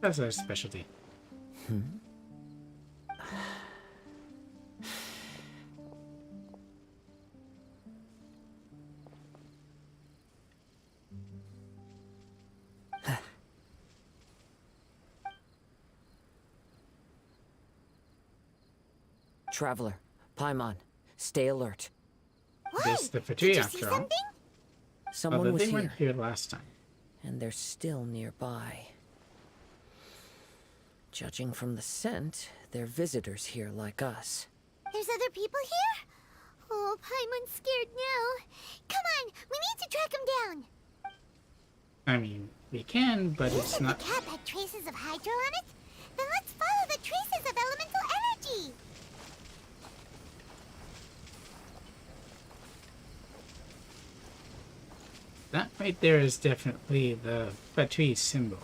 That's our specialty. Traveler, Paimon, stay alert. What? This the Did Fatui you see after all. something? Someone Although was they here, weren't here last time. and they're still nearby. Judging from the scent, they're visitors here like us. There's other people here? Oh, Paimon's scared now. Come on, we need to track him down. I mean, we can, but You it's said not. the cap had traces of hydro on it? Then let's follow the traces of elemental energy. That right there is definitely the Fatui symbol.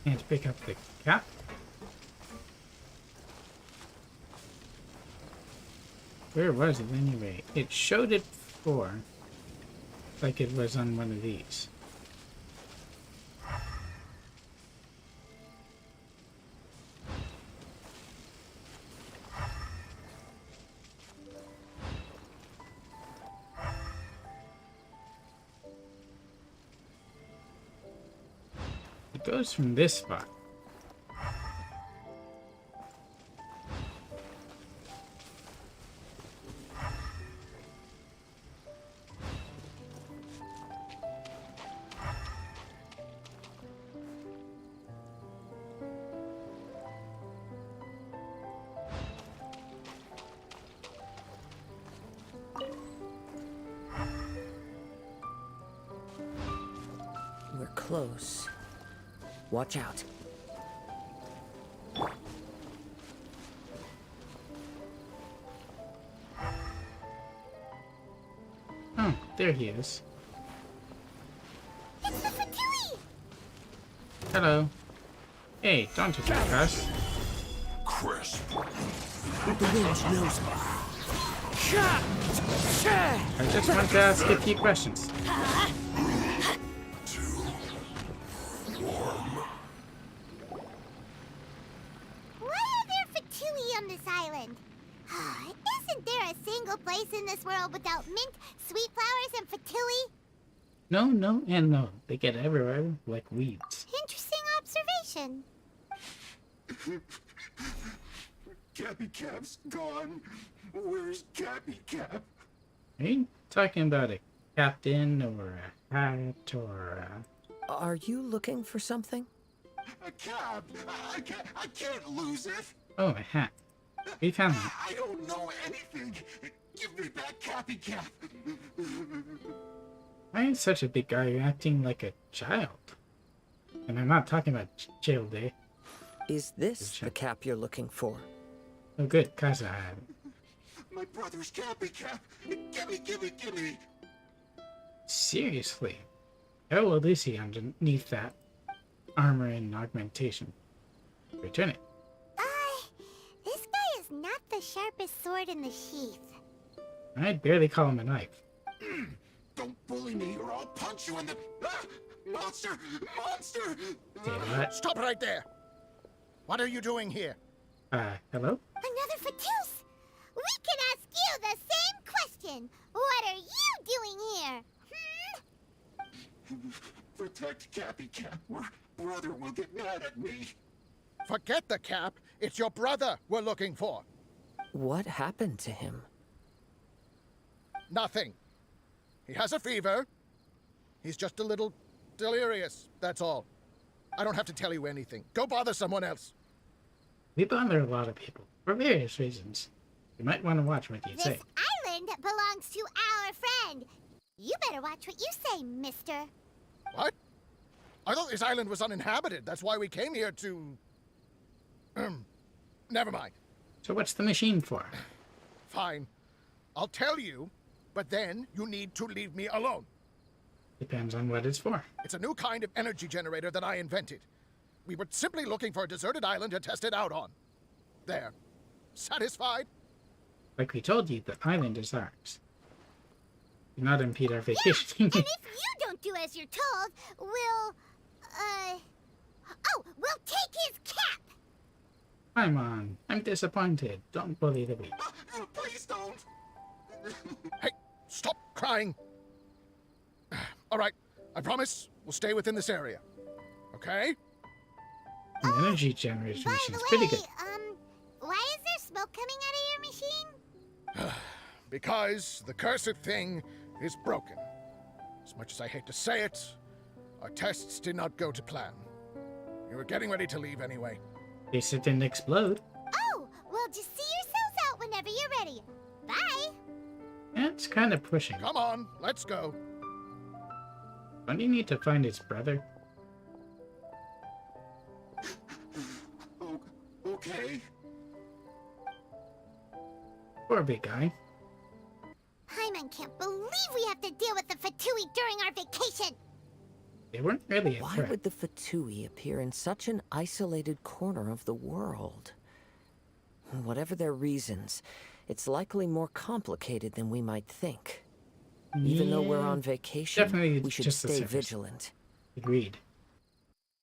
Can't pick up the cap. Where was it anyway? It showed it before. Like it was on one of these. It goes from this spot. We're close. Watch out. Oh, there he is. It's the Fatui! Hello. Hey, don't attack us. Crisp. I just want to ask a few questions. Why are there Fatui on this island? Isn't there a single place in this world without mint, sweet flowers, and Fatui? No, no, and no. They get everywhere like weeds. Interesting observation. Cappy Cap's gone. Where's Cappy Cap? Are you talking about a captain or a hat or a... Are you looking for something? A cap. I can't lose it. Oh, a hat. We found that. I don't know anything. Give me back Cappy Cap. Why is such a big guy You're acting like a child? And I'm not talking about jail day. Is this the cap you're looking for? Oh good, Kaza had it. My brother's Cappy Cap. Gimme. Seriously? Oh, well, Lucy underneath that armor and augmentation. Return it. This guy is not the sharpest sword in the sheath. I'd barely call him a knife. Don't bully me or I'll punch you in the... Ah! Monster! Monster! Say what? Stop right there! What are you doing here? Hello? Another Fatus! We can ask you the same question! What are you doing here? Protect Cappy Cat or brother will get mad at me. Forget the cap. It's your brother we're looking for. What happened to him? Nothing. He has a fever. He's just a little delirious, that's all. I don't have to tell you anything. Go bother someone else. We bother a lot of people for various reasons. You might want to watch what you say. This island belongs to our friend. You better watch what you say, mister. What? I thought this island was uninhabited. That's why we came here to... Never mind. So what's the machine for? Fine. I'll tell you, but then you need to leave me alone. Depends on what it's for. It's a new kind of energy generator that I invented. We were simply looking for a deserted island to test it out on. There. Satisfied? Like we told you, the island is ours. Do not impede our vacation. And if you don't do as you're told, we'll take his cap! I'm on. I'm disappointed. Don't bully the weak. Please don't. Hey, stop crying. All right, I promise we'll stay within this area. Okay? An energy generation By machine's the pretty way, good. why is there smoke coming out of your machine? Because the cursed thing is broken. As much as I hate to say it, our tests did not go to plan. We were getting ready to leave anyway. At least it didn't explode. Oh, well, just see yourselves out whenever you're ready. Bye! That's kind of pushing. Come on, let's go. Don't you need to find his brother? Oh, okay. Poor big guy. Hyman can't believe we have to deal with the Fatui during our vacation! They weren't really a Why threat. would the Fatui appear in such an isolated corner of the world? Whatever their reasons, it's likely more complicated than we might think. Even though we're on vacation, definitely we should just the stay surface. vigilant. Agreed.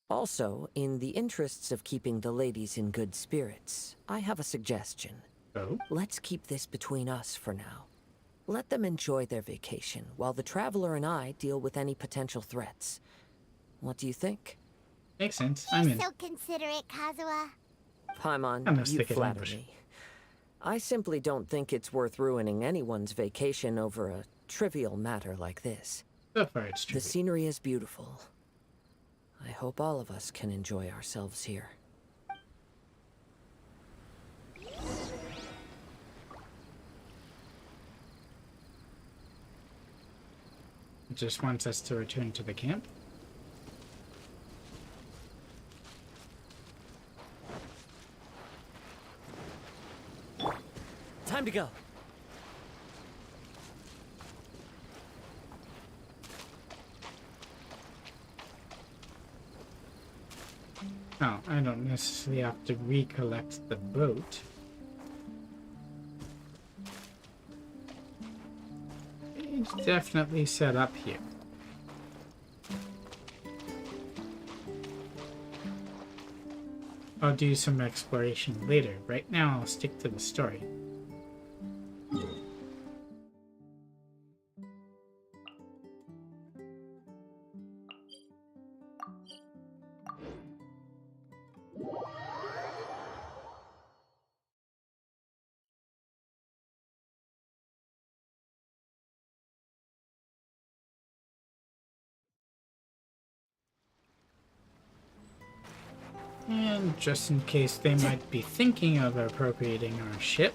Also, in the interests of keeping the ladies in good spirits, I have a suggestion. Oh? Let's keep this between us for now. Let them enjoy their vacation, while the Traveler and I deal with any potential threats. What do you think? Makes sense. You're I'm in. so considerate, Kazuha. Paimon, I'm a you stick it in flatter bush. me. I simply don't think it's worth ruining anyone's vacation over a trivial matter like this. So far, it's true. The scenery is beautiful. I hope all of us can enjoy ourselves here. It just wants us to return to the camp. Time to go. No, I don't necessarily have to recollect the boat. It's definitely set up here. I'll do some exploration later. Right now, I'll stick to the story. And just in case they might be thinking of appropriating our ship.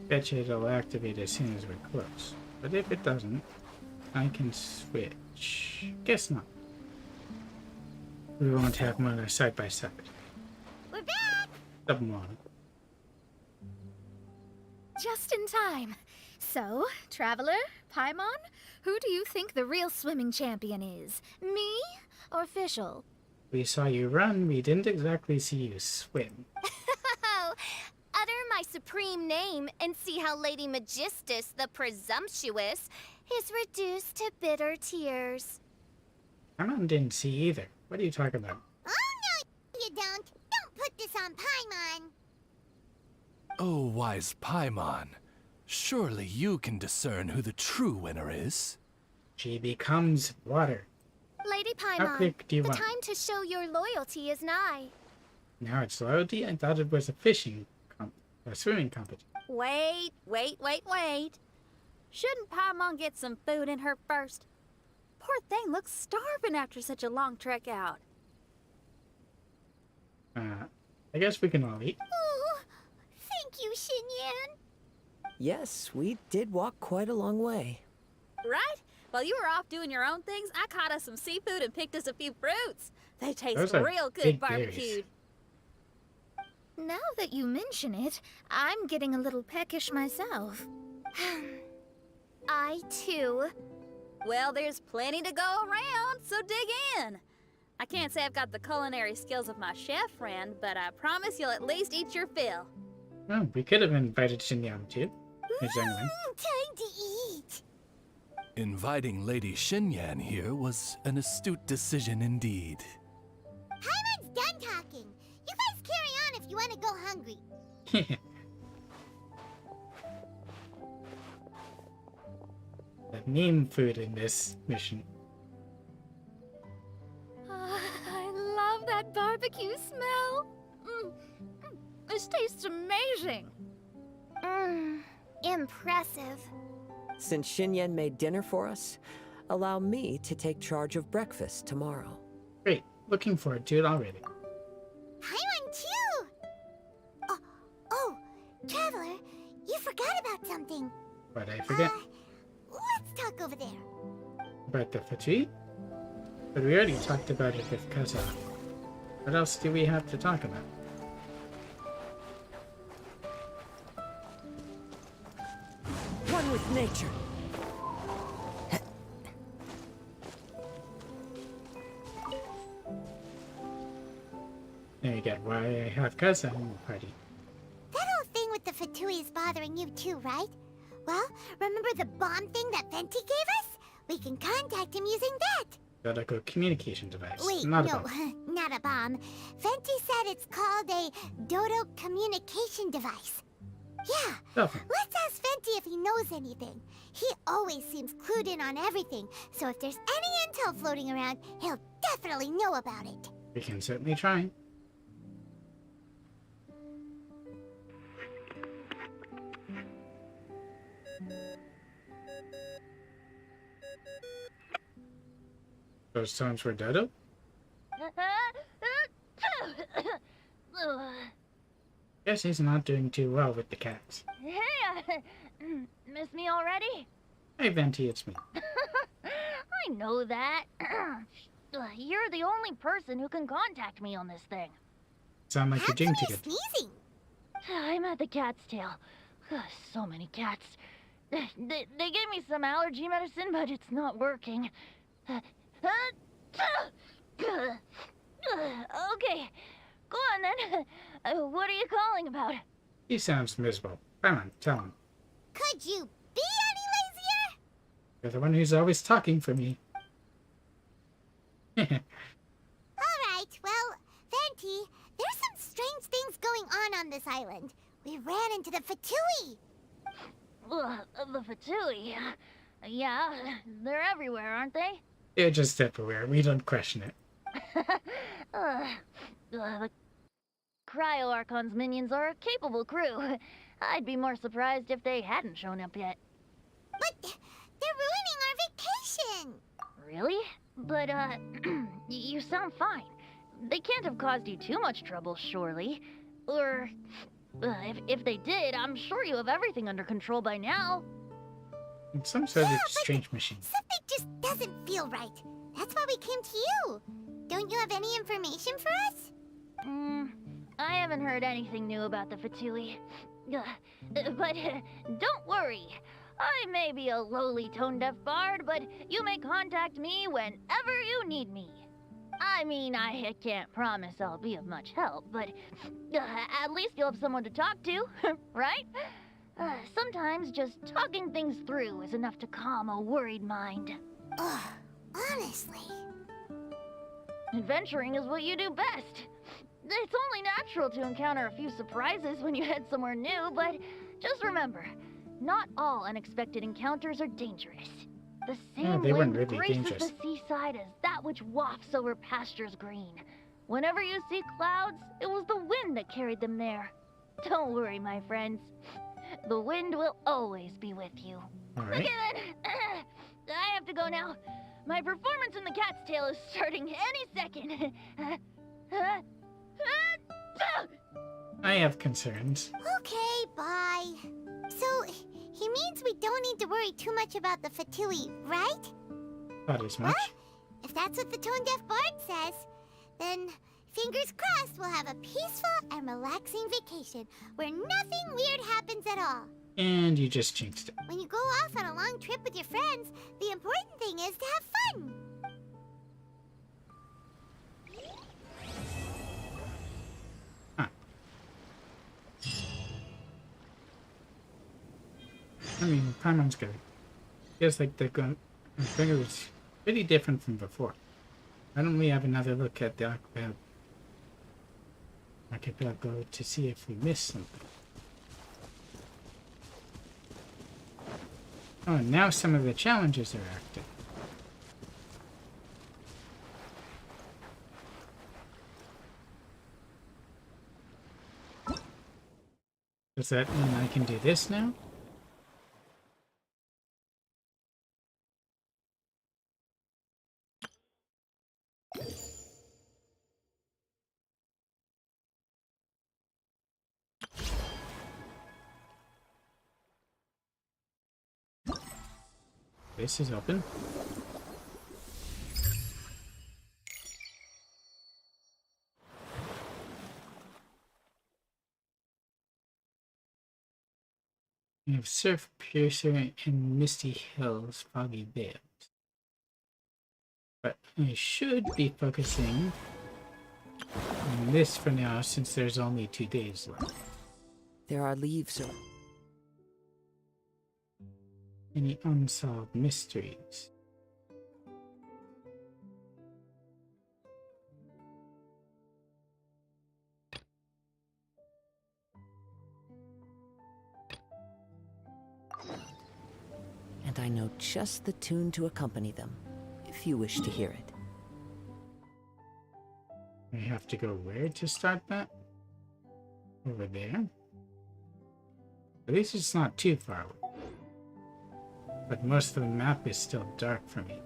Betcha it'll activate as soon as we're close. But if it doesn't, I can switch. Guess not. We won't have Mona side by side. We're back! Double Mona. Just in time. So, Traveler, Paimon, who do you think the real swimming champion is? Me or Fischl? We saw you run, we didn't exactly see you swim. Oh, utter my supreme name and see how Lady Magistus the Presumptuous is reduced to bitter tears. Paimon didn't see either. What are you talking about? Oh, no, you don't. Don't put this on Paimon. Oh, wise Paimon. Surely you can discern who the true winner is. She becomes water. Lady How Paimon, quick do you the want? time to show your loyalty is nigh. Now it's loyalty? I thought it was a swimming competition. Wait. Shouldn't Paimon get some food in her first? Poor thing looks starving after such a long trek out. I guess we can all eat. Oh, thank you, Xinyan. Yes, we did walk quite a long way. Right? While you were off doing your own things, I caught us some seafood and picked us a few fruits. They taste Those are real good big barbecued. Now that you mention it, I'm getting a little peckish myself. I too. Well, there's plenty to go around, so dig in. I can't say I've got the culinary skills of my chef friend, but I promise you'll at least eat your fill. Well, we could have invited Xinyan too. Hey, Zhengwen. Time to eat. Inviting Lady Xinyan here was an astute decision indeed. Paimon's done talking. You guys carry on if you want to go hungry. The main food in this mission. I love that barbecue smell. This tastes amazing. Impressive. Since Xinyan made dinner for us, allow me to take charge of breakfast tomorrow. Great. Looking forward to it already. Paimon too. Oh, Traveler, you forgot about something. But I forget Let's talk over there. about the fatigue. But we already talked about it with Kaza. What else do we have to talk about? One with nature. There you get why I have Kaza in the party. That whole thing with the Fatui is bothering you too, right? Well, remember the bomb thing that Venti gave us? We can contact him using that. Got a communication device. Wait, not no, a bomb. not a bomb. Venti said it's called a Dodo communication device. Yeah, Nothing. let's ask Venti if he knows anything. He always seems clued in on everything, so if there's any intel floating around, he'll definitely know about it. We can certainly try. Those sounds were Dodo? Guess he's not doing too well with the cats. Hey, miss me already? Hey Venti, it's me. I know that. You're the only person who can contact me on this thing. Sound like a gym Actually ticket. sneezing. I'm at the cat's tail. So many cats. They gave me some allergy medicine, but it's not working. Okay, go on then. What are you calling about? He sounds miserable. Come on, tell him. Could you be any lazier? You're the one who's always talking for me. All right, well, Venti, there's some strange things going on this island. We ran into the Fatui. The Fatui. Yeah, they're everywhere, aren't they? They're just everywhere. We don't question it. The Cryo Archon's minions are a capable crew. I'd be more surprised if they hadn't shown up yet. But they're ruining our vacation. Really? But, you sound fine. They can't have caused you too much trouble, surely. Or, if they did, I'm sure you have everything under control by now. It's some sort of Yeah, strange machine. Something just doesn't feel right. That's why we came to you. Don't you have any information for us? I haven't heard anything new about the Fatui. But don't worry. I may be a lowly tone-deaf bard, but you may contact me whenever you need me. I mean, I can't promise I'll be of much help, but at least you'll have someone to talk to, right? Sometimes just talking things through is enough to calm a worried mind. Ugh, honestly. Adventuring is what you do best. It's only natural to encounter a few surprises when you head somewhere new, but just remember, not all unexpected encounters are dangerous. The same they weren't wind really graces dangerous. the seaside as that which wafts over pastures green. Whenever you see clouds, it was the wind that carried them there. Don't worry, my friends. The wind will always be with you. All right. Okay then. I have to go now. My performance in the cat's tail is starting any second. I have concerns. Okay, bye. So, he means we don't need to worry too much about the Fatui, right? Thought as much. Huh? If that's what the tone-deaf bard says, then fingers crossed we'll have a peaceful and relaxing vacation where nothing weird happens at all. And you just jinxed it. When you go off on a long trip with your friends, the important thing is to have fun. I mean, Paimon's good. Feels like they're going. I think it was pretty different from before. Why don't we have another look at the archipelago to see if we missed something? Oh, now some of the challenges are active. Does that mean I can do this now? This is open. We have Surf Piercer and Misty Hills Foggy Veils. But I should be focusing on this for now since there's only 2 days left. There are leaves. Any unsolved mysteries? And I know just the tune to accompany them, if you wish to hear it. I have to go where to start that? Over there? At least it's not too far away. But most of the map is still dark for me.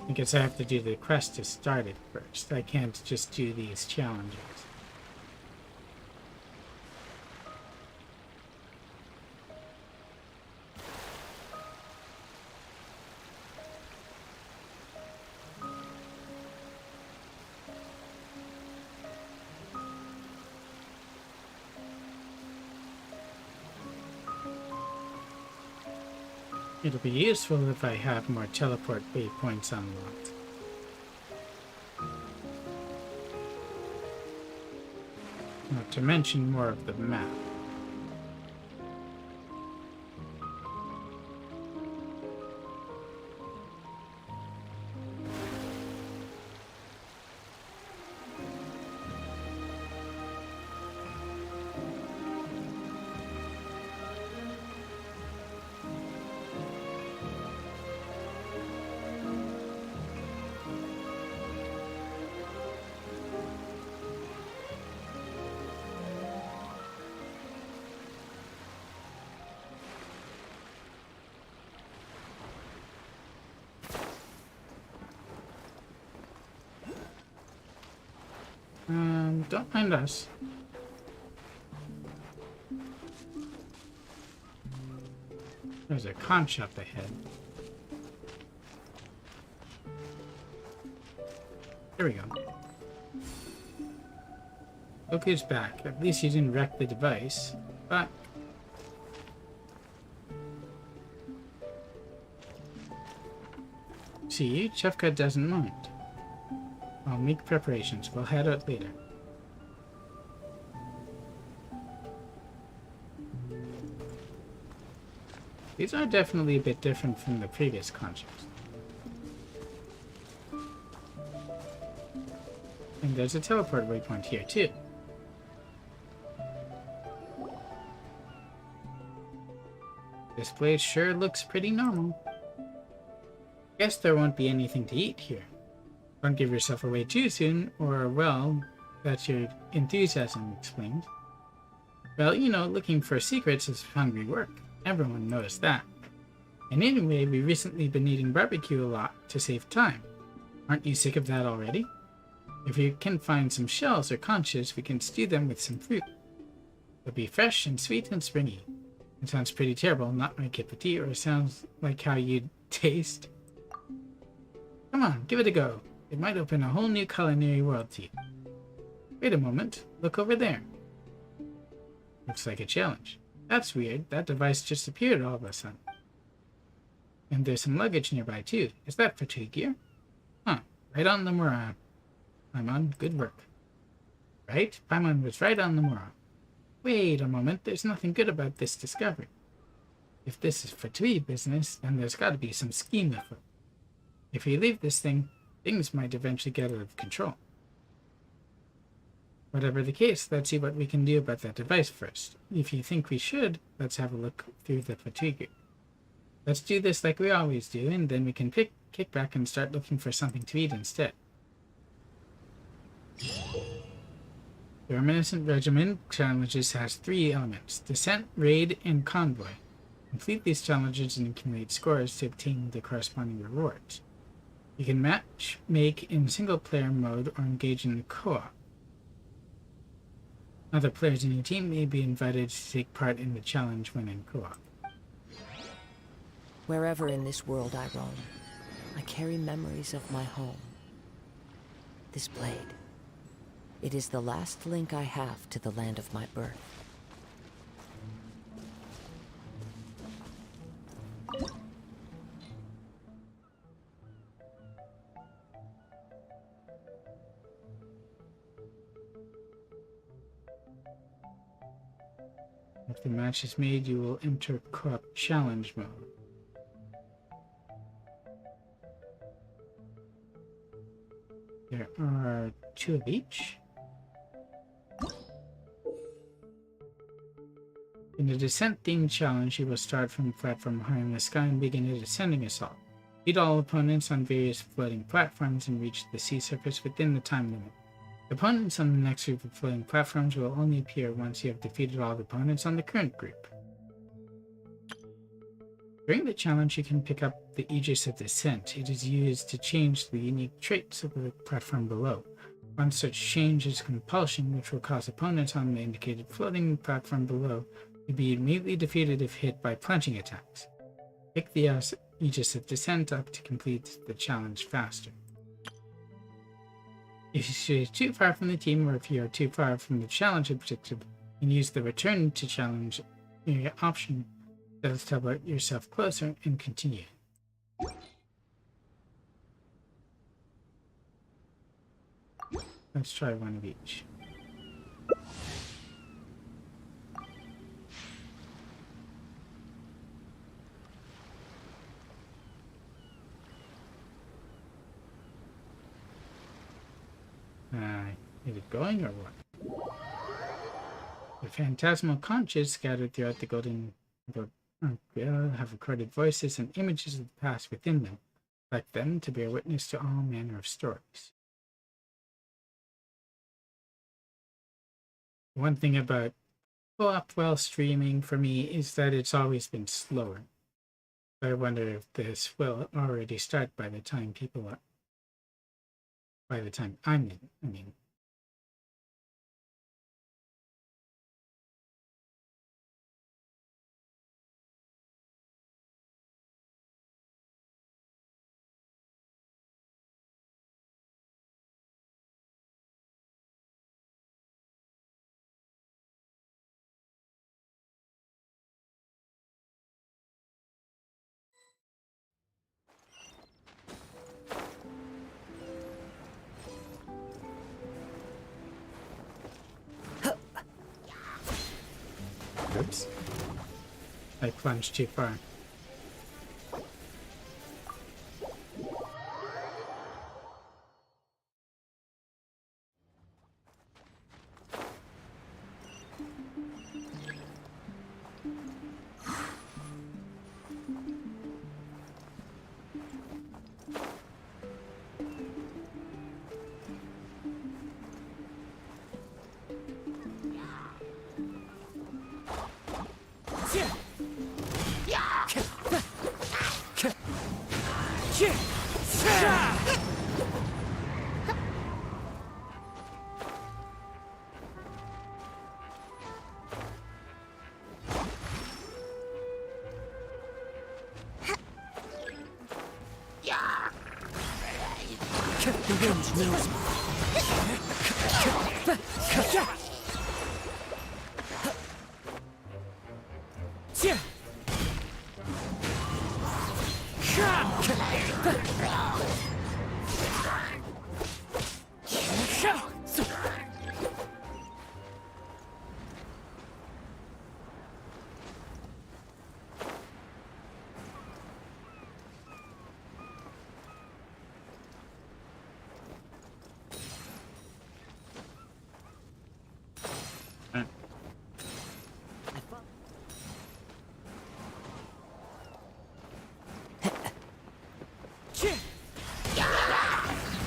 I guess I have to do the quest to start it first. I can't just do these challenges. It'll be useful if I have more teleport waypoints unlocked. Not to mention more of the map. Don't mind us. There's a con shop ahead. There we go. Goku's back. At least you didn't wreck the device. But see, Chefka doesn't mind. I'll make preparations. We'll head out later. These are definitely a bit different from the previous concepts. And there's a teleport waypoint here too. This place sure looks pretty normal. Guess there won't be anything to eat here. Don't give yourself away too soon, or, well, that's your enthusiasm explained. Well, you know, looking for secrets is hungry work. Everyone knows that. And anyway, we've recently been eating barbecue a lot to save time. Aren't you sick of that already? If you can find some shells or conches, we can stew them with some fruit. They'll be fresh and sweet and springy. It sounds pretty terrible, not my cup of tea, or sounds like how you'd taste. Come on, give it a go. It might open a whole new culinary world to you. Wait a moment, look over there. Looks like a challenge. That's weird, that device just appeared all of a sudden. And there's some luggage nearby too. Is that fatigue gear? Huh, right on the Mura. Paimon, good work. Right? Paimon was right on the Mura. Wait a moment, there's nothing good about this discovery. If this is Fatui business, then there's got to be some scheme afoot. If we leave this thing, things might eventually get out of control. Whatever the case, let's see what we can do about that device first. If you think we should, let's have a look through the fatigue. Let's do this like we always do, and then we can kick back and start looking for something to eat instead. The Reminiscent Regiment challenges has 3 elements: Descent, Raid, and Convoy. Complete these challenges and accumulate scores to obtain the corresponding rewards. You can match make in single-player mode or engage in co-op. Other players in your team may be invited to take part in the challenge when in co-op. Wherever in this world I roam, I carry memories of my home. This blade. It is the last link I have to the land of my birth. If the match is made, you will enter co-op challenge mode. There are 2 of each. In the descent-themed challenge, you will start from a platform high in the sky and begin a descending assault. Beat all opponents on various floating platforms and reach the sea surface within the time limit. Opponents on the next group of floating platforms will only appear once you have defeated all the opponents on the current group. During the challenge, you can pick up the Aegis of Descent. It is used to change the unique traits of the platform below. One such change is Compulsion, which will cause opponents on the indicated floating platform below to be immediately defeated if hit by plunging attacks. Pick the Aegis of Descent up to complete the challenge faster. If you stray too far from the team, or if you are too far from the challenge objective, you can use the Return to Challenge area option to teleport yourself closer and continue. Let's try one of each. Is it going or what? The phantasmal conches scattered throughout the Golden Apple Archipelago have recorded voices and images of the past within them, like them to bear witness to all manner of stories. One thing about co-op while streaming for me is that it's always been slower. I wonder if this will already start by the time I'm in. I mean, Oops. I plunged too far. The wind knows me.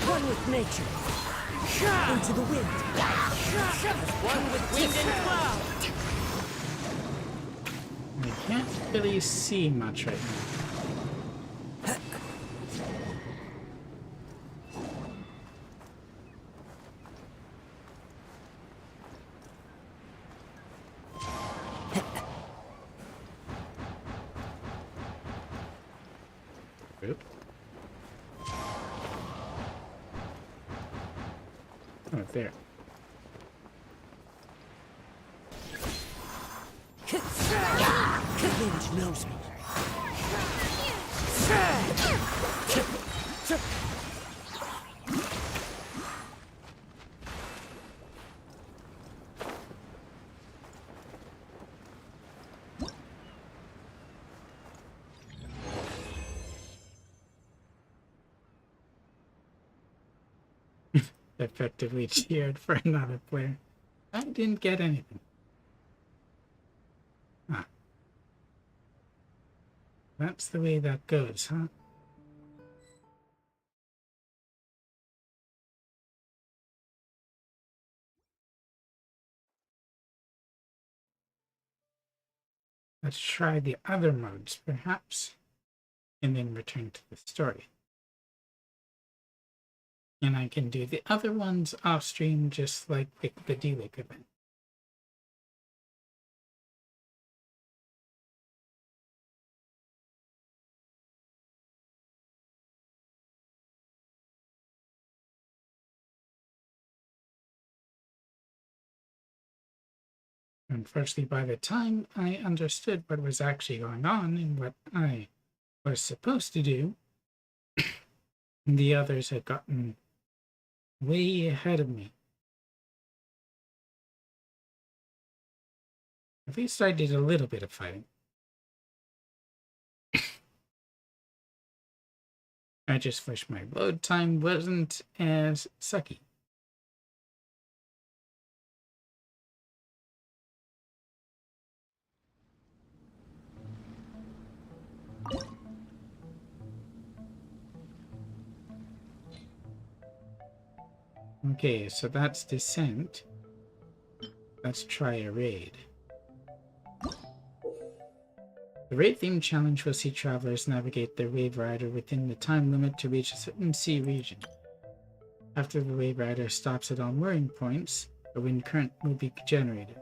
One with nature. Into the wind. One with wind and cloud. I can't really see much right now. Oop. Oh, there. The wind knows me. Effectively cheered for another player. I didn't get anything. Ah. That's the way that goes, huh? Let's try the other modes, perhaps, and then return to the story. And I can do the other ones off stream, just like the Diluc event. Unfortunately, by the time I understood what was actually going on and what I was supposed to do, the others had gotten way ahead of me. At least I did a little bit of fighting. I just wish my load time wasn't as sucky. Okay, so that's Descent. Let's try a raid. The raid theme challenge will see travelers navigate their wave rider within the time limit to reach a certain sea region. After the wave rider stops at all mooring points, a wind current will be generated.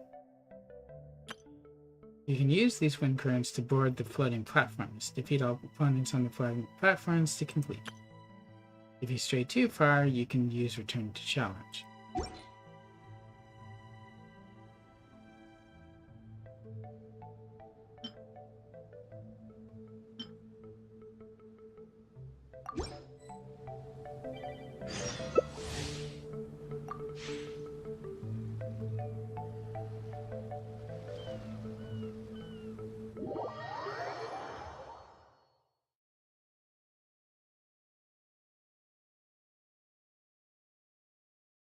You can use these wind currents to board the floating platforms. Defeat all opponents on the floating platforms to complete. If you stray too far, you can use Return to Challenge.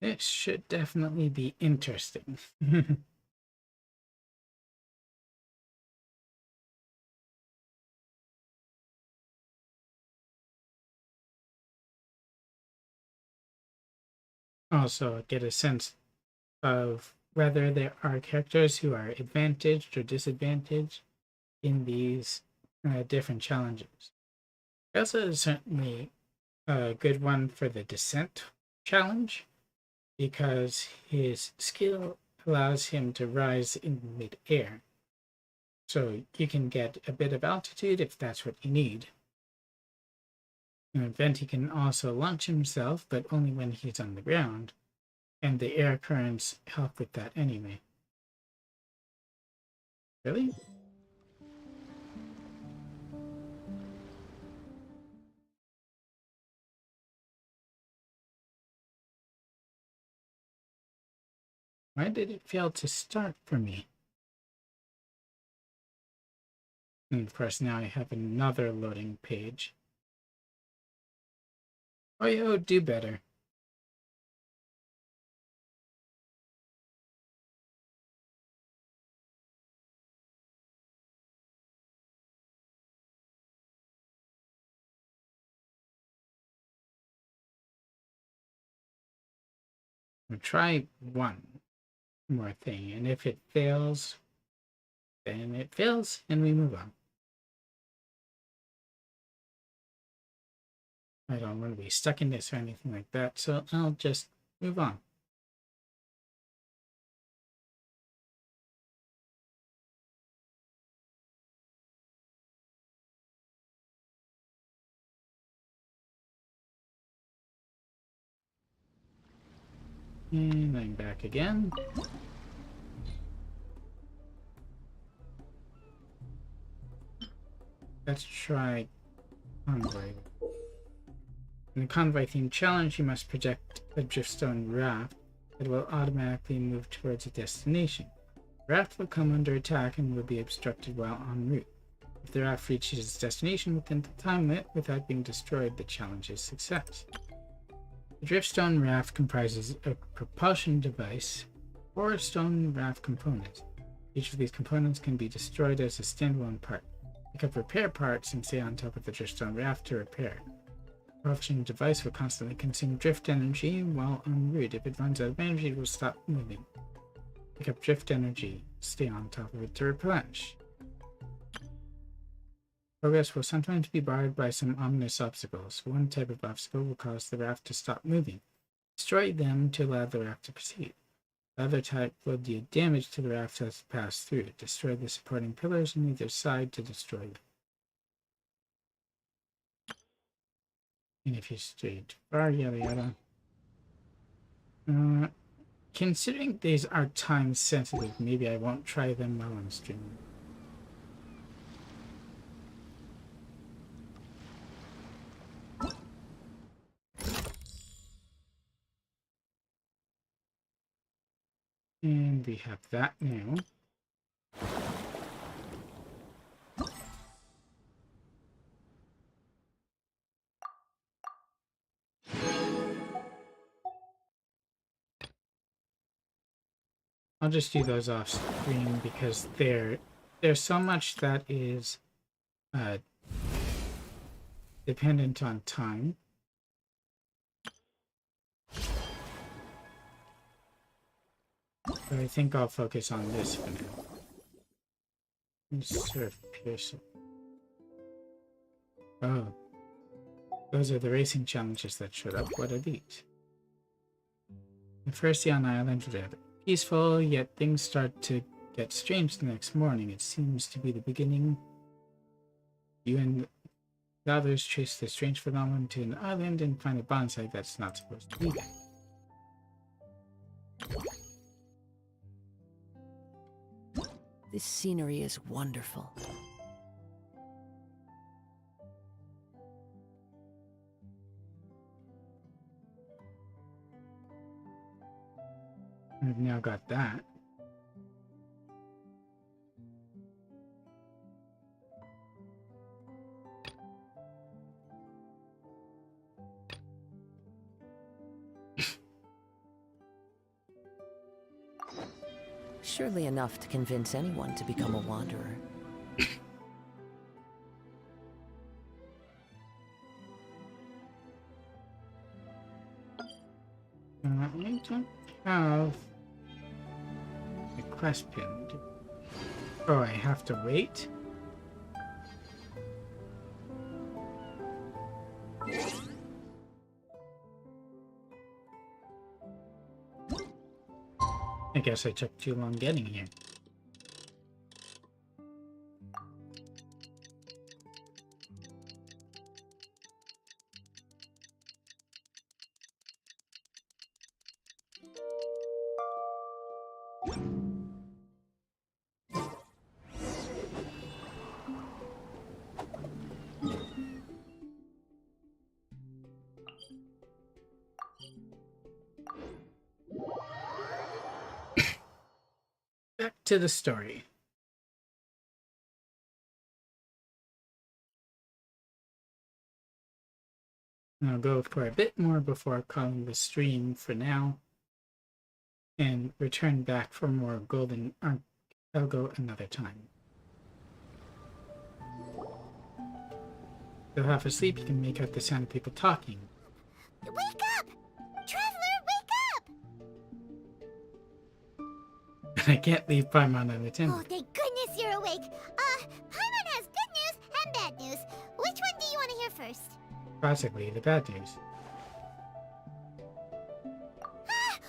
This should definitely be interesting. Also, get a sense of whether there are characters who are advantaged or disadvantaged in these different challenges. Elsa is certainly a good one for the descent challenge because his skill allows him to rise in mid-air. So you can get a bit of altitude if that's what you need. In Venti can also launch himself, but only when he's on the ground, and the air currents help with that anyway. Really? Why did it fail to start for me? And of course now I have another loading page. Oh, yo, do better. We'll try one more thing, and if it fails, then it fails, and we move on. I don't want to be stuck in this or anything like that, so I'll just move on. And I'm back again. Let's try Convoy. In the Convoy themed challenge, you must project a driftstone raft that will automatically move towards a destination. The raft will come under attack and will be obstructed while en route. If the raft reaches its destination within the time limit without being destroyed, the challenge is a success. The driftstone raft comprises a propulsion device or stone raft components. Each of these components can be destroyed as a standalone part. Pick up repair parts and stay on top of the driftstone raft to repair. The propulsion device will constantly consume drift energy while en route. If it runs out of energy, it will stop moving. Pick up drift energy, stay on top of it to replenish. Progress will sometimes be barred by some ominous obstacles. One type of obstacle will cause the raft to stop moving. Destroy them to allow the raft to proceed. The other type will deal damage to the raft as it passes through. Destroy the supporting pillars on either side to destroy them. And if you stray too far, yada yada. Considering these are time sensitive, maybe I won't try them while I'm streaming. And we have that now. I'll just do those off screen because there's so much that is dependent on time. But I think I'll focus on this for now. Surf Pearson. Oh. Those are the racing challenges that showed up. What are these? The first day on the island was rather peaceful, yet things start to get strange the next morning. It seems to be the beginning. You and the others trace the strange phenomenon to an island and find a bonsai that's not supposed to be there. This scenery is wonderful. I've now got that. Surely enough to convince anyone to become a wanderer. I don't have a quest pinned. Oh, I have to wait? I guess I took too long getting here. Back to the story. I'll go for a bit more before calling the stream for now, and return back for more Golden Archipelago another time. Still half asleep, you can make out the sound of people talking. Wake up! Traveler, wake up! I can't leave Paimon unattended. Oh, thank goodness you're awake. Paimon has good news and bad news. Which one do you want to hear first? Classically, the bad news.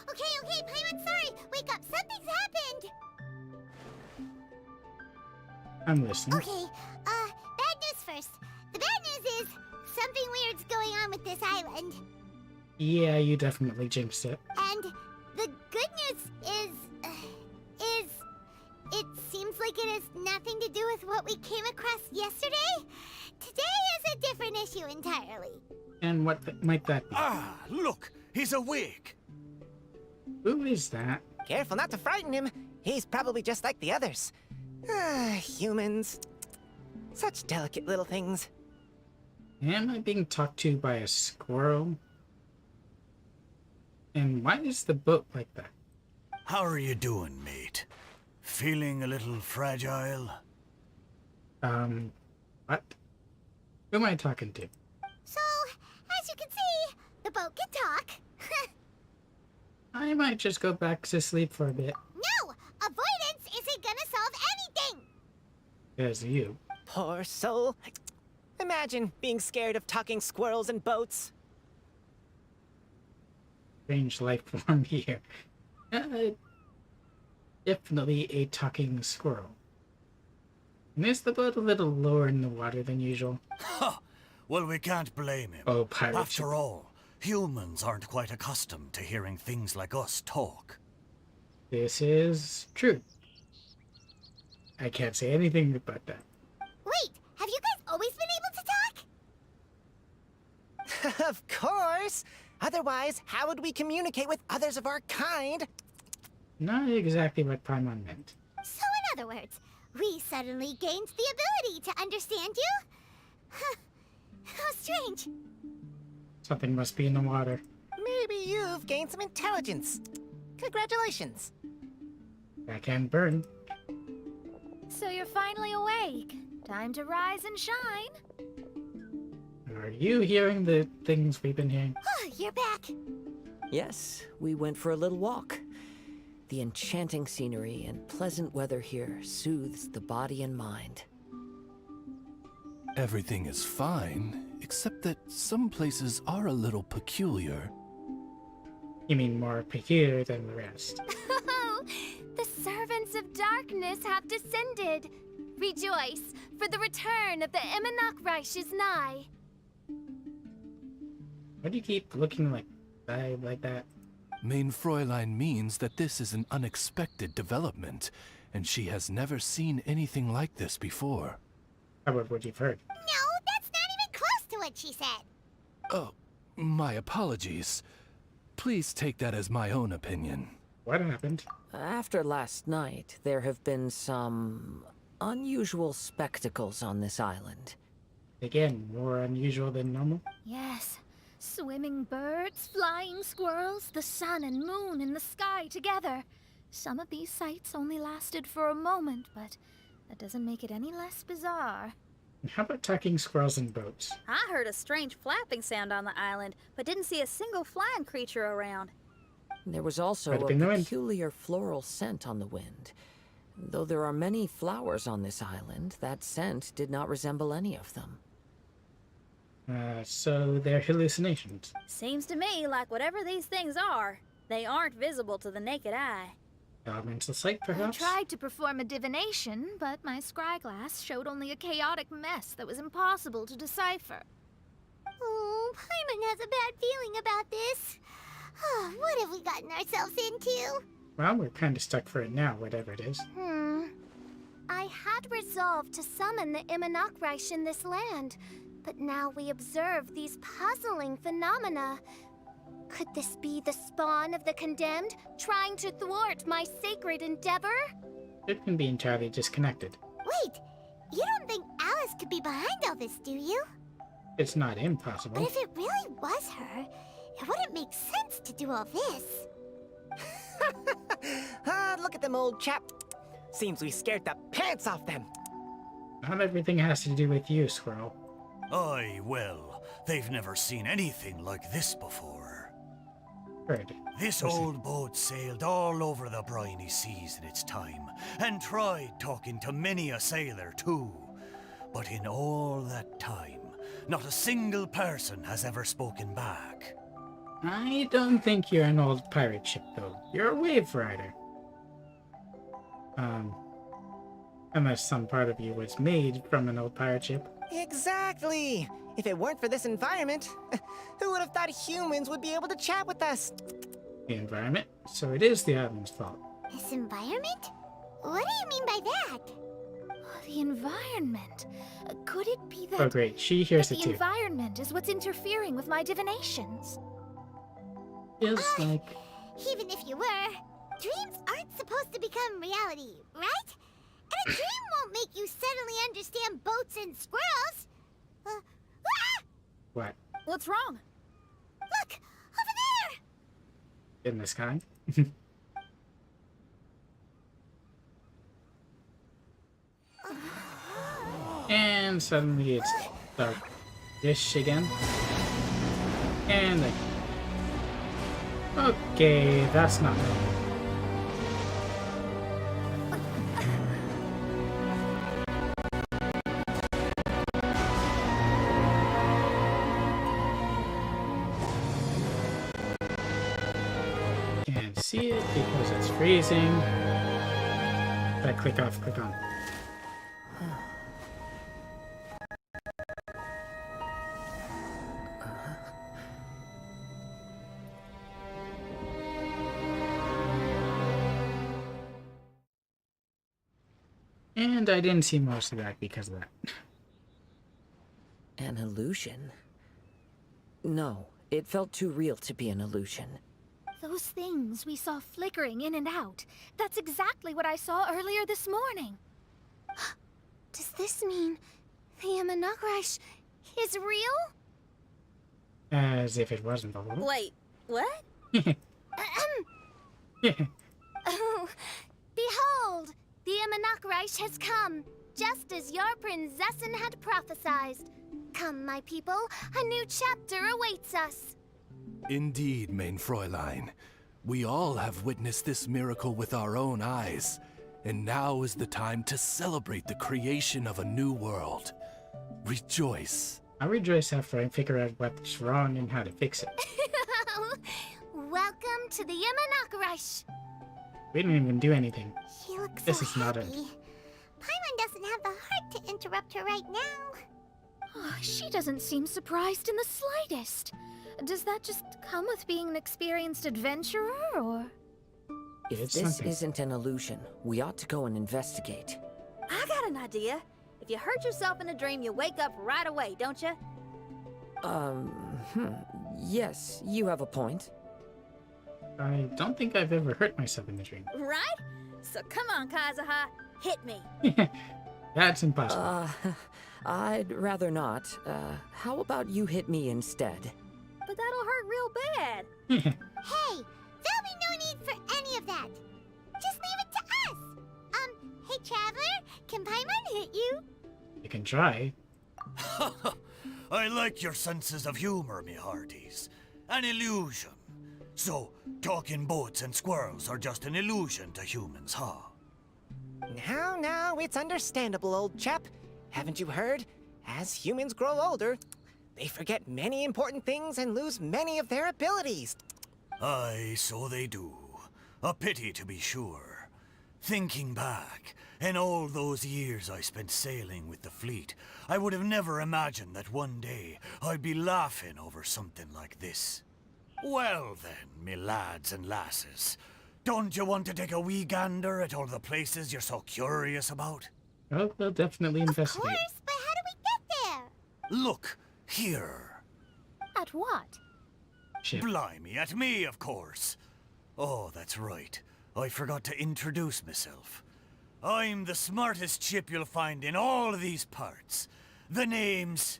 Okay, Paimon, sorry. Wake up, something's happened. I'm listening. Okay, bad news first. The bad news is something weird's going on with this island. Yeah, you definitely jinxed it. And the good news is it seems like it has nothing to do with what we came across yesterday. Today is a different issue entirely. And what might that be? Ah, look, he's awake. Who is that? Careful not to frighten him. He's probably just like the others. Humans. Such delicate little things. Am I being talked to by a squirrel? And why is the boat like that? How are you doing, mate? Feeling a little fragile? What? Who am I talking to? So, as you can see, the boat can talk. I might just go back to sleep for a bit. No! Avoidance isn't gonna solve anything! There's you. Poor soul. Imagine being scared of talking squirrels and boats. Strange life form here. Definitely a talking squirrel. And is the boat a little lower in the water than usual? Ha! Well, we can't blame him. Oh, pirate ship. After all, humans aren't quite accustomed to hearing things like us talk. This is true. I can't say anything about that. Wait, have you guys always been able to talk? Of course! Otherwise, how would we communicate with others of our kind? Not exactly what Paimon meant. So in other words, we suddenly gained the ability to understand you? How strange. Something must be in the water. Maybe you've gained some intelligence. Congratulations. That can burn. So you're finally awake. Time to rise and shine. Are you hearing the things we've been hearing? You're back. Yes, we went for a little walk. The enchanting scenery and pleasant weather here soothes the body and mind. Everything is fine, except that some places are a little peculiar. You mean more peculiar than the rest? The servants of darkness have descended. Rejoice, for the return of the Eminach Reich is nigh. Why do you keep looking like that? Main Fräulein means that this is an unexpected development, and she has never seen anything like this before. How about what you've heard? No, that's not even close to what she said. Oh, my apologies. Please take that as my own opinion. What happened? After last night, there have been some unusual spectacles on this island. Again, more unusual than normal? Yes. Swimming birds, flying squirrels, the sun and moon in the sky together. Some of these sights only lasted for a moment, but that doesn't make it any less bizarre. How about talking squirrels and boats? I heard a strange flapping sound on the island, but didn't see a single flying creature around. There was also Might have a been the wind. peculiar floral scent on the wind. Though there are many flowers on this island, that scent did not resemble any of them. So they're hallucinations. Seems to me like whatever these things are, they aren't visible to the naked eye. Elemental sight, I perhaps? tried to perform a divination, but my scryglass showed only a chaotic mess that was impossible to decipher. Oh, Paimon has a bad feeling about this. What have we gotten ourselves into? Well, we're kind of stuck for it now, whatever it is. I had resolved to summon the Imanok in this land, but now we observe these puzzling phenomena. Could this be the spawn of the condemned, trying to thwart my sacred endeavor? It can be entirely disconnected. Wait, you don't think Alice could be behind all this, do you? It's not impossible. But if it really was her, it wouldn't make sense to do all this. Look at them, old chap. Seems we scared the pants off them. Not everything has to do with you, Squirrel. Aye, well, they've never seen anything like this before. Heard. This old boat sailed all over the briny seas in its time, and tried talking to many a sailor too. But in all that time, not a single person has ever spoken back. I don't think you're an old pirate ship, though. You're a wave rider. Unless some part of you was made from an old pirate ship. Exactly! If it weren't for this environment, who would have thought humans would be able to chat with us? The environment? So it is the island's fault. This environment? What do you mean by that? The environment. Could it be that... Oh great, she hears that it the too. environment is what's interfering with my divinations? Feels like... Even if you were, dreams aren't supposed to become reality, right? And a dream won't make you suddenly understand boats and squirrels. What? What's wrong? Look! Over there! In the sky? And suddenly it's dark-ish again. And like... Okay, that's not normal. Can't see it because it's freezing. If I click off, click on. And I didn't see most of that because of that. An illusion? No, it felt too real to be an illusion. Those things we saw flickering in and out. That's exactly what I saw earlier this morning. Does this mean the Imanok is real? As if it wasn't the whole. Wait, what? Oh, behold! The Imanok has come, just as your Prinzessin had prophesied. Come, my people, a new chapter awaits us. Indeed, mein Fräulein. We all have witnessed this miracle with our own eyes, and now is the time to celebrate the creation of a new world. Rejoice. I'll rejoice after I figure out what's wrong and how to fix it. Welcome to the Imanok. We didn't even do anything. She looks This so is not happy. it. Paimon doesn't have the heart to interrupt her right now. Oh, she doesn't seem surprised in the slightest. Does that just come with being an experienced adventurer, or...? If It's this something. isn't an illusion, we ought to go and investigate. I got an idea. If you hurt yourself in a dream, you wake up right away, don't you? Yes, you have a point. I don't think I've ever hurt myself in the dream. Right? So come on, Kazuha, hit me. That's impossible. I'd rather not. How about you hit me instead? But that'll hurt real bad. Hey, there'll be no need for any of that. Hey, Traveler, can Paimon hit you? You can try. I like your senses of humor, me hearties. An illusion. So, talking boats and squirrels are just an illusion to humans, huh? Now, it's understandable, old chap. Haven't you heard? As humans grow older, they forget many important things and lose many of their abilities. Aye, so they do. A pity, to be sure. Thinking back, in all those years I spent sailing with the fleet, I would have never imagined that one day I'd be laughing over something like this. Well then, me lads and lasses, don't you want to take a wee gander at all the places you're so curious about? Oh, we'll definitely investigate. Of course, but how do we get there? Look, here. At what? Shit. Blimey, at me, of course. Oh, that's right. I forgot to introduce myself. I'm the smartest chip you'll find in all of these parts. The name's...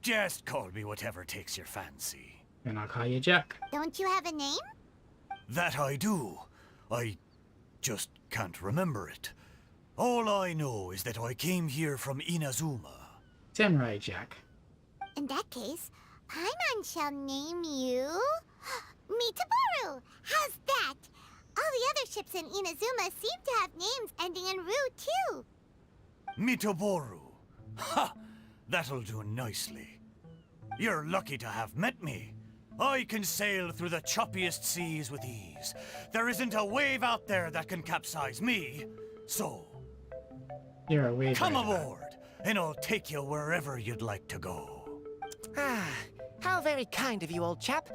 just call me whatever takes your fancy. And I'll call you Jack. Don't you have a name? That I do. I just can't remember it. All I know is that I came here from Inazuma. Samurai Jack. In that case, Paimon shall name you... Mitaboru! How's that? All the other ships in Inazuma seem to have names ending in Ru, too. Mitaboru. Ha! That'll do nicely. You're lucky to have met me. I can sail through the choppiest seas with ease. There isn't a wave out there that can capsize me. So, You're a wave come rider. aboard, and I'll take you wherever you'd like to go. Ah, how very kind of you, old chap.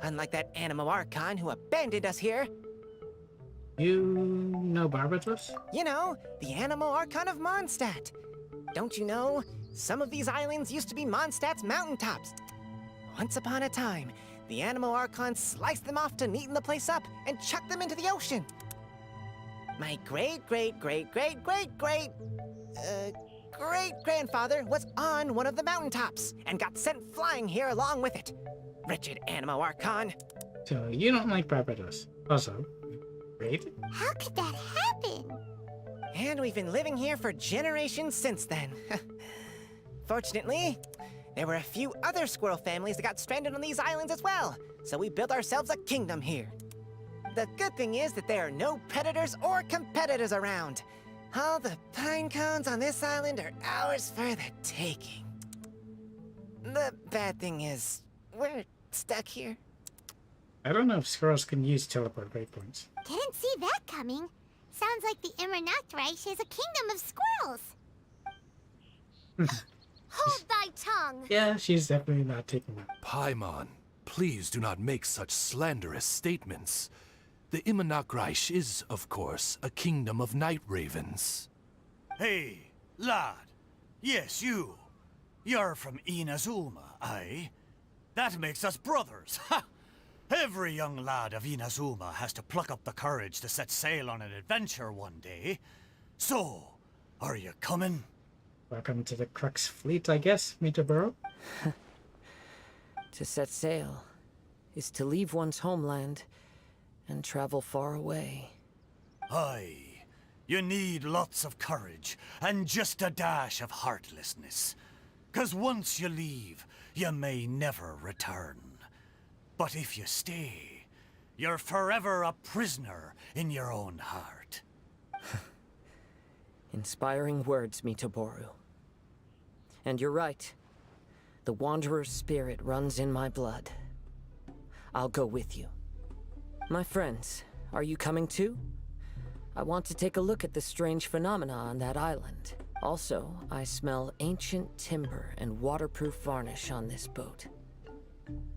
Unlike that Animo Archon who abandoned us here. You know Barbatos? You know, the Animo Archon of Mondstadt. Don't you know, some of these islands used to be Mondstadt's mountaintops. Once upon a time, the Animo Archon sliced them off to neaten the place up and chucked them into the ocean. My great-grandfather was on one of the mountaintops and got sent flying here along with it. Wretched Animo Archon. So you don't like Barbatos. Also, great. How could that happen? And we've been living here for generations since then. Fortunately, there were a few other squirrel families that got stranded on these islands as well, so we built ourselves a kingdom here. The good thing is that there are no predators or competitors around. All the pine cones on this island are ours for the taking. The bad thing is, we're stuck here. I don't know if squirrels can use teleport waypoints. Didn't see that coming. Sounds like the Immernacht Reich is a kingdom of squirrels. Hold thy tongue! Yeah, she's definitely not taking that. Paimon, please do not make such slanderous statements. The Immernacht Reich is, of course, a kingdom of night ravens. Hey, lad. Yes, you. You're from Inazuma, aye? That makes us brothers, ha! Every young lad of Inazuma has to pluck up the courage to set sail on an adventure one day. So, are you coming? Welcome to the Crux Fleet, I guess, Mitaboru. To set sail is to leave one's homeland and travel far away. Aye. You need lots of courage and just a dash of heartlessness. 'Cause once you leave, you may never return. But if you stay, you're forever a prisoner in your own heart. Inspiring words, Mitaboru. And you're right. The Wanderer's spirit runs in my blood. I'll go with you. My friends, are you coming too? I want to take a look at the strange phenomena on that island. Also, I smell ancient timber and waterproof varnish on this boat.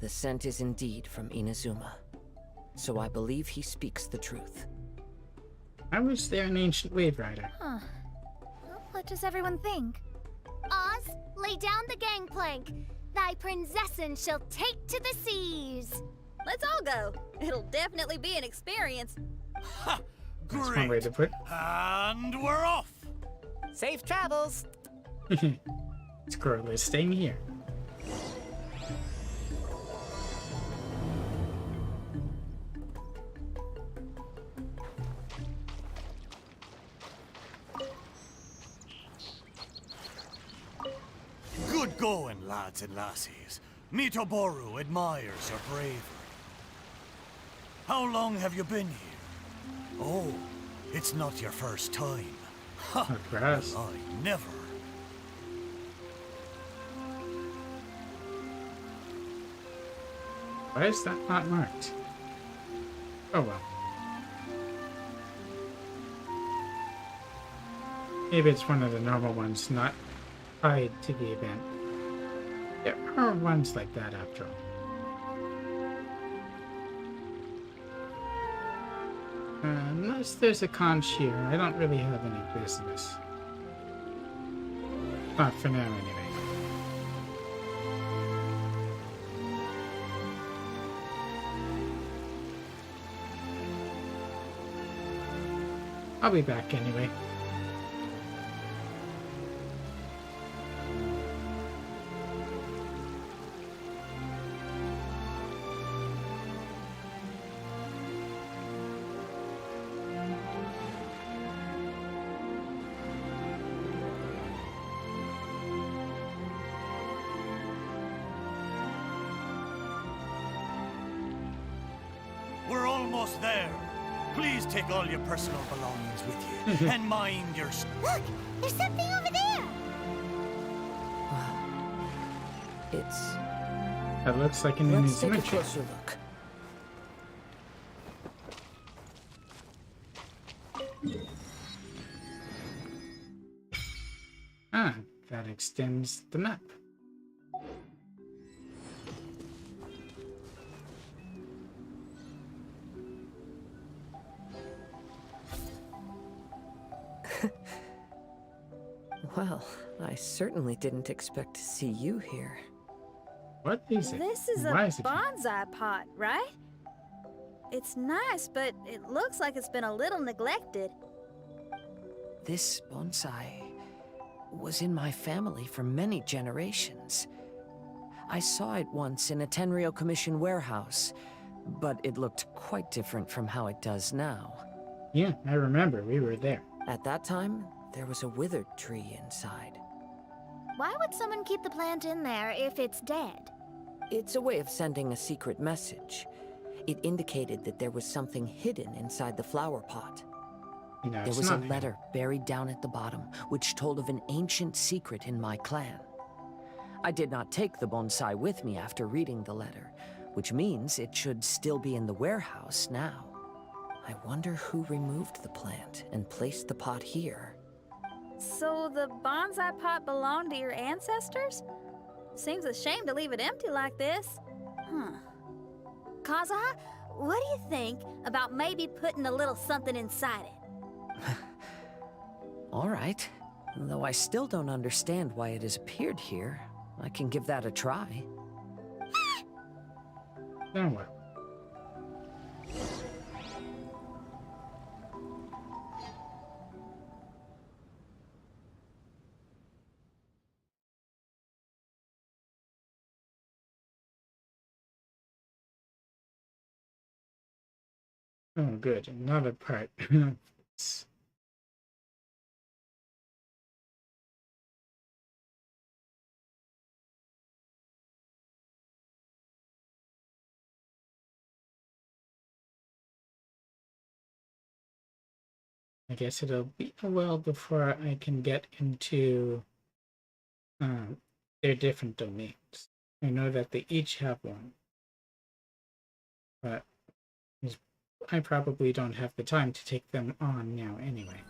The scent is indeed from Inazuma, so I believe he speaks the truth. I was there an ancient wave rider. Huh. Well, what does everyone think? Oz, lay down the gangplank. Thy princessin shall take to the seas. Let's all go. It'll definitely be an experience. Ha! That's one way to put it. And we're off! Safe travels! Squirrel is staying here. Keep going, lads and lassies. Mitoboru admires your bravery. How long have you been here? Oh, it's not your first time. Ha! Grass. Well, I never. Why is that not marked? Oh well. Maybe it's one of the normal ones, not tied to the event. There are ones like that after all. Unless there's a conch here, I don't really have any business. Not for now, anyway. I'll be back anyway. We're almost there. Please take all your personal belongings with you, and mind your... Look! There's something over there! It's... That looks like an Let's take a imagery. closer look. Ah, that extends the map. Well, I certainly didn't expect to see you here. What is it? This is a Why is it? bonsai pot, right? It's nice, but it looks like it's been a little neglected. This bonsai was in my family for many generations. I saw it once in a Tenryo Commission warehouse, but it looked quite different from how it does now. Yeah, I remember. We were there. At that time, there was a withered tree inside. Why would someone keep the plant in there if it's dead? It's a way of sending a secret message. It indicated that there was something hidden inside the flower pot. No, There it's was a not letter buried down at the bottom, which told of an ancient secret in my clan. I did not take the bonsai with me after reading the letter, which means it should still be in the warehouse now. I wonder who removed the plant and placed the pot here. So the bonsai pot belonged to your ancestors? Seems a shame to leave it empty like this. Kazuha, what do you think about maybe putting a little something inside it? All right. Though I still don't understand why it has appeared here, I can give that a try. Oh well. Oh, good. Another part. I guess it'll be a while before I can get into their different domains. I know that they each have one, but I probably don't have the time to take them on now anyway.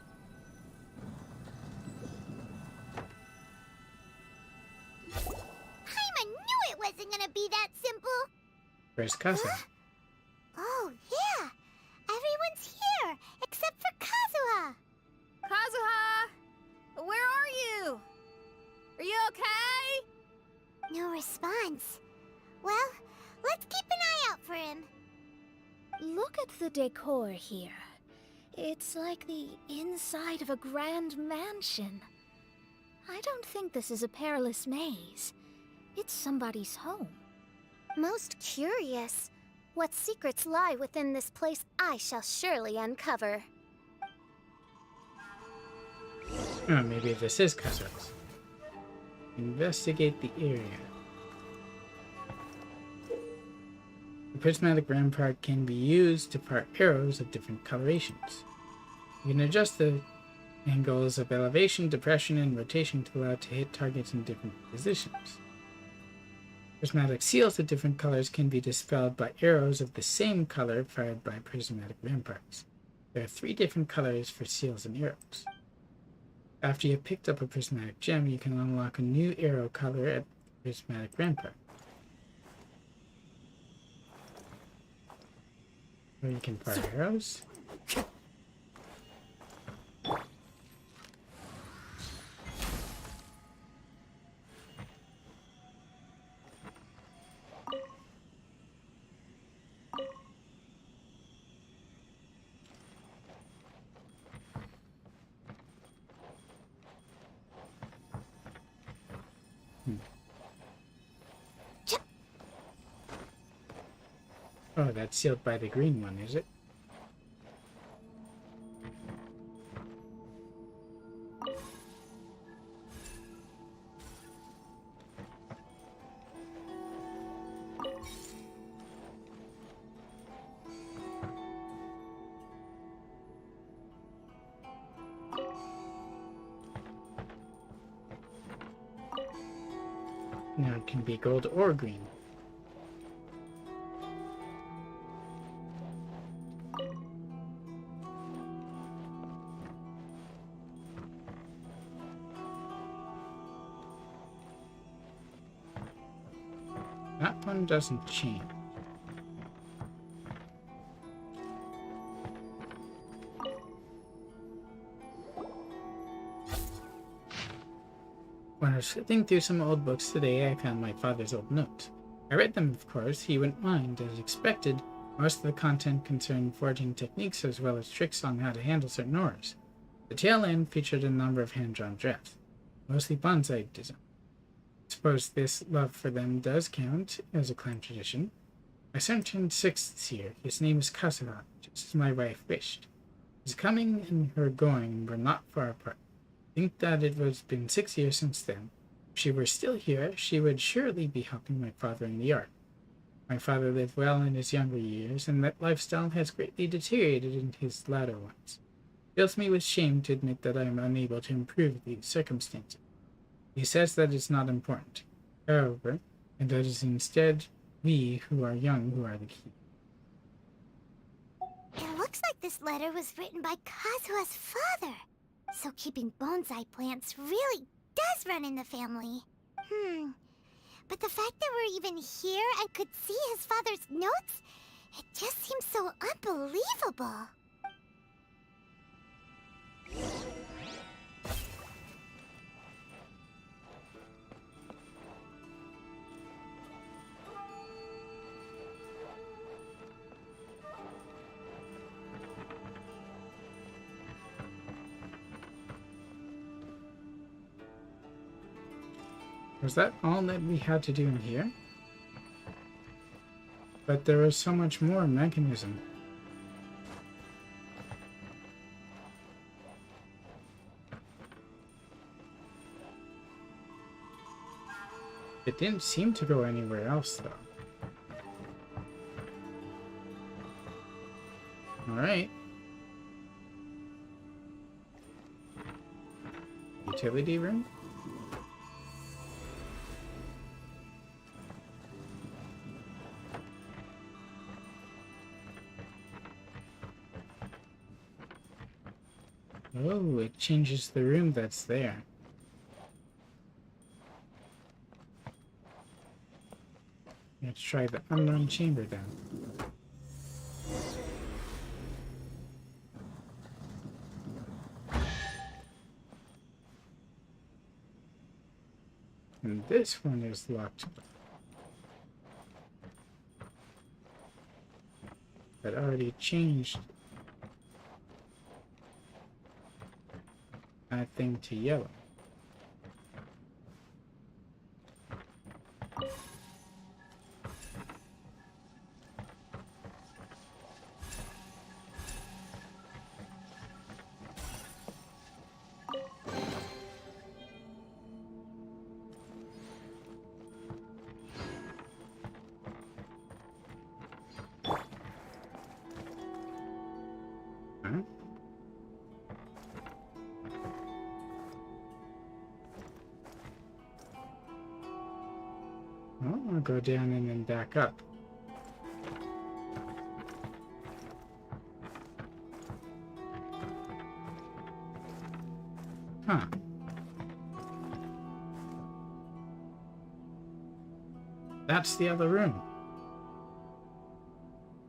Paimon knew it wasn't gonna be that simple! Where's Kasa? Oh, yeah! Everyone's here, except for Kazuha! Kazuha! Where are you? Are you okay? No response. Well, let's keep an eye out for him. Look at the decor here. It's like the inside of a grand mansion. I don't think this is a perilous maze. It's somebody's home. Most curious. What secrets lie within this place I shall surely uncover. Oh, maybe this is Kasa's. Investigate the area. The prismatic rampart can be used to fire arrows of different colorations. You can adjust the angles of elevation, depression, and rotation to allow it to hit targets in different positions. Prismatic seals of different colors can be dispelled by arrows of the same color fired by prismatic ramparts. There are 3 different colors for seals and arrows. After you have picked up a prismatic gem, you can unlock a new arrow color at the prismatic rampart. Or you can fire arrows. Oh, that's sealed by the green one, is it? Now it can be gold or green. That one doesn't change. When I was flipping through some old books today, I found my father's old notes. I read them, of course. He wouldn't mind. As expected, most of the content concerned forging techniques as well as tricks on how to handle certain ores. The tail end featured a number of hand-drawn drafts, mostly bonsai design. I suppose this love for them does count as a clan tradition. My son turned 6 this year. His name is Kazuha, just as my wife wished. His coming and her going were not far apart. Think that it was been 6 years since then. If she were still here, she would surely be helping my father in the art. My father lived well in his younger years, and that lifestyle has greatly deteriorated in his latter ones. It fills me with shame to admit that I am unable to improve these circumstances. He says that it's not important, however, and that it is instead we who are young who are the key. It looks like this letter was written by Kazuha's father. So keeping bonsai plants really does run in the family. But the fact that we're even here and could see his father's notes, it just seems so unbelievable. Was that all that we had to do in here? But there was so much more mechanism. It didn't seem to go anywhere else, though. Alright. Utility room? Oh, it changes the room that's there. Let's try the unknown chamber then. And this one is locked. That already changed that thing to yellow. Oh, I'll go down and then back up. Huh. That's the other room.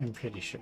I'm pretty sure.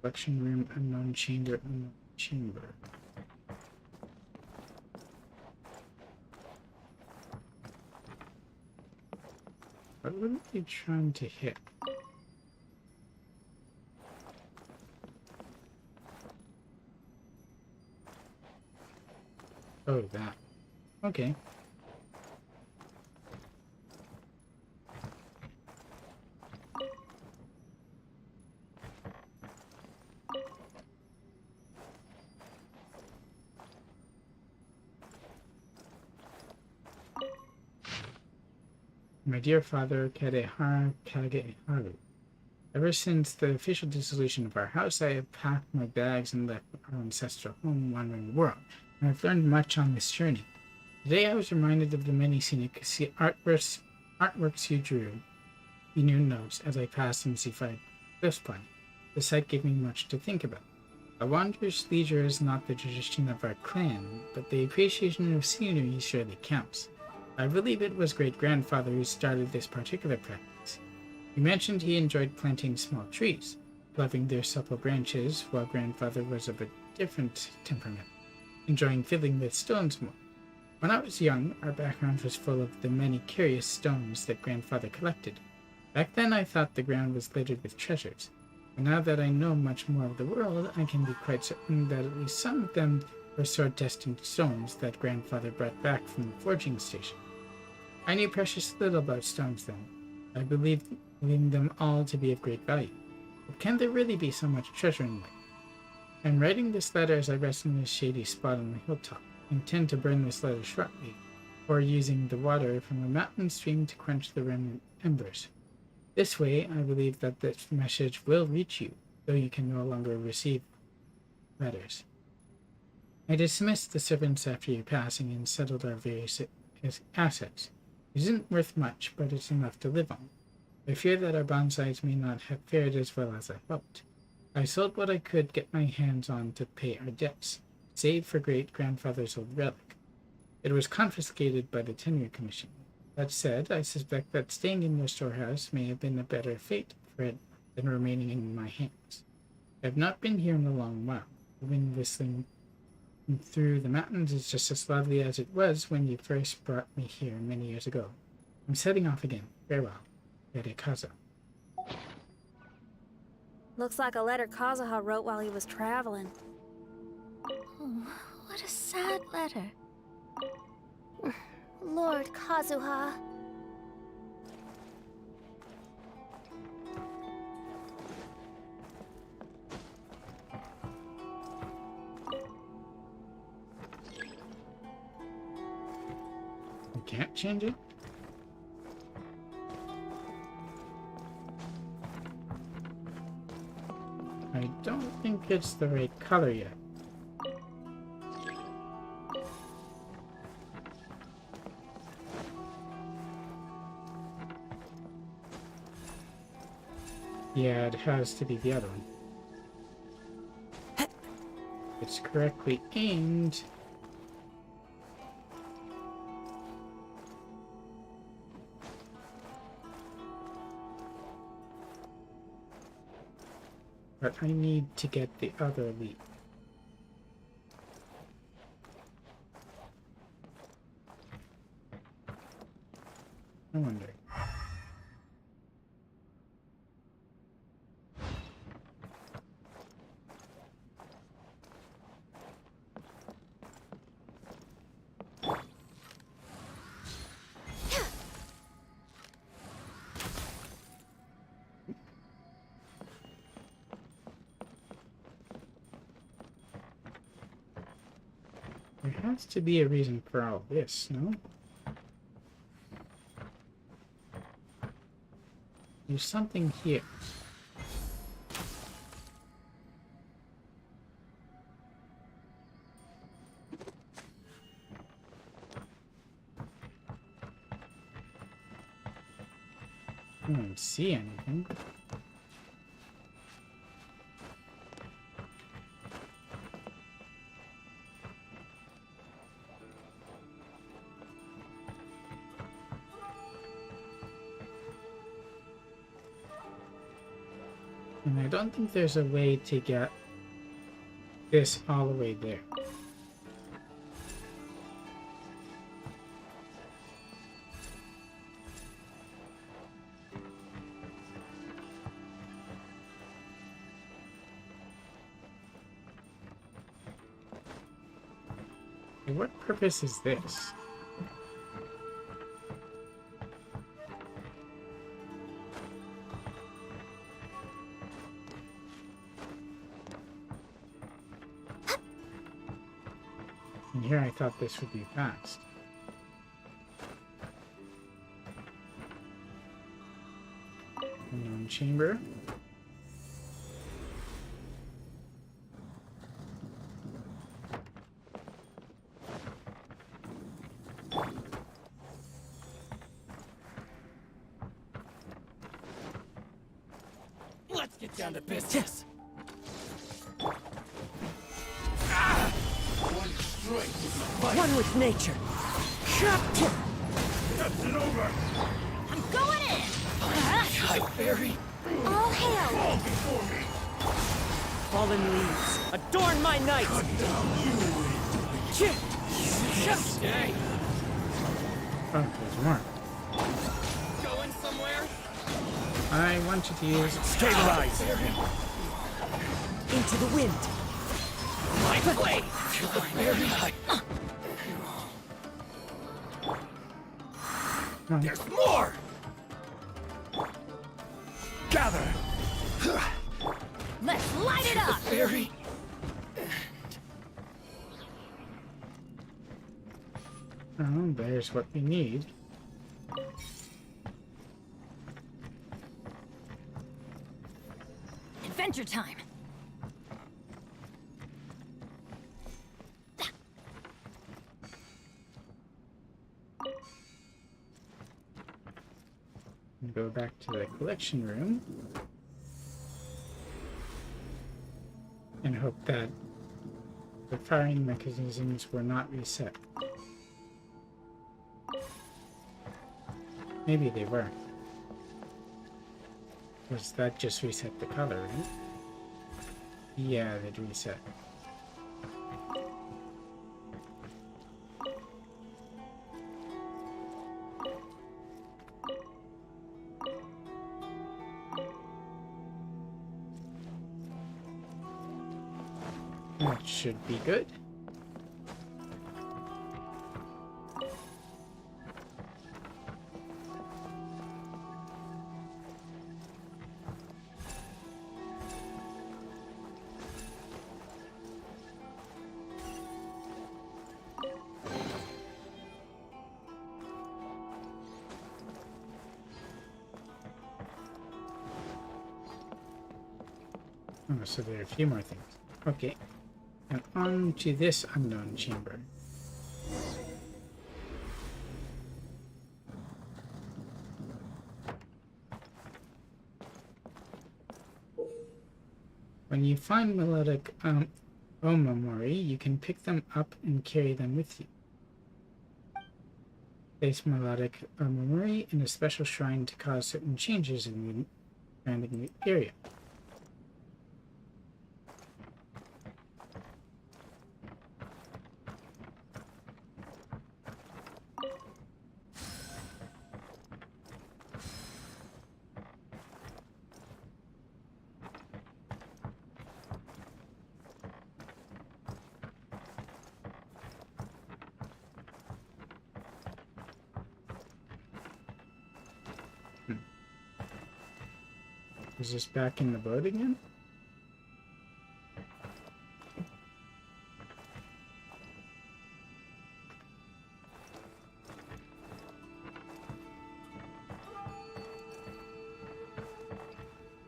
Collection room, unknown chamber, unknown chamber. What would it be trying to hit? Oh, that. Okay. My dear father, Kadehara Kageharu. Ever since the official dissolution of our house, I have packed my bags and left our ancestral home wandering the world, and I've learned much on this journey. Today I was reminded of the many scenic artworks you drew in your notes as I passed in seafied cliffspine. The sight gave me much to think about. A wanderer's leisure is not the tradition of our clan, but the appreciation of scenery surely counts. I believe it was great-grandfather who started this particular practice. He mentioned he enjoyed planting small trees, loving their supple branches, while grandfather was of a different temperament, enjoying fiddling with stones more. When I was young, our background was full of the many curious stones that grandfather collected. Back then I thought the ground was littered with treasures, but now that I know much more of the world, I can be quite certain that at least some of them were sword-destined stones that grandfather brought back from the forging station. I knew precious little about stones then. I believed them all to be of great value. But can there really be so much treasure in life? I'm writing this letter as I rest in this shady spot on the hilltop. I intend to burn this letter shortly, or using the water from a mountain stream to quench the remnant embers. This way, I believe that this message will reach you, though you can no longer receive letters. I dismissed the servants after your passing and settled our various assets. It isn't worth much, but it's enough to live on. I fear that our bonsais may not have fared as well as I hoped. I sold what I could get my hands on to pay our debts, save for great-grandfather's old relic. It was confiscated by the Tenure Commission. That said, I suspect that staying in your storehouse may have been a better fate for it than remaining in my hands. I have not been here in a long while. The wind whistling through the mountains is just as lovely as it was when you first brought me here many years ago. I'm setting off again. Farewell. Kaza. Looks like a letter Kazuha wrote while he was traveling. Oh, what a sad letter. Lord Kazuha. You can't change it? I don't think it's the right color yet. Yeah, it has to be the other one. It's correctly aimed. But I need to get the other leaf. I wonder. has to be a reason for all this, no? There's something here. I don't see anything. And I don't think there's a way to get this all the way there. What purpose is this? And here I thought this would be fast. Unknown chamber. Let's get down to business. One with nature. Nothing over. I'm going in! Hi, Fairy. All hail! Fall before me. Fallen leaves, adorn my night. Cut down you. Stay. Oh, there's more. Going somewhere? I want you to use Stabilize. Into the wind. My way. To the very high. There's more. Gather! Let's light it up! Fairy. Oh, there's what we need. Adventure time! Go back to the collection room and hope that the firing mechanisms were not reset. Maybe they were. Was that just reset the color, right? Yeah, they'd reset. That should be good. Oh, so there are a few more things. Okay. And on to this unknown chamber. When you find melodic omamori, you can pick them up and carry them with you. Place melodic omamori in a special shrine to cause certain changes in the surrounding area. Is this back in the boat again?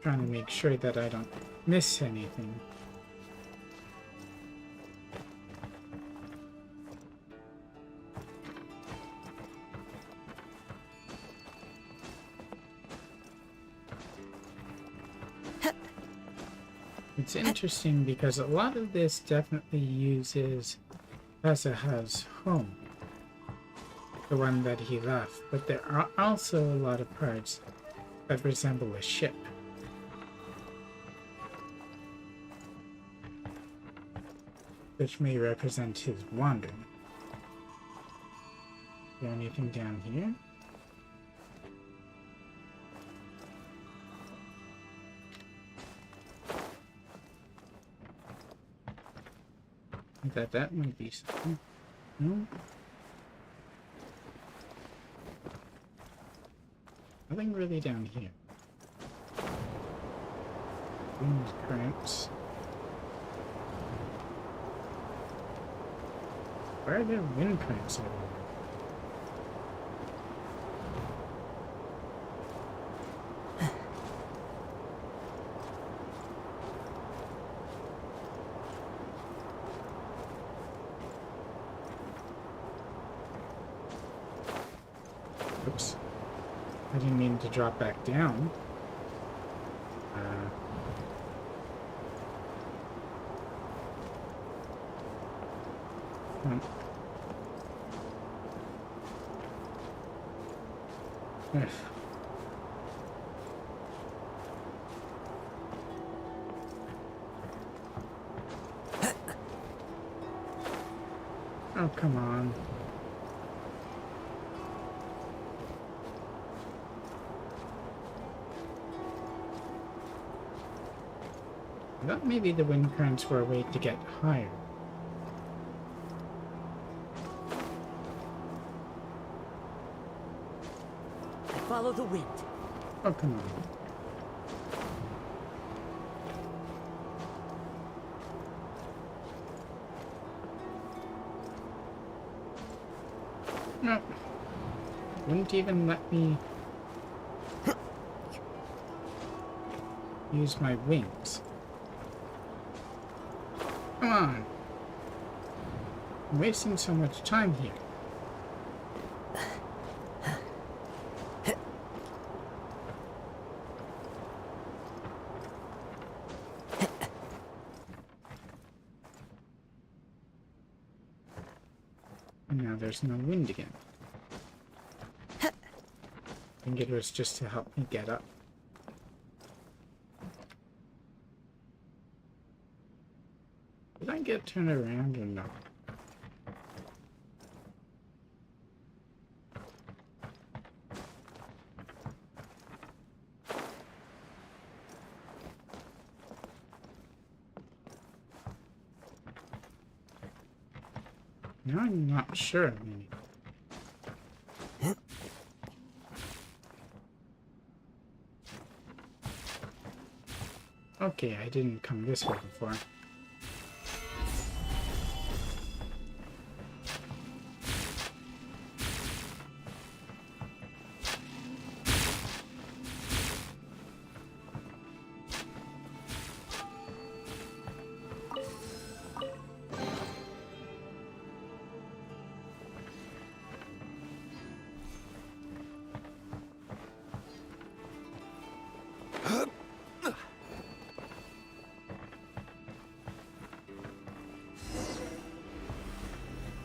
trying to make sure that I don't miss anything. It's interesting because a lot of this definitely uses Kazuha's home, the one that he left, but there are also a lot of parts that resemble a ship. Which may represent his wandering. Is there anything down here? I thought that might be something. No? Nothing really down here. Wind currents. Where are there wind currents over there? Oops. I didn't mean to drop back down. Yes. Oh, come on. I thought maybe the wind currents were a way to get higher. Follow the wind. Oh, come on. No. Wouldn't even let me use my wings. Come on. I'm wasting so much time here. Now there's no wind again. I think it was just to help me get up. Did I get turned around or no? Now I'm not sure. Maybe. Okay, I didn't come this way before.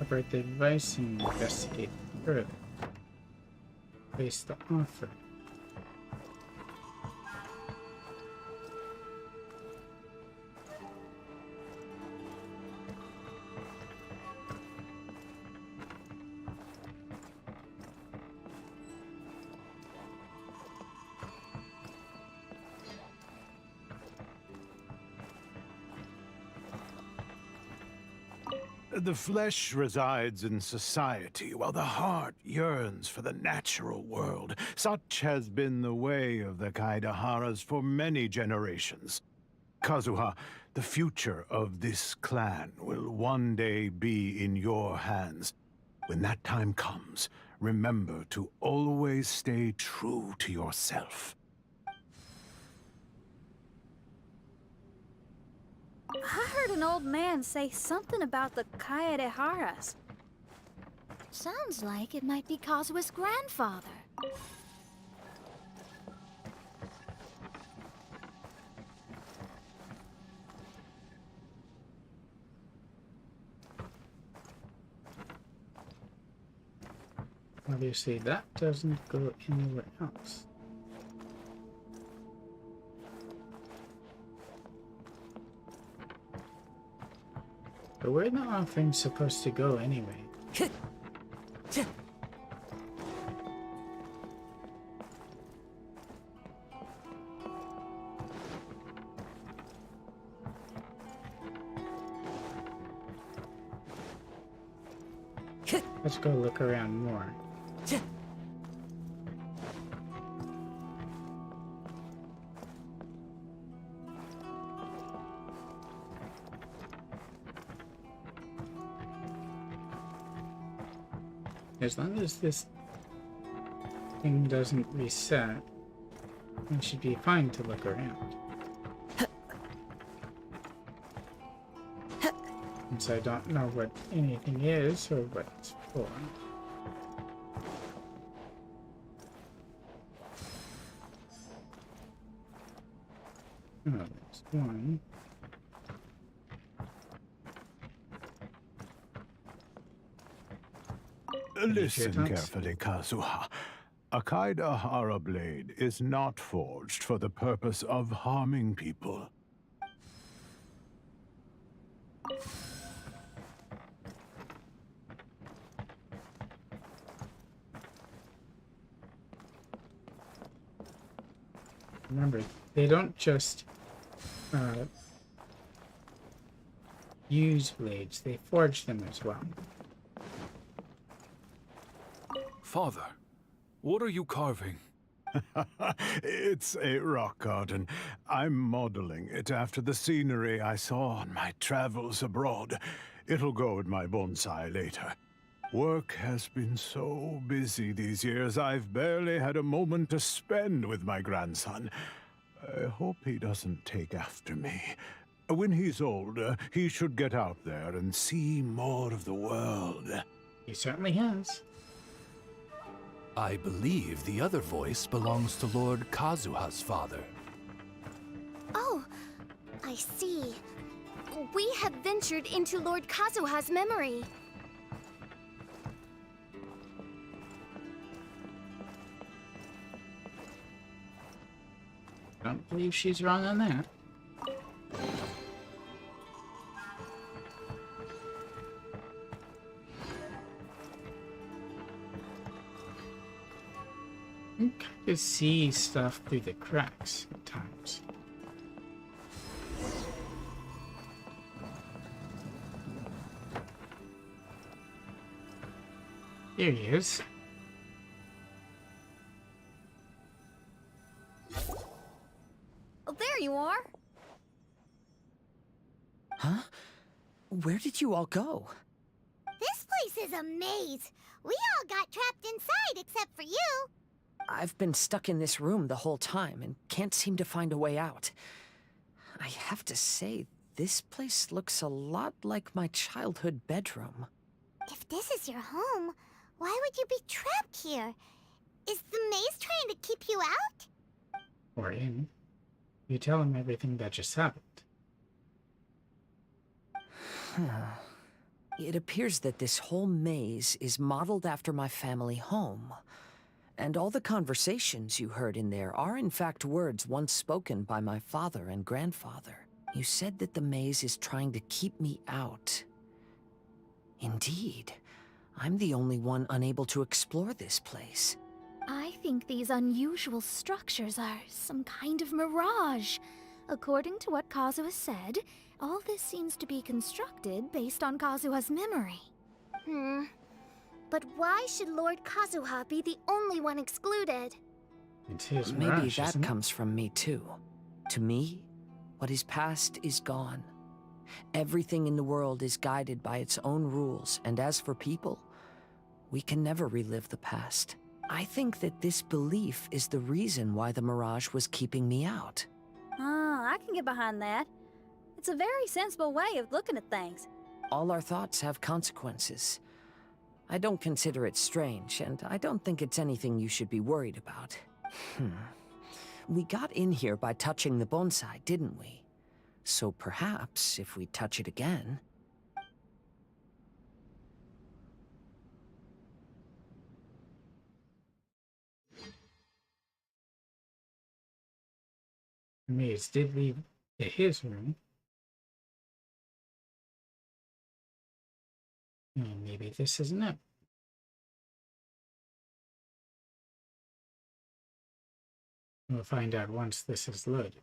Operate the device and investigate further. Place the offer. The flesh resides in society, while the heart yearns for the natural world. Such has been the way of the Kaidaharas for many generations. Kazuha, the future of this clan will one day be in your hands. When that time comes, remember to always stay true to yourself. heard an old man say something about the Kaedeharas. Sounds like it might be Kazuha's grandfather. Obviously, that doesn't go anywhere else. But where are the all things supposed to go anyway? Let's go look around more. As long as this thing doesn't reset, it should be fine to look around. Since I don't know what anything is or what it's for. Oh, there's one. Listen carefully, Kazuha. A Kaedahara blade is not forged for the purpose of harming people. Remember, they don't just use blades, they forge them as well. Father, what are you carving? It's a rock garden. I'm modeling it after the scenery I saw on my travels abroad. It'll go in my bonsai later. Work has been so busy these years, I've barely had a moment to spend with my grandson. I hope he doesn't take after me. When he's older, he should get out there and see more of the world. He certainly has. I believe the other voice belongs to Lord Kazuha's father. Oh, I see. We have ventured into Lord Kazuha's memory. I don't believe she's wrong on that. You kind of see stuff through the cracks at times. Here he is. Oh, there you are. Huh? Where did you all go? This place is a maze. We all got trapped inside except for you. I've been stuck in this room the whole time and can't seem to find a way out. I have to say, this place looks a lot like my childhood bedroom. If this is your home, why would you be trapped here? Is the maze trying to keep you out? Or in. You tell him everything that just happened. It appears that this whole maze is modeled after my family home. And all the conversations you heard in there are in fact words once spoken by my father and grandfather. You said that the maze is trying to keep me out. Indeed, I'm the only one unable to explore this place. I think these unusual structures are some kind of mirage. According to what Kazuha said, all this seems to be constructed based on Kazuha's memory. But why should Lord Kazuha be the only one excluded? It's his Maybe mirage, that isn't it? comes from me too. To me, what is past is gone. Everything in the world is guided by its own rules, and as for people, we can never relive the past. I think that this belief is the reason why the mirage was keeping me out. I can get behind that. It's a very sensible way of looking at things. All our thoughts have consequences. I don't consider it strange, and I don't think it's anything you should be worried about. We got in here by touching the bonsai, didn't we? So perhaps, if we touch it again... Maze did leave his room. Maybe this isn't it. We'll find out once this is loaded.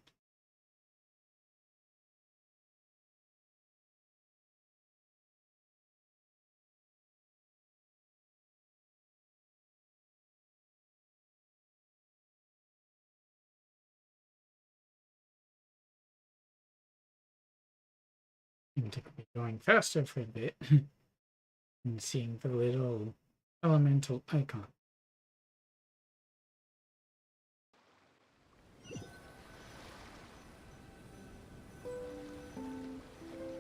And to be going faster for a bit and seeing the little elemental icon.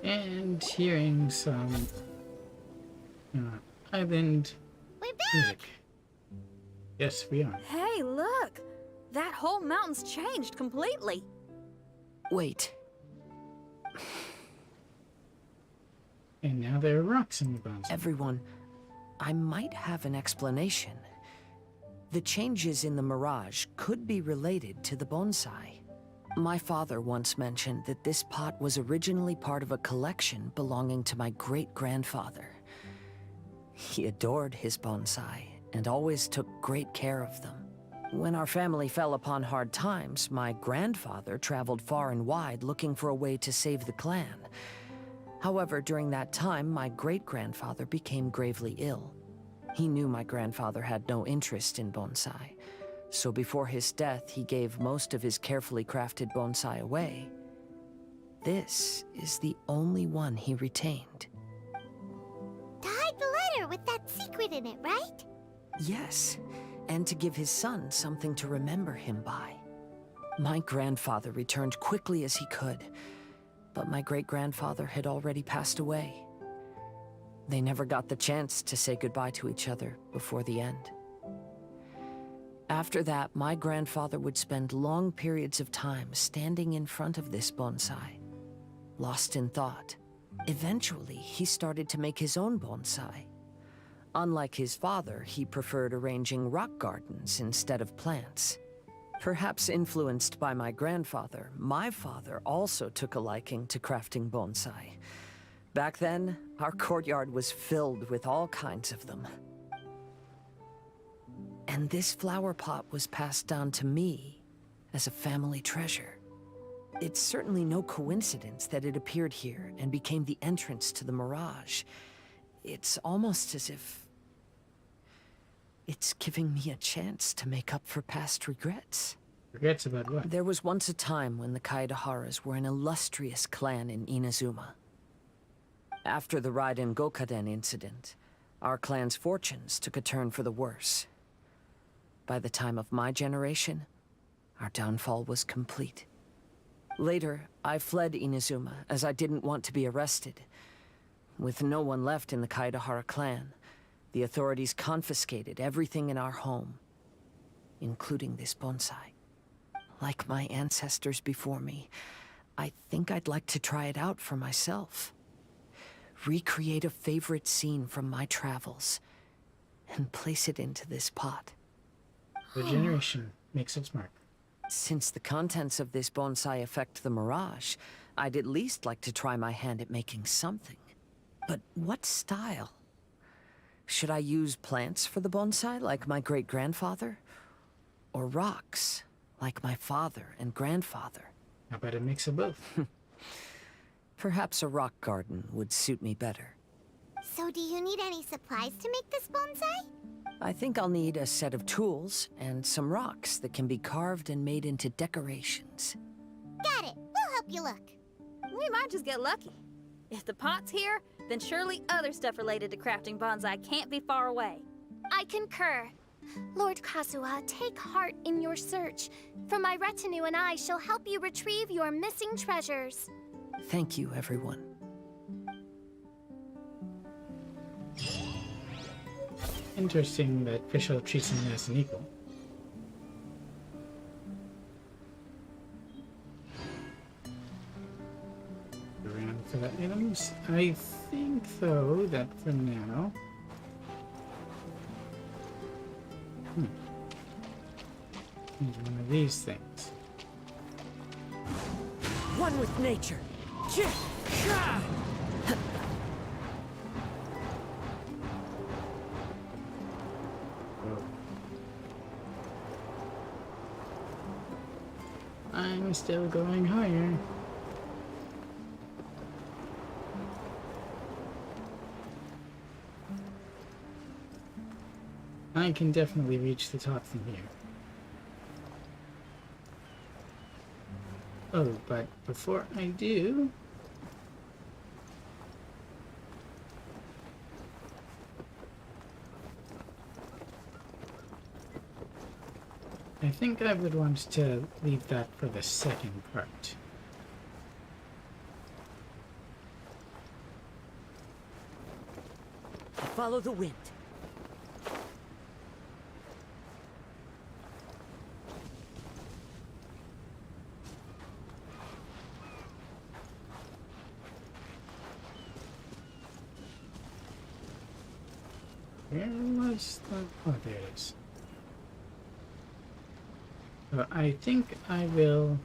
And hearing some island music. Yes, we are. Hey, look! That whole mountain's changed completely. Wait. And now there are rocks in the bonsai. Everyone, I might have an explanation. The changes in the mirage could be related to the bonsai. My father once mentioned that this pot was originally part of a collection belonging to my great-grandfather. He adored his bonsai and always took great care of them. When our family fell upon hard times, my grandfather traveled far and wide looking for a way to save the clan. However, during that time, my great-grandfather became gravely ill. He knew my grandfather had no interest in bonsai, so before his death, he gave most of his carefully crafted bonsai away. This is the only one he retained. To hide the letter with that secret in it, right? Yes, and to give his son something to remember him by. My grandfather returned quickly as he could, but my great-grandfather had already passed away. They never got the chance to say goodbye to each other before the end. After that, my grandfather would spend long periods of time standing in front of this bonsai, lost in thought. Eventually, he started to make his own bonsai. Unlike his father, he preferred arranging rock gardens instead of plants. Perhaps influenced by my grandfather, my father also took a liking to crafting bonsai. Back then, our courtyard was filled with all kinds of them. And this flower pot was passed down to me as a family treasure. It's certainly no coincidence that it appeared here and became the entrance to the mirage. It's almost as if it's giving me a chance to make up for past regrets. Regrets about what? There was once a time when the Kaidaharas were an illustrious clan in Inazuma. After the Raiden Gokaden incident, our clan's fortunes took a turn for the worse. By the time of my generation, our downfall was complete. Later, I fled Inazuma as I didn't want to be arrested. With no one left in the Kaidahara clan, the authorities confiscated everything in our home, including this bonsai. Like my ancestors before me, I think I'd like to try it out for myself. Recreate a favorite scene from my travels, and place it into this pot. The generation makes its mark. Since the contents of this bonsai affect the mirage, I'd at least like to try my hand at making something. But what style? Should I use plants for the bonsai, like my great-grandfather? Or rocks, like my father and grandfather? How about a mix of both? Perhaps a rock garden would suit me better. So do you need any supplies to make this bonsai? I think I'll need a set of tools and some rocks that can be carved and made into decorations. Got it. We'll help you look. We might just get lucky. If the pot's here, then surely other stuff related to crafting bonsai can't be far away. I concur. Lord Kazuha, take heart in your search, for my retinue and I shall help you retrieve your missing treasures. Thank you, everyone. Interesting that Fischl treats him as an equal. Around for the items. I think, though, that for now... Need one of these things. One with nature. I'm still going higher. I can definitely reach the top from here. Oh, but before I do... I think I would want to leave that for the second part. Follow the wind. Where was the... Oh, there it is. So I think I will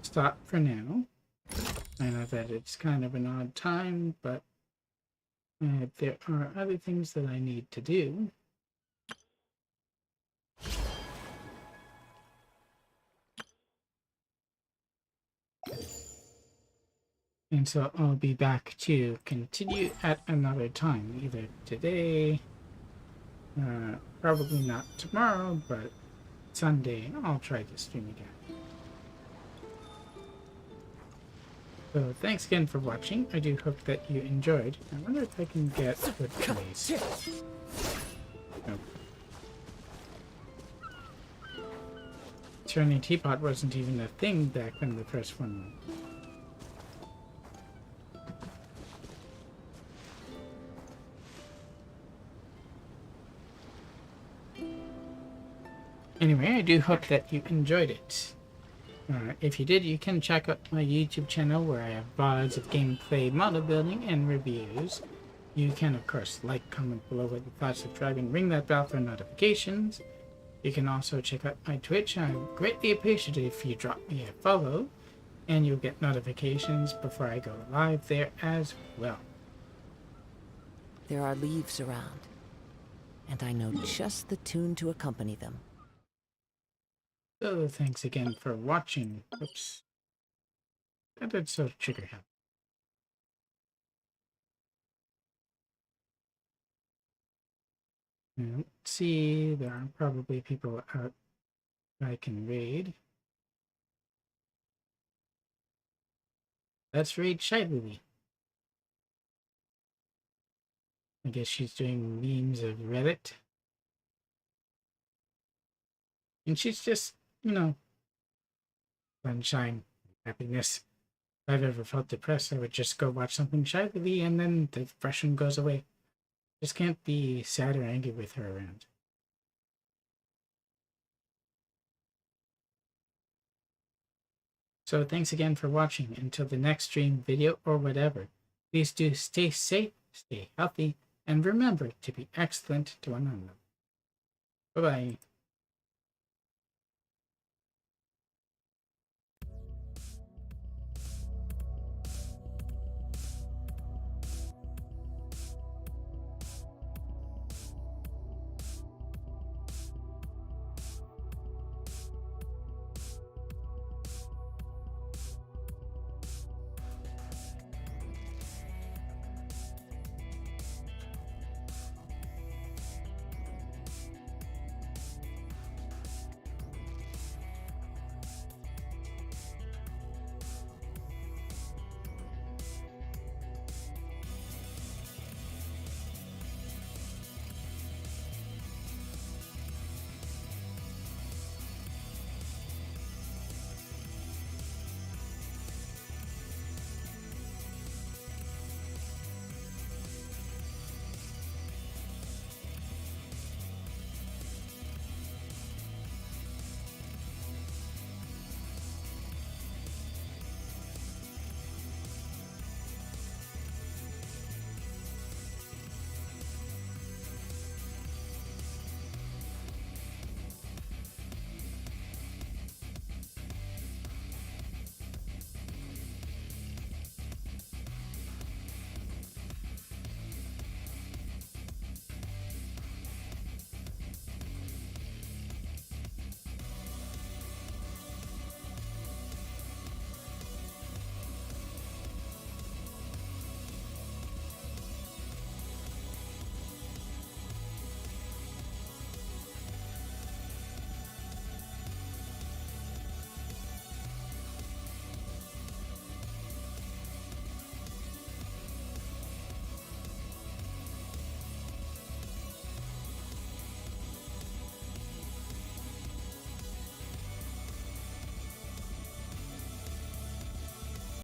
stop for now. I know that it's kind of an odd time, but there are other things that I need to do. And so I'll be back to continue at another time, either today, probably not tomorrow, but Sunday I'll try to stream again. So thanks again for watching. I do hope that you enjoyed. I wonder if I can get a good place. Nope. Turning teapot wasn't even a thing back when the first one went. Anyway, I do hope that you enjoyed it. If you did, you can check out my YouTube channel where I have VODs of gameplay, model building, and reviews. You can, of course, like, comment below what you thought, subscribe, and ring that bell for notifications. You can also check out my Twitch. I'm greatly appreciative if you drop me a follow, and you'll get notifications before I go live there as well. There are leaves around, and I know just the tune to accompany them. So thanks again for watching. Oops. That did so trigger him. Let's see, there are probably people out I can raid. Let's raid Shy Lily. I guess she's doing memes of Reddit. And she's just, you know, sunshine, happiness. If I've ever felt depressed, I would just go watch something Shy Lily and then the depression goes away. Just can't be sad or angry with her around. So thanks again for watching. Until the next stream, video, or whatever, please do stay safe, stay healthy, and remember to be excellent to one another. Bye-bye.